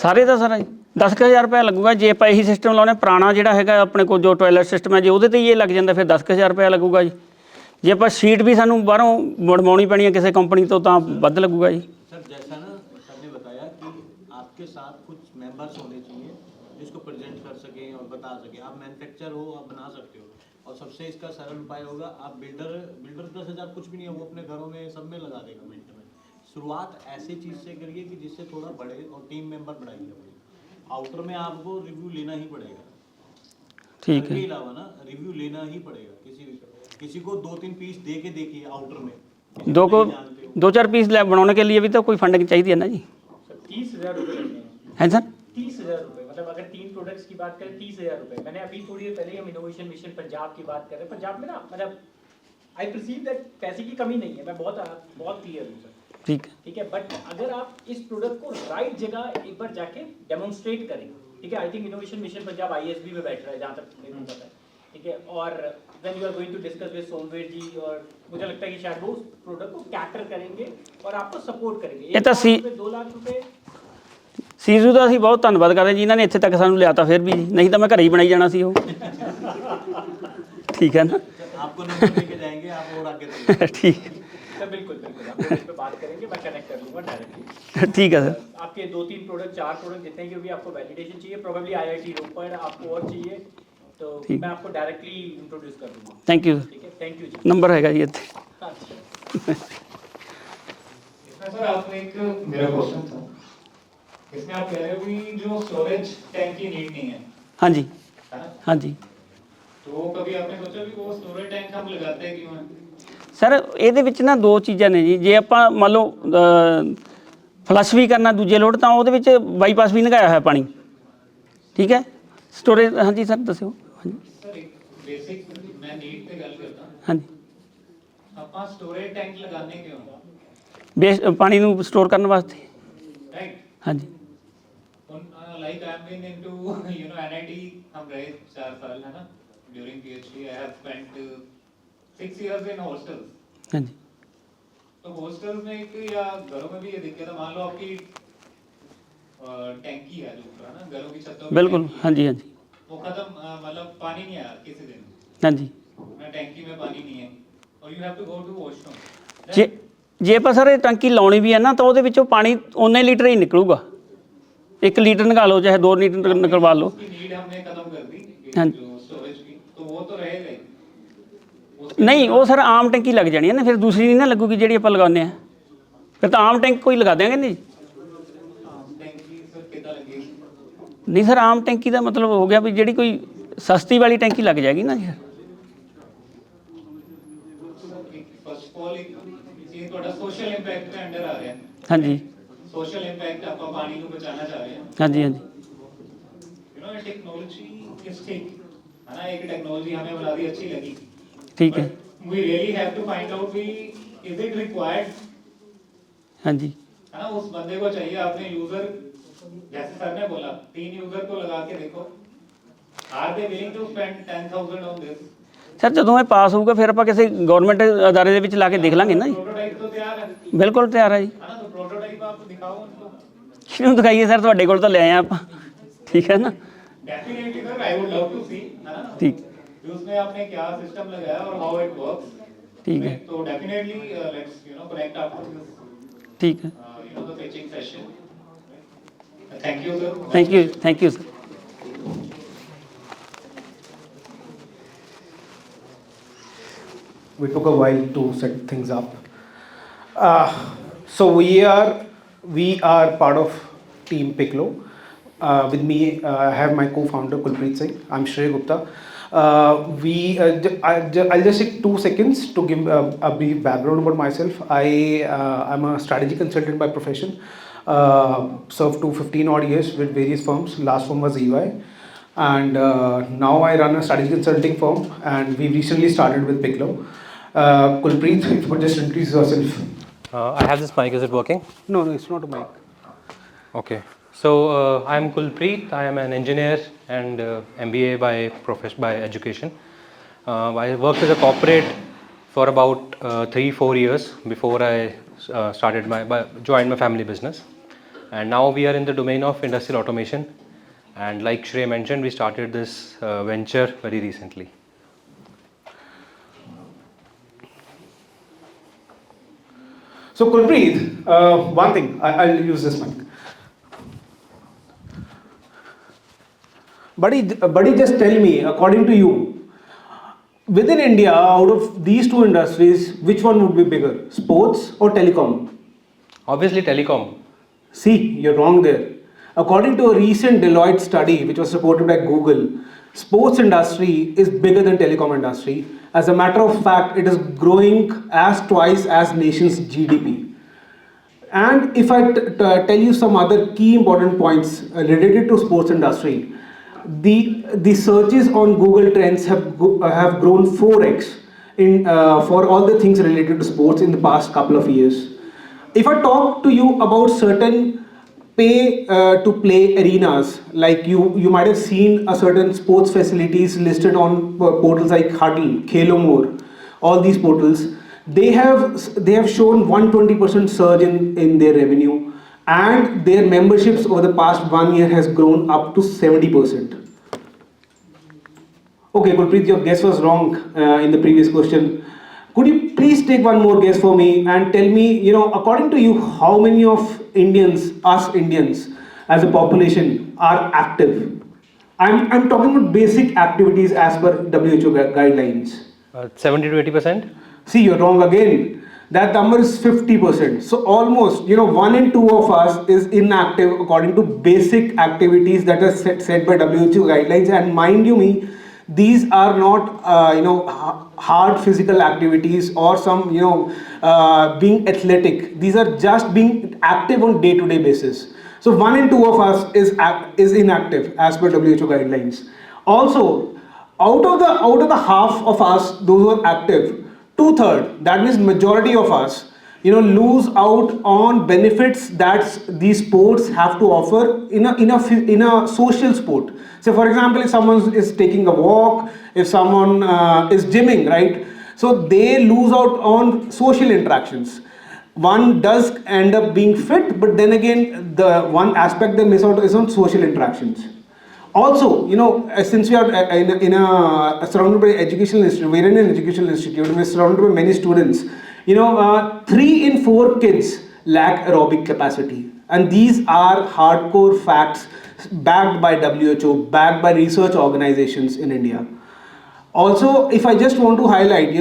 Speaker 15: ਸਾਰੇ ਦਾ ਸਾਰਾ 10,000 ਰੁਪਏ ਲੱਗੂਗਾ। ਜੇ ਆਪਾਂ ਇਹੀ ਸਿਸਟਮ ਲਾਉਣੇ, ਪੁਰਾਣਾ ਜਿਹੜਾ ਹੈਗਾ ਆਪਣੇ ਕੋਲ ਜੋ ਟਾਇਲਟ ਸਿਸਟਮ ਹੈ, ਜੇ ਉਹਦੇ ਤੇ ਹੀ ਇਹ ਲੱਗ ਜਾਂਦਾ ਫਿਰ 10,000 ਰੁਪਏ ਲੱਗੂਗਾ ਜੀ। ਜੇ ਆਪਾਂ ਸੀਟ ਵੀ ਸਾਨੂੰ ਬਾਹਰੋਂ ਬਣਵਾਉਣੀ ਪੈਣੀ ਹੈ ਕਿਸੇ ਕੰਪਨੀ ਤੋਂ ਤਾਂ ਵੱਧ ਲੱਗੂਗਾ ਜੀ।
Speaker 16: सर जैसा ना सर ने बताया कि आपके साथ कुछ मेंबर्स होने चाहिए जिसको प्रेजेंट कर सकें और बता सकें। आप मैन्युफैक्चर हो, आप बना सकते हो, और सबसे इसका सरल उपाय होगा आप बिल्डर 10,000 कुछ भी नहीं है, वो अपने घरों में सब में लगा देगा मिनट में। शुरुआत ऐसी चीज़ से करिए कि जिससे थोड़ा बढ़े और टीम मेंबर बढ़ाइए अपने। आउटर में आपको रिव्यू लेना ही पड़ेगा,
Speaker 15: ठीक है,
Speaker 16: इसके अलावा ना रिव्यू लेना ही पड़ेगा। किसी को 2-3 पीस दे के देखिए आउटर में,
Speaker 15: 2-4 पीस बनाने के लिए भी तो कोई फंडिंग चाहिए है ना जी।
Speaker 9: 30,000 रुपये
Speaker 15: है सर,
Speaker 9: 30,000 रुपये, मतलब अगर 3 प्रोडक्ट्स की बात करें 30,000 रुपये। मैंने अभी थोड़ी देर पहले हम इनोवेशन मिशन पंजाब की बात कर रहे हैं। पंजाब में ना मतलब आई परसीव दैट पैसे की कमी नहीं है, मैं बहुत क्लियर हूँ सर, ठीक है। बट अगर आप इस प्रोडक्ट को राइट जगह एक बार जाके डेमोन्स्ट्रेट करें, ठीक है। I think innovation mission Punjab ISB में बैठ रहा है जहाँ तक मेरे को पता है, ठीक है, और when you are going to discuss with Somvir जी, और मुझे लगता है कि शायद वो उस प्रोडक्ट को कैटर करेंगे और आपको सपोर्ट करेंगे।
Speaker 15: ये तो
Speaker 9: 2 लाख रुपए
Speaker 15: ਸੀਜ਼ੂ ਦਾ ਅਸੀਂ ਬਹੁਤ ਧੰਨਵਾਦ ਕਰਦੇ ਜਿਨ੍ਹਾਂ ਨੇ ਇੱਥੇ ਤੱਕ ਸਾਨੂੰ ਲਿਆਤਾ, ਫਿਰ ਵੀ ਨਹੀਂ ਤਾਂ ਮੈਂ ਘਰੇ ਹੀ ਬਣਾਈ ਜਾਣਾ ਸੀ ਉਹ। ਠੀਕ है ना,
Speaker 16: आपको नंबर लेके जाएंगे, आप और आगे
Speaker 15: ठीक है,
Speaker 9: सर बिल्कुल बिल्कुल आप इस पे बात करेंगे, मैं कनेक्ट कर लूँगा डायरेक्टली।
Speaker 15: ठीक है सर।
Speaker 9: आपके 2-3 प्रोडक्ट 4 प्रोडक्ट जितने की भी आपको वैलिडेशन चाहिए, प्रोबेबली IIT रोपड़ आपको और चाहिए तो
Speaker 15: ठीक।
Speaker 9: मैं आपको डायरेक्टली इंट्रोड्यूस कर दूँगा।
Speaker 15: थैंक यू
Speaker 9: ठीक है, थैंक यू जी।
Speaker 15: नंबर हैगा जी ਇੱਥੇ।
Speaker 5: इसमें सर आपने एक मेरा क्वेश्चन था, इसमें आप कह रहे हो कि जो स्टोरेज टैंक की नीड नहीं है,
Speaker 15: हाँ जी,
Speaker 5: है ना?
Speaker 15: हाँ जी
Speaker 5: तो कभी आपने सोचा कि वो स्टोरेज टैंक हम लगाते हैं क्यों हैं?
Speaker 15: ਸਰ ਇਹਦੇ ਵਿੱਚ ਨਾ 2 ਚੀਜ਼ਾਂ ਨੇ ਜੀ। ਜੇ ਆਪਾਂ ਮੰਨ ਲਓ ਫਲਸ਼ ਵੀ ਕਰਨਾ ਦੂਜੇ ਲੋਡ, ਤਾਂ ਉਹਦੇ ਵਿੱਚ ਬਾਈਪਾਸ ਵੀ ਲਗਾਇਆ ਹੋਇਆ ਪਾਣੀ। ਠੀਕ ਹੈ, ਸਟੋਰੇਜ ਹਾਂਜੀ ਸਰ ਦੱਸਿਓ। ਹਾਂਜੀ
Speaker 5: सर एक बेसिक मैं नीड पे गल करता,
Speaker 15: ਹਾਂਜੀ,
Speaker 5: ਆਪਾਂ स्टोरेज टैंक लगाने क्यों हैं?
Speaker 15: ਬੇਸ ਪਾਣੀ ਨੂੰ ਸਟੋਰ ਕਰਨ ਵਾਸਤੇ।
Speaker 5: राइट,
Speaker 15: ਹਾਂਜੀ
Speaker 5: like I have been into NIT, हम रहे 4 साल, है ना? During PhD I have spent 6 years in hostels.
Speaker 15: ਹਾਂਜੀ
Speaker 5: तो हॉस्टल्स में एक या घरों में भी ये दिक्कत है, मान लो आपकी टैंकी है जो ऊपर है ना, घरों की छतों पे
Speaker 15: बिल्कुल,
Speaker 5: टैंकी है,
Speaker 15: हाँ जी हाँ जी
Speaker 5: वो खत्म, मतलब पानी नहीं आया किसी दिन,
Speaker 15: हाँ जी।
Speaker 5: ना टैंकी में पानी नहीं है और you have to go to washroom.
Speaker 15: ਜੇ ਆਪਾਂ ਸਰ ਇਹ ਟੈਂਕੀ ਲਾਉਣੀ ਵੀ ਹੈ ਨਾ, ਤਾਂ ਉਹਦੇ ਵਿੱਚੋਂ ਪਾਣੀ ਉਨੇ ਲੀਟਰ ਹੀ ਨਿਕਲੂਗਾ। 1 ਲੀਟਰ ਨਿਕਾਲ ਲਓ ਚਾਹੇ 2 ਲੀਟਰ ਨਿਕਲਵਾ ਲਓ।
Speaker 5: नीड हमने खत्म कर दी
Speaker 15: हाँ।
Speaker 5: जो स्टोरेज की, तो वो तो रहेगा ही।
Speaker 15: ਨਹੀਂ ਉਹ ਸਰ ਆਮ ਟੈਂਕੀ ਲੱਗ ਜਾਣੀ ਹੈ ਨਾ, ਫਿਰ ਦੂਸਰੀ ਨਹੀਂ ਨਾ ਲੱਗੂਗੀ ਜਿਹੜੀ ਆਪਾਂ ਲਗਾਉਂਦੇ ਆ। ਫਿਰ ਤਾਂ ਆਮ ਟੈਂਕ ਕੋਈ ਲਗਾ ਦਿਆਂਗੇ ਨਹੀਂ।
Speaker 5: टैंकी सर कितना लगेगी?
Speaker 15: ਨਹੀਂ ਸਰ ਆਮ ਟੈਂਕੀ ਦਾ ਮਤਲਬ ਹੋ ਗਿਆ ਵੀ ਜਿਹੜੀ ਕੋਈ ਸਸਤੀ ਵਾਲੀ ਟੈਂਕੀ ਲੱਗ ਜਾਏਗੀ ਨਾ ਜੀ।
Speaker 5: फर्स्ट ऑफ ऑल ये थोड़ा सोशल इंपैक्ट के अंडर आ रहा है।
Speaker 15: हाँ जी
Speaker 5: सोशल इंपैक्ट आपका पानी को बचाना चाह रहे हैं।
Speaker 15: हाँ जी हाँ जी
Speaker 5: टेक्नोलॉजी इज ठीक है ना, एक टेक्नोलॉजी हमें बना दी, अच्छी लगी,
Speaker 15: ठीक है।
Speaker 5: We really have to find out we is it required,
Speaker 15: हाँ जी
Speaker 5: है ना? उस बंदे को चाहिए, आपने यूजर जैसे सर ने बोला 3 यूजर को लगा के देखो, are they willing to spend 10,000 on this?
Speaker 15: Sir ਜਦੋਂ ਇਹ ਪਾਸ ਹੋਊਗਾ ਫਿਰ ਆਪਾਂ ਕਿਸੇ ਗਵਰਨਮੈਂਟ ਅਦਾਰੇ ਦੇ ਵਿੱਚ ਲਾ ਕੇ ਦੇਖ ਲਾਂਗੇ ਨਾ ਜੀ।
Speaker 5: प्रोटोटाइप तो तैयार है,
Speaker 15: ਬਿਲਕੁਲ ਤਿਆਰ ਹੈ ਜੀ।
Speaker 5: है ना? तो प्रोटोटाइप आप दिखाओ उनको।
Speaker 15: ਕਿਉਂ ਦਿਖਾਈਏ ਸਰ, ਤੁਹਾਡੇ ਕੋਲ ਤਾਂ ਲੈ ਆਏ ਆਪਾਂ। ठीक है ना,
Speaker 5: definitely sir I would love to see, है ना?
Speaker 15: ठीक
Speaker 5: कि उसमें आपने क्या सिस्टम लगाया और हाउ इट वर्क्स।
Speaker 15: ठीक है
Speaker 5: तो definitely let's connect after this
Speaker 15: ठीक है।
Speaker 5: The pitching session. Thank you sir.
Speaker 15: Thank you sir.
Speaker 17: We took a while to set things up. So we are part of Team Piccolo. With me, I have my co-founder Kulpreet Singh. I'm Shrey Gupta. I'll just take 2 seconds to give a brief background about myself. I'm a strategy consultant by profession. Served to 15 odd years with various firms. Last firm was EY. And now I run a strategy consulting firm, and we recently started with Piccolo. Kulpreet, if you could just introduce yourself.
Speaker 18: I have this mic, is it working?
Speaker 17: No, it's not a mic.
Speaker 18: Okay. So I'm Kulpreet. I am an engineer and MBA by education. I worked as a corporate for about 3-4 years before I joined my family business. And now we are in the domain of industrial automation. And like Shrey mentioned, we started this venture very recently.
Speaker 17: So Kulpreet, one thing, I'll use this mic. Buddy, just tell me, according to you, within India, out of these 2 industries, which one would be bigger, sports or telecom?
Speaker 18: Obviously telecom.
Speaker 17: See, you're wrong there. According to a recent Deloitte study, which was supported by Google, sports industry is bigger than telecom industry. As a matter of fact, it is growing as twice as nation's GDP. And if I tell you some other key important points related to sports industry, the searches on Google Trends have grown 4x for all the things related to sports in the past couple of years. If I talk to you about certain pay to play arenas. Like you might have seen a certain sports facilities listed on portals like Huddle, Khelo More, all these portals. They have shown 120% surge in their revenue, and their memberships over the past 1 year has grown up to 70%. Okay, Gurpreet, your guess was wrong in the previous question. Could you please take one more guess for me and tell me, according to you, how many of us Indians as a population are active? I'm talking about basic activities as per WHO guidelines.
Speaker 18: 70 to 80%?
Speaker 17: See, you're wrong again. That number is 50%. So almost, 1 in 2 of us is inactive according to basic activities that are set by WHO guidelines. And mind you, these are not, hard physical activities or some, being athletic. These are just being active on day-to-day basis. So 1 in 2 of us is inactive as per WHO guidelines. Also, out of the half of us, those who are active, 2/3, that means majority of us, lose out on benefits that these sports have to offer in a social sport. So, for example, if someone is taking a walk, if someone is gymming, right? So they lose out on social interactions. One does end up being fit, but then again, the one aspect they miss out is on social interactions. Also, since we are surrounded by educational institute, we're in an educational institute, we're surrounded by many students. 3 in 4 kids lack aerobic capacity, and these are hardcore facts backed by WHO, backed by research organizations in India. Also, if I just want to highlight,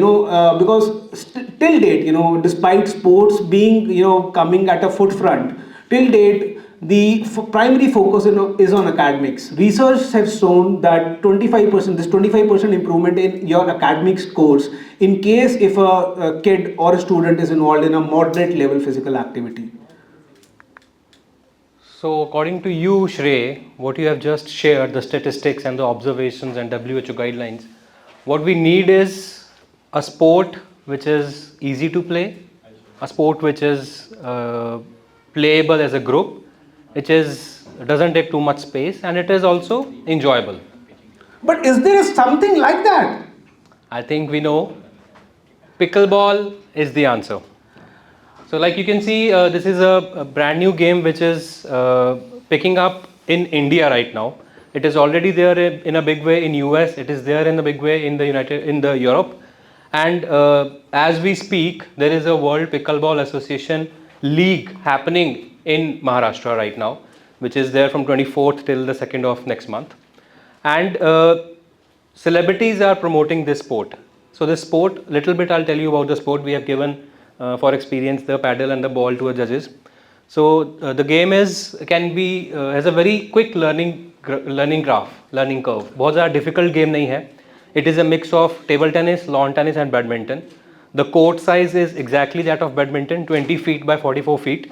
Speaker 17: because till date, despite sports being, coming at a forefront, till date, the primary focus is on academics. Research has shown that 25% improvement in your academic scores in case if a kid or a student is involved in a moderate level physical activity.
Speaker 18: So according to you, Shrey, what you have just shared, the statistics and the observations and WHO guidelines, what we need is a sport which is easy to play, a sport which is playable as a group, which doesn't take too much space, and it is also enjoyable.
Speaker 17: But is there something like that?
Speaker 18: I think we know. Pickleball is the answer. So like you can see, this is a brand new game which is picking up in India right now. It is already there in a big way in US. It is there in a big way in the Europe. And as we speak, there is a World Pickleball Association League happening in Maharashtra right now, which is there from 24th till the 2nd of next month. And celebrities are promoting this sport. So this sport, little bit I'll tell you about the sport. We have given for experience the paddle and the ball to our judges. So the game has a very quick learning curve. बहुत ज़्यादा difficult game नहीं है. It is a mix of table tennis, lawn tennis and badminton. The court size is exactly that of badminton, 20 feet by 44 feet.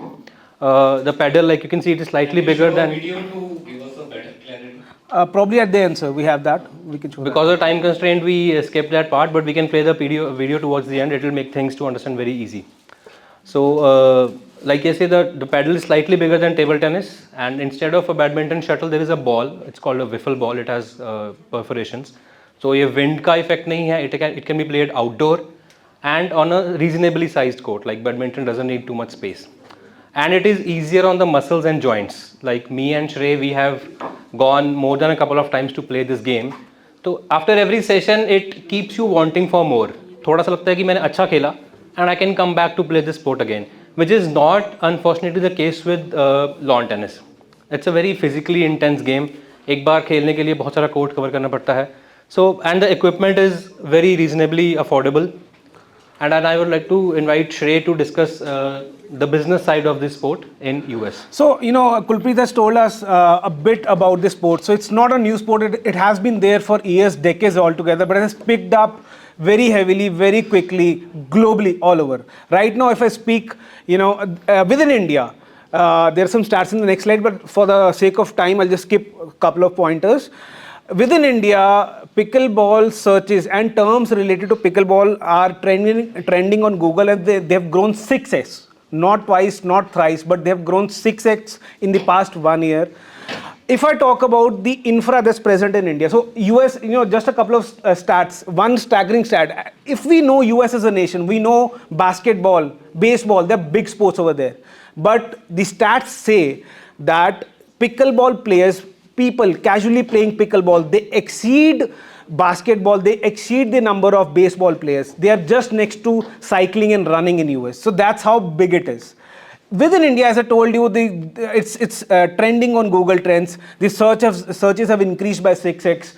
Speaker 18: The paddle, like you can see, it is slightly bigger than.
Speaker 5: Video to give us a better clarity.
Speaker 17: Probably at the end, sir, we have that. We can show
Speaker 18: because of time constraint, we skipped that part, but we can play the video towards the end. It will make things to understand very easy. So, like I say, the paddle is slightly bigger than table tennis, and instead of a badminton shuttle, there is a ball. It's called a wiffle ball. It has perforations. So, ये wind का effect नहीं है. It can be played outdoor and on a reasonably sized court. Like badminton doesn't need too much space. And it is easier on the muscles and joints. Like me and Shrey, we have gone more than a couple of times to play this game. So after every session, it keeps you wanting for more. थोड़ा सा लगता है कि मैंने अच्छा खेला, and I can come back to play this sport again, which is not unfortunately the case with lawn tennis. It's a very physically intense game. एक बार खेलने के लिए बहुत सारा court cover करना पड़ता है. So and the equipment is very reasonably affordable. And I would like to invite Shrey to discuss the business side of this sport in US.
Speaker 17: So, Kulpreet has told us a bit about this sport. So, it's not a new sport. It has been there for years, decades altogether, but it has picked up very heavily, very quickly, globally, all over. Right now, if I speak, within India, there are some stats in the next slide, but for the sake of time, I'll just skip a couple of pointers. Within India, pickleball searches and terms related to pickleball are trending on Google, and they have grown 6x not twice, not thrice, but they have grown 6x in the past 1 year. If I talk about the infra that's present in India, so US, just a couple of stats, one staggering stat. If we know US as a nation, we know basketball, baseball, they're big sports over there. But the stats say that pickleball players, people casually playing pickleball, they exceed basketball, they exceed the number of baseball players. They are just next to cycling and running in US. So that's how big it is. Within India, as I told you, it's trending on Google Trends. The searches have increased by 6x.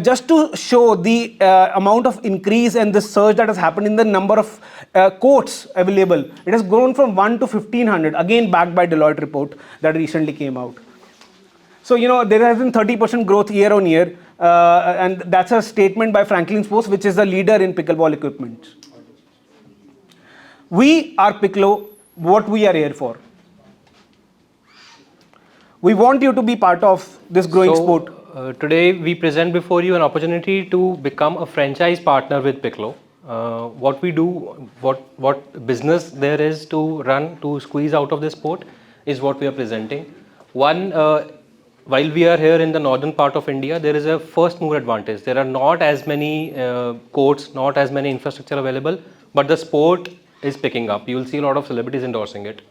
Speaker 17: Just to show the amount of increase and the surge that has happened in the number of courts available, it has grown from 1 to 1500, again backed by Deloitte report that recently came out. So, there has been 30% growth year on year, and that's a statement by Franklin Sports, which is a leader in pickleball equipment. We are Picklo, what we are here for. We want you to be part of this growing sport.
Speaker 18: Today we present before you an opportunity to become a franchise partner with Picklo. What we do, what business there is to run to squeeze out of this sport is what we are presenting. One, while we are here in the northern part of India, there is a first mover advantage. There are not as many courts, not as many infrastructure available, but the sport is picking up. You will see a lot of celebrities endorsing it.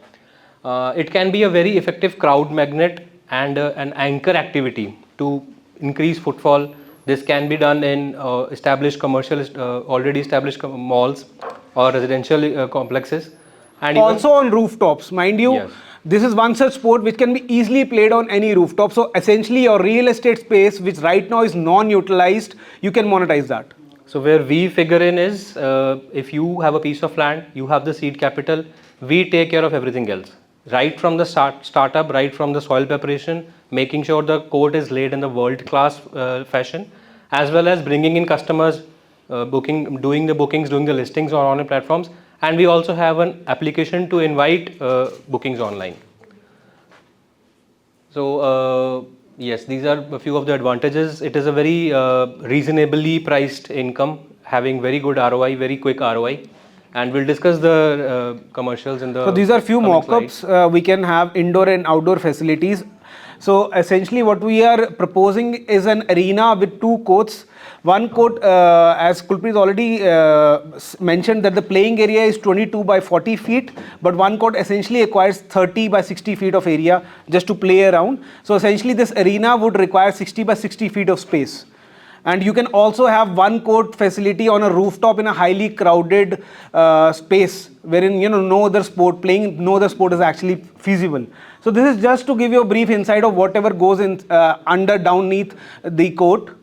Speaker 18: It can be a very effective crowd magnet and an anchor activity to increase footfall. This can be done in established commercial, already established malls or residential complexes. And
Speaker 17: also on rooftops, mind you. Yes. This is one such sport which can be easily played on any rooftop. So essentially your real estate space, which right now is non-utilized, you can monetize that.
Speaker 18: So where we figure in is, if you have a piece of land, you have the seed capital, we take care of everything else. Right from the startup, right from the soil preparation, making sure the court is laid in the world-class fashion, as well as bringing in customers, doing the bookings, doing the listings on online platforms. And we also have an application to invite bookings online. So yes, these are a few of the advantages. It is a very reasonably priced income, having very good ROI, very quick ROI. And we'll discuss the commercials in the.
Speaker 17: So these are few mock-ups. We can have indoor and outdoor facilities. So essentially what we are proposing is an arena with 2 courts. One court, as Kulpreet already mentioned, that the playing area is 22 by 40 feet, but one court essentially acquires 30 by 60 feet of area just to play around. So essentially this arena would require 60 by 60 feet of space. And you can also have one court facility on a rooftop in a highly crowded space, wherein no other sport is actually feasible. So this is just to give you a brief insight of whatever goes in underneath the court.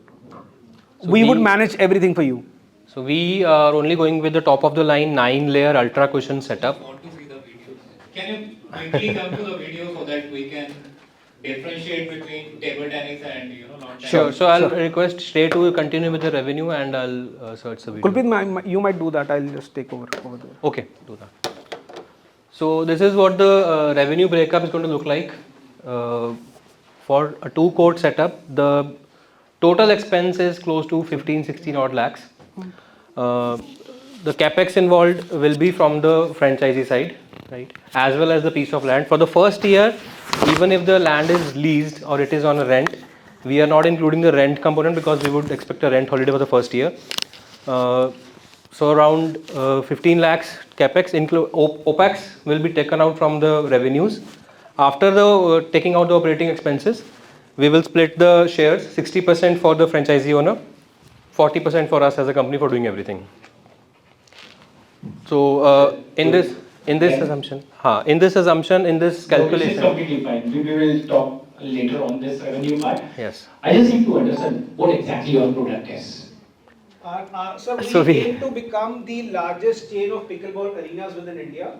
Speaker 17: So we would manage everything for you.
Speaker 18: So we are only going with the top of the line 9-layer ultra cushion setup.
Speaker 5: I want to see the video. Can you quickly come to the video so that we can differentiate between table tennis and lawn tennis?
Speaker 18: Sure. So I'll request Shrey to continue with the revenue and I'll search the video.
Speaker 17: Kulpreet, you might do that. I'll just take over there.
Speaker 18: Okay, do that. So this is what the revenue breakup is going to look like. For a 2-court setup, the total expense is close to 15-16 odd lakhs. The capex involved will be from the franchisee side, right, as well as the piece of land. For the first year, even if the land is leased or it is on a rent, we are not including the rent component because we would expect a rent holiday for the first year. So around 15 lakhs capex, OPEX will be taken out from the revenues. After the taking out the operating expenses, we will split the shares, 60% for the franchisee owner, 40% for us as a company for doing everything. So in this assumption, in this calculation.
Speaker 2: This is completely fine. We will talk later on this revenue part.
Speaker 18: Yes.
Speaker 2: I just need to understand what exactly your product is.
Speaker 17: So we aim to become the largest chain of pickleball arenas within India.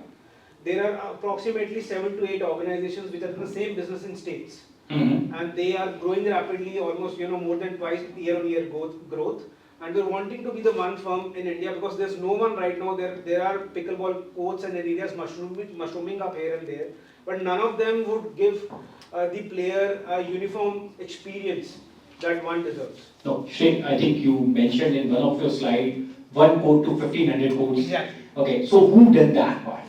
Speaker 17: There are approximately 7 to 8 organizations which are in the same business in states. And they are growing rapidly, almost more than twice year-on-year growth. And we're wanting to be the one firm in India because there's no one right now. There are pickleball courts and areas mushrooming up here and there, but none of them would give the player a uniform experience that one deserves.
Speaker 2: No, Shrey, I think you mentioned in one of your slides 1 court to 1500 courts.
Speaker 17: Exactly.
Speaker 2: Okay, so who did that part?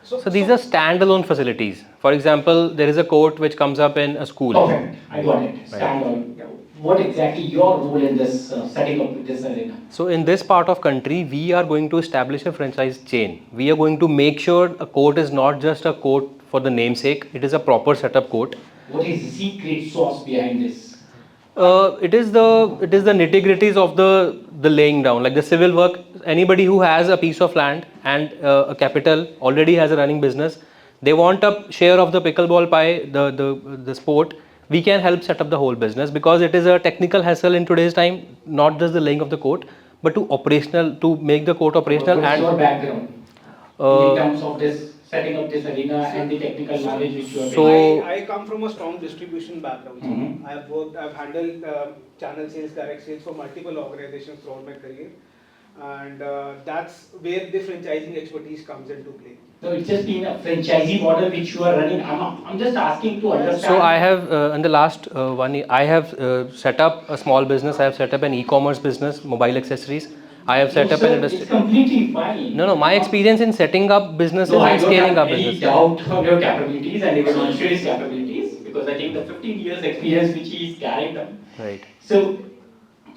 Speaker 18: So these are standalone facilities. For example, there is a court which comes up in a school.
Speaker 2: Perfect. I got it. Standalone. What exactly your role in this setting up this arena?
Speaker 18: So in this part of country, we are going to establish a franchise chain. We are going to make sure a court is not just a court for the namesake. It is a proper setup court.
Speaker 2: What is the secret sauce behind this?
Speaker 18: It is the nitty-gritties of the laying down, like the civil work. Anybody who has a piece of land and a capital already has a running business, they want a share of the pickleball pie, the sport. We can help set up the whole business because it is a technical hassle in today's time, not just the laying of the court, but to make the court operational.
Speaker 2: What's
Speaker 18: And
Speaker 2: your background in terms of this setting up this arena and the technical knowledge which you have?
Speaker 17: I come from a strong distribution background. I've handled channel sales, direct sales for multiple organizations throughout my career, and that's where the franchising expertise comes into play.
Speaker 2: No, it's just been a franchisee model which you are running. I'm just asking to understand.
Speaker 18: So I have in the last 1 year, I have set up a small business. I have set up an e-commerce business, mobile accessories. I have set up an industry.
Speaker 2: It's completely fine.
Speaker 18: No, my experience in setting up businesses and scaling up businesses.
Speaker 2: I don't have any doubt on your capabilities and even on Shreya's capabilities because I think the 15 years experience which he is carrying them.
Speaker 18: Right.
Speaker 2: So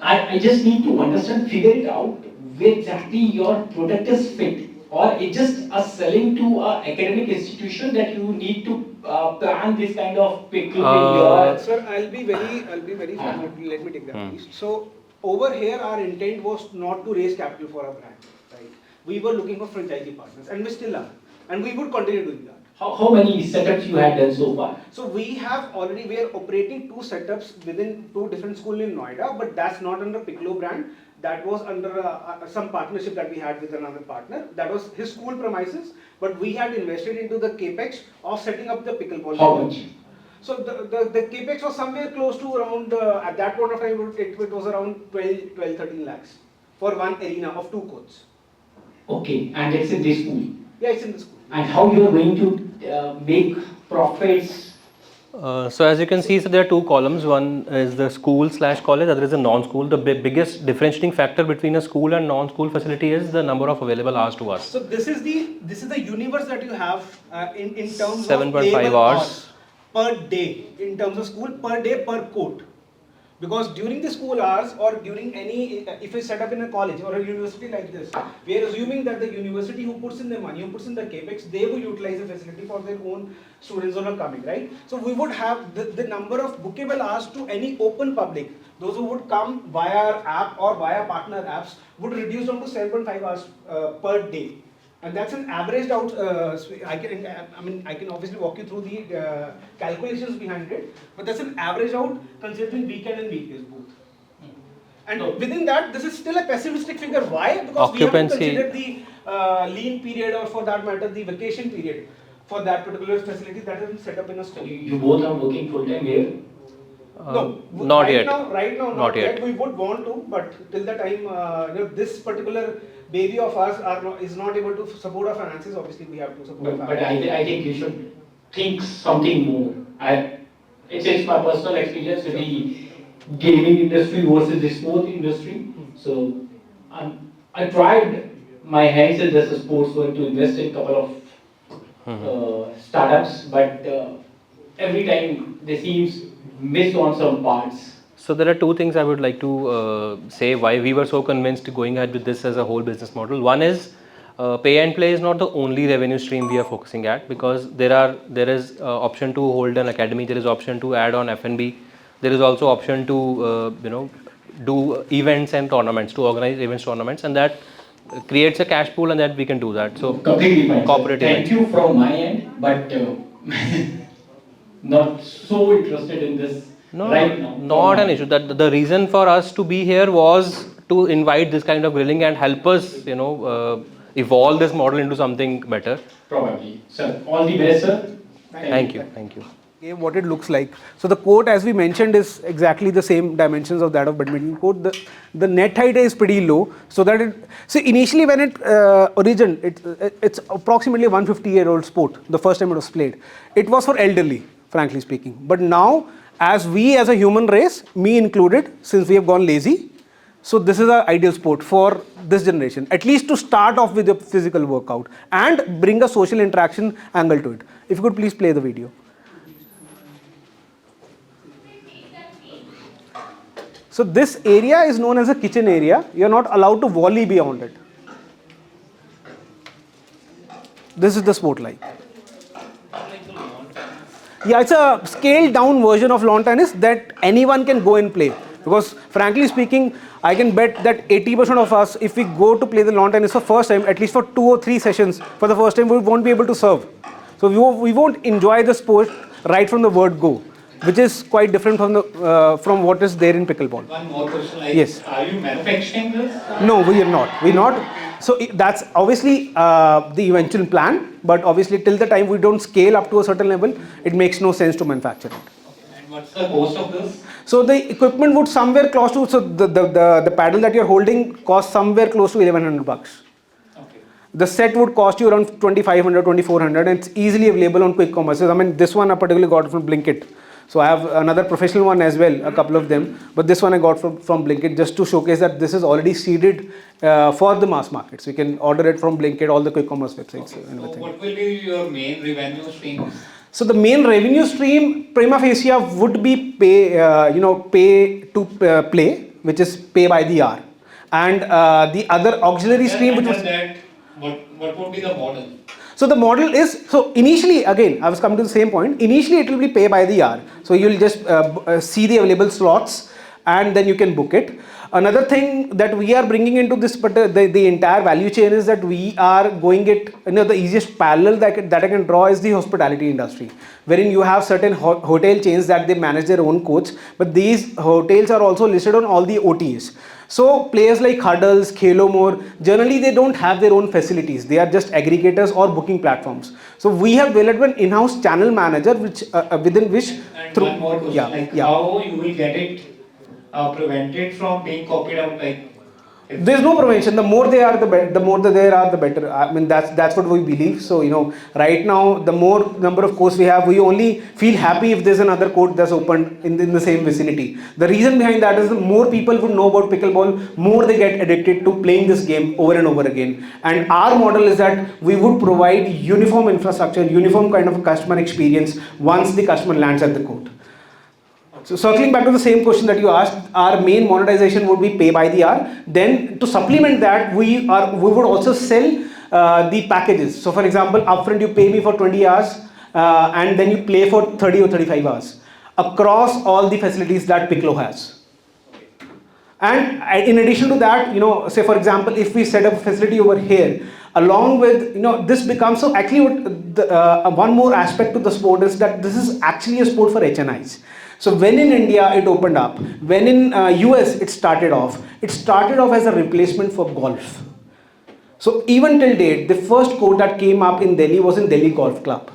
Speaker 2: I just need to understand, figure it out where exactly your product is fit. Or it's just a selling to an academic institution that you need to plan this kind of pickle in your...
Speaker 17: Sir, I'll be very frank. Let me take that please. So over here our intent was not to raise capital for our brand, right? We were looking for franchisee partners and we still are. And we would continue doing that.
Speaker 2: How many setups you had done so far?
Speaker 17: So we are operating 2 setups within 2 different schools in Noida, but that's not under Piccolo brand. That was under some partnership that we had with another partner. That was his school premises, but we had invested into the capex of setting up the pickleball.
Speaker 2: How much?
Speaker 17: So the capex was somewhere close to around, at that point of time, it was around 12-13 lakhs for one arena of 2 courts.
Speaker 2: Okay, and it's in this school?
Speaker 17: Yeah, it's in the school.
Speaker 2: And how you are going to make profits?
Speaker 18: So as you can see, so there are 2 columns. One is the school/college, other is a non-school. The biggest differentiating factor between a school and non-school facility is the number of available hours to us.
Speaker 17: So this is the universe that you have in terms
Speaker 18: 7.5
Speaker 17: of
Speaker 18: hours
Speaker 17: per day, in terms of school per day per court. Because during the school hours or during any, if you set up in a college or a university like this, we are assuming that the university who puts in the money, who puts in the capex, they will utilize the facility for their own students who are coming, right? So we would have the number of bookable hours to any open public. Those who would come via our app or via partner apps would reduce down to 7.5 hours per day. And that's an averaged out, I can obviously walk you through the calculations behind it, but that's an average out considering weekend and weekdays both. And within that, this is still a pessimistic figure. Why? Because
Speaker 18: Occupancy.
Speaker 17: we have to consider the lean period or for that matter, the vacation period for that particular facility that is set up in a school.
Speaker 2: You both are working full time here?
Speaker 17: No,
Speaker 18: not yet.
Speaker 17: Right now, not yet. We would want to, but till the time this particular baby of ours is not able to support our finances, obviously we have to support our
Speaker 2: But
Speaker 17: finances.
Speaker 2: I think you should think something more. It's my personal experience with the gaming industry versus the sport industry. So I tried my hands as a sportsman to invest in a couple of startups, but every time they seems missed on some parts.
Speaker 18: So there are 2 things I would like to say why we were so convinced going ahead with this as a whole business model. One is pay and play is not the only revenue stream we are focusing at, because there is option to hold an academy, there is option to add on F&B, there is also option to do events and tournaments, to organize events, tournaments, and that creates a cash pool, and that we can do that. So
Speaker 2: Completely fine.
Speaker 18: corporate
Speaker 2: Thank you from my end, but not so interested in this right now.
Speaker 18: Not an issue. That the reason for us to be here was to invite this kind of grilling and help us, evolve this model into something better.
Speaker 2: Probably. Sir, all the best, sir.
Speaker 18: Thank you.
Speaker 17: What it looks like. So the court, as we mentioned, is exactly the same dimensions of that of badminton court. The net height is pretty low, so that initially when it originated, it's approximately 150-year-old sport. The first time it was played, it was for elderly, frankly speaking. But now, as we as a human race, me included, since we have gone lazy, So this is an ideal sport for this generation, at least to start off with a physical workout and bring a social interaction angle to it. If you could please play the video. So this area is known as a kitchen area. You are not allowed to volley beyond it. This is the sport like. Yeah, it's a scaled down version of lawn tennis that anyone can go and play. Because frankly speaking, I can bet that 80% of us, if we go to play the lawn tennis for first time, at least for 2 or 3 sessions, for the first time, we won't be able to serve. So we won't enjoy the sport right from the word go, which is quite different from what is there in pickleball.
Speaker 5: One more question, like,
Speaker 17: yes.
Speaker 5: Are you manufacturing this?
Speaker 17: No, we are not. We're not. So that's obviously the eventual plan, but obviously till the time we don't scale up to a certain level, it makes no sense to manufacture it.
Speaker 5: And what's the cost of this?
Speaker 17: So the equipment would somewhere close to, so the paddle that you're holding costs somewhere close to $1,100. The set would cost you around $2,500, $2,400, and it's easily available on quick commerce. I mean, this one I particularly got from Blinkit. So I have another professional one as well, a couple of them, but this one I got from Blinkit just to showcase that this is already seeded for the mass market. So you can order it from Blinkit, all the quick commerce websites and everything.
Speaker 5: What will be your main revenue stream?
Speaker 17: So the main revenue stream, prima facie, would be pay to play, which is pay by the hour, and the other auxiliary stream, which was
Speaker 5: that, what would be the model?
Speaker 17: So the model is, so initially, again, I was coming to the same point. Initially, it will be pay by the hour. So you'll just see the available slots, and then you can book it. Another thing that we are bringing into this, but the entire value chain is that we are going it, the easiest parallel that I can draw is the hospitality industry, wherein you have certain hotel chains that they manage their own coach, but these hotels are also listed on all the OTAs. So players like Huddles, Khelo More, generally they don't have their own facilities. They are just aggregators or booking platforms. So we have developed an in-house channel manager, which within which
Speaker 5: And one more question, how you will get it prevented from being copied out, like?
Speaker 17: There's no prevention. The more they are, the better. The more there are, the better. I mean, that's what we believe. So right now, the more number of courts we have, we only feel happy if there's another court that's opened in the same vicinity. The reason behind that is the more people would know about pickleball, more they get addicted to playing this game over and over again. And our model is that we would provide uniform infrastructure, uniform kind of customer experience once the customer lands at the court. So circling back to the same question that you asked, our main monetization would be pay by the hour. Then to supplement that, we would also sell the packages. So for example, upfront you pay me for 20 hours and then you play for 30 or 35 hours across all the facilities that Picklo has. And in addition to that, say for example, if we set up a facility over here, along with, this becomes, so actually one more aspect to the sport is that this is actually a sport for HNIs. So when in India it opened up, when in US it started off as a replacement for golf. So even till date, the first court that came up in Delhi was in Delhi Golf Club.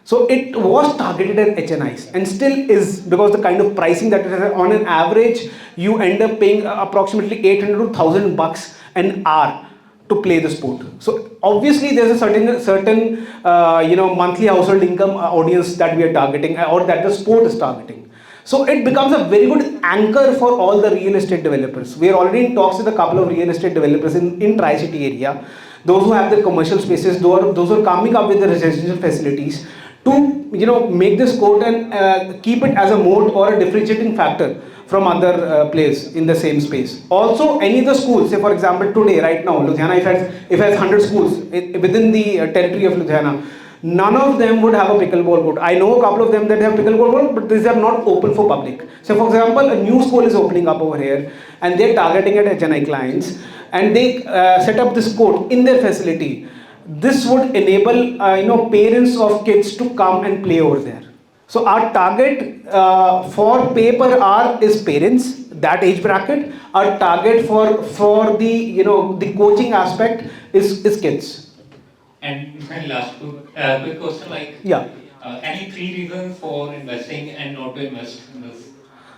Speaker 17: So it was targeted at HNIs and still is, because the kind of pricing that it has, on an average, you end up paying approximately $800 to $1,000 an hour to play the sport. So obviously there's a certain monthly household income audience that we are targeting, or that the sport is targeting. So it becomes a very good anchor for all the real estate developers. We are already in talks with a couple of real estate developers in Tri-City area, those who have their commercial spaces, those who are coming up with the residential facilities, to make this court and keep it as a moat or a differentiating factor from other players in the same space. Also, any of the schools, say for example today, right now, Ludhiana, if it has 100 schools within the territory of Ludhiana, none of them would have a pickleball court. I know a couple of them that have pickleball court, but these are not open for public. So for example, a new school is opening up over here and they're targeting at HNI clients, and they set up this court in their facility. This would enable parents of kids to come and play over there. So our target for pay per hour is parents, that age bracket. Our target for the the coaching aspect is kids.
Speaker 5: And my last quick question, like, any 3 reasons for investing and not to invest in this?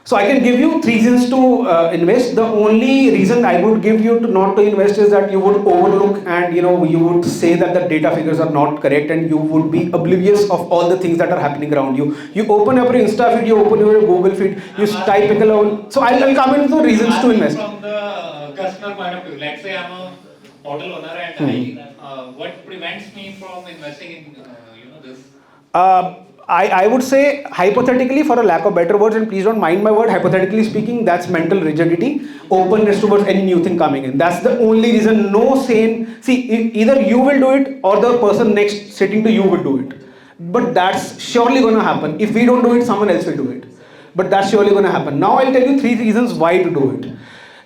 Speaker 17: So I can give you 3 reasons to invest. The only reason I would give you to not to invest is that you would overlook and you would say that the data figures are not correct, and you would be oblivious of all the things that are happening around you. You open up your Insta feed, you open your Google feed, you type Pickle. So I'll come into the reasons to invest.
Speaker 5: From the customer point of view, let's say I'm a hotel owner and what prevents me from investing in this?
Speaker 17: I would say hypothetically, for a lack of better words, and please don't mind my word, hypothetically speaking, that's mental rigidity, openness towards any new thing coming in. That's the only reason. No sane, see, either you will do it or the person next sitting to you will do it. But that's surely going to happen. If we don't do it, someone else will do it. But that's surely going to happen. Now I'll tell you 3 reasons why to do it.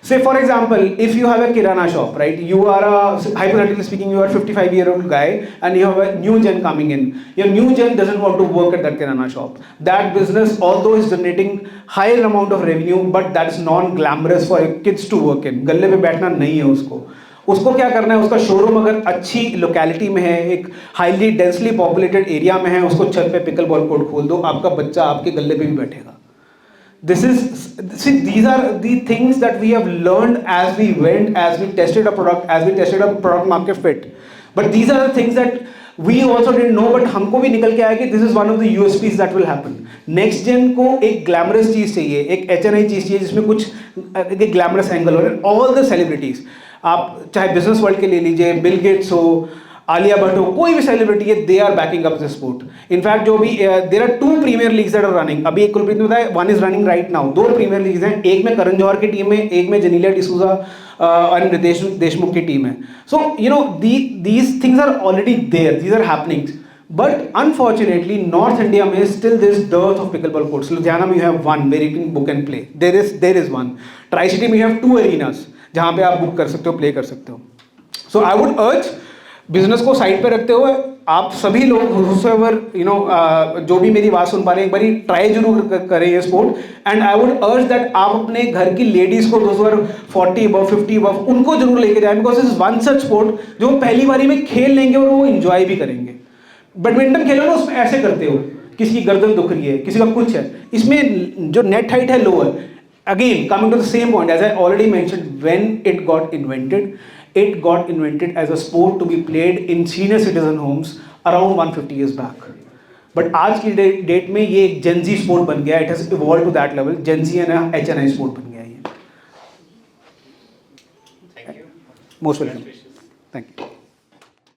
Speaker 17: Say for example, if you have a kirana shop, right? You are hypothetically speaking, you are a 55-year-old guy and you have a new gen coming in. Your new gen doesn't want to work at that kirana shop. That business, although is generating higher amount of revenue, but that is non-glamorous for kids to work in. गल्ले पे बैठना नहीं है उसको क्या करना है, उसका शोरूम अगर अच्छी लोकेलिटी में है, एक हाईली डेंसली पॉपुलेटेड एरिया में है, उसको छत पे पिकल बॉल कोर्ट खोल दो, आपका बच्चा आपके गले पे भी बैठेगा. These are the things that we have learned as we went, as we tested a product market fit. But these are the things that we also didn't know, but हमको भी निकल के आया कि this is one of the USPs that will happen. Next gen को एक glamorous चीज़ चाहिए, एक HNI चीज़ चाहिए जिसमें कुछ एक glamorous angle हो. All the celebrities, आप चाहे business world के ले लीजिए, बिल गेट्स हो, आलिया भट्ट हो, कोई भी सेलिब्रिटी है, they are backing up this sport. In fact जो भी there are 2 premier leagues that are running. अभी एक कुलप्रीत ने बताया, 1 is running right now. 2 premier leagues हैं, एक में करण जौहर की टीम है, एक में जनीलिया डिसूजा और रितेश देशमुख की टीम है. So you know these things are already there, these are happenings. But unfortunately, North India में still this dearth of pickleball courts. Ludhiana में you have 1 where you can book and play. There is 1. Tri-City में you have 2 arenas जहाँ पे आप book कर सकते हो, play कर सकते हो. So I would urge business को साइड पे रखते हुए आप सभी लोग जो भी मेरी बात सुन पा रहे हैं, एक बारी ट्राई जरूर करें ये स्पोर्ट. एंड आई वुड अर्ज दैट आप अपने घर की लेडीज को 40 above 50 above उनको जरूर लेके जाएं, because is one such sport जो पहली बारी में खेल लेंगे और वो एंजॉय भी करेंगे. बैडमिंटन खेलो ना, उसमें ऐसे करते हो, किसी की गर्दन दुख रही है, किसी का कुछ है, इसमें जो नेट हाइट है लो है. Again coming to the same point as I already mentioned, when it got invented as a sport to be played in senior citizen homes around 150 years back. But आज की date में ये एक Gen Z sport बन गया. It has evolved to that level. Gen Z and HNI sport बन गया ये. Thank you. Most welcome. Thank you.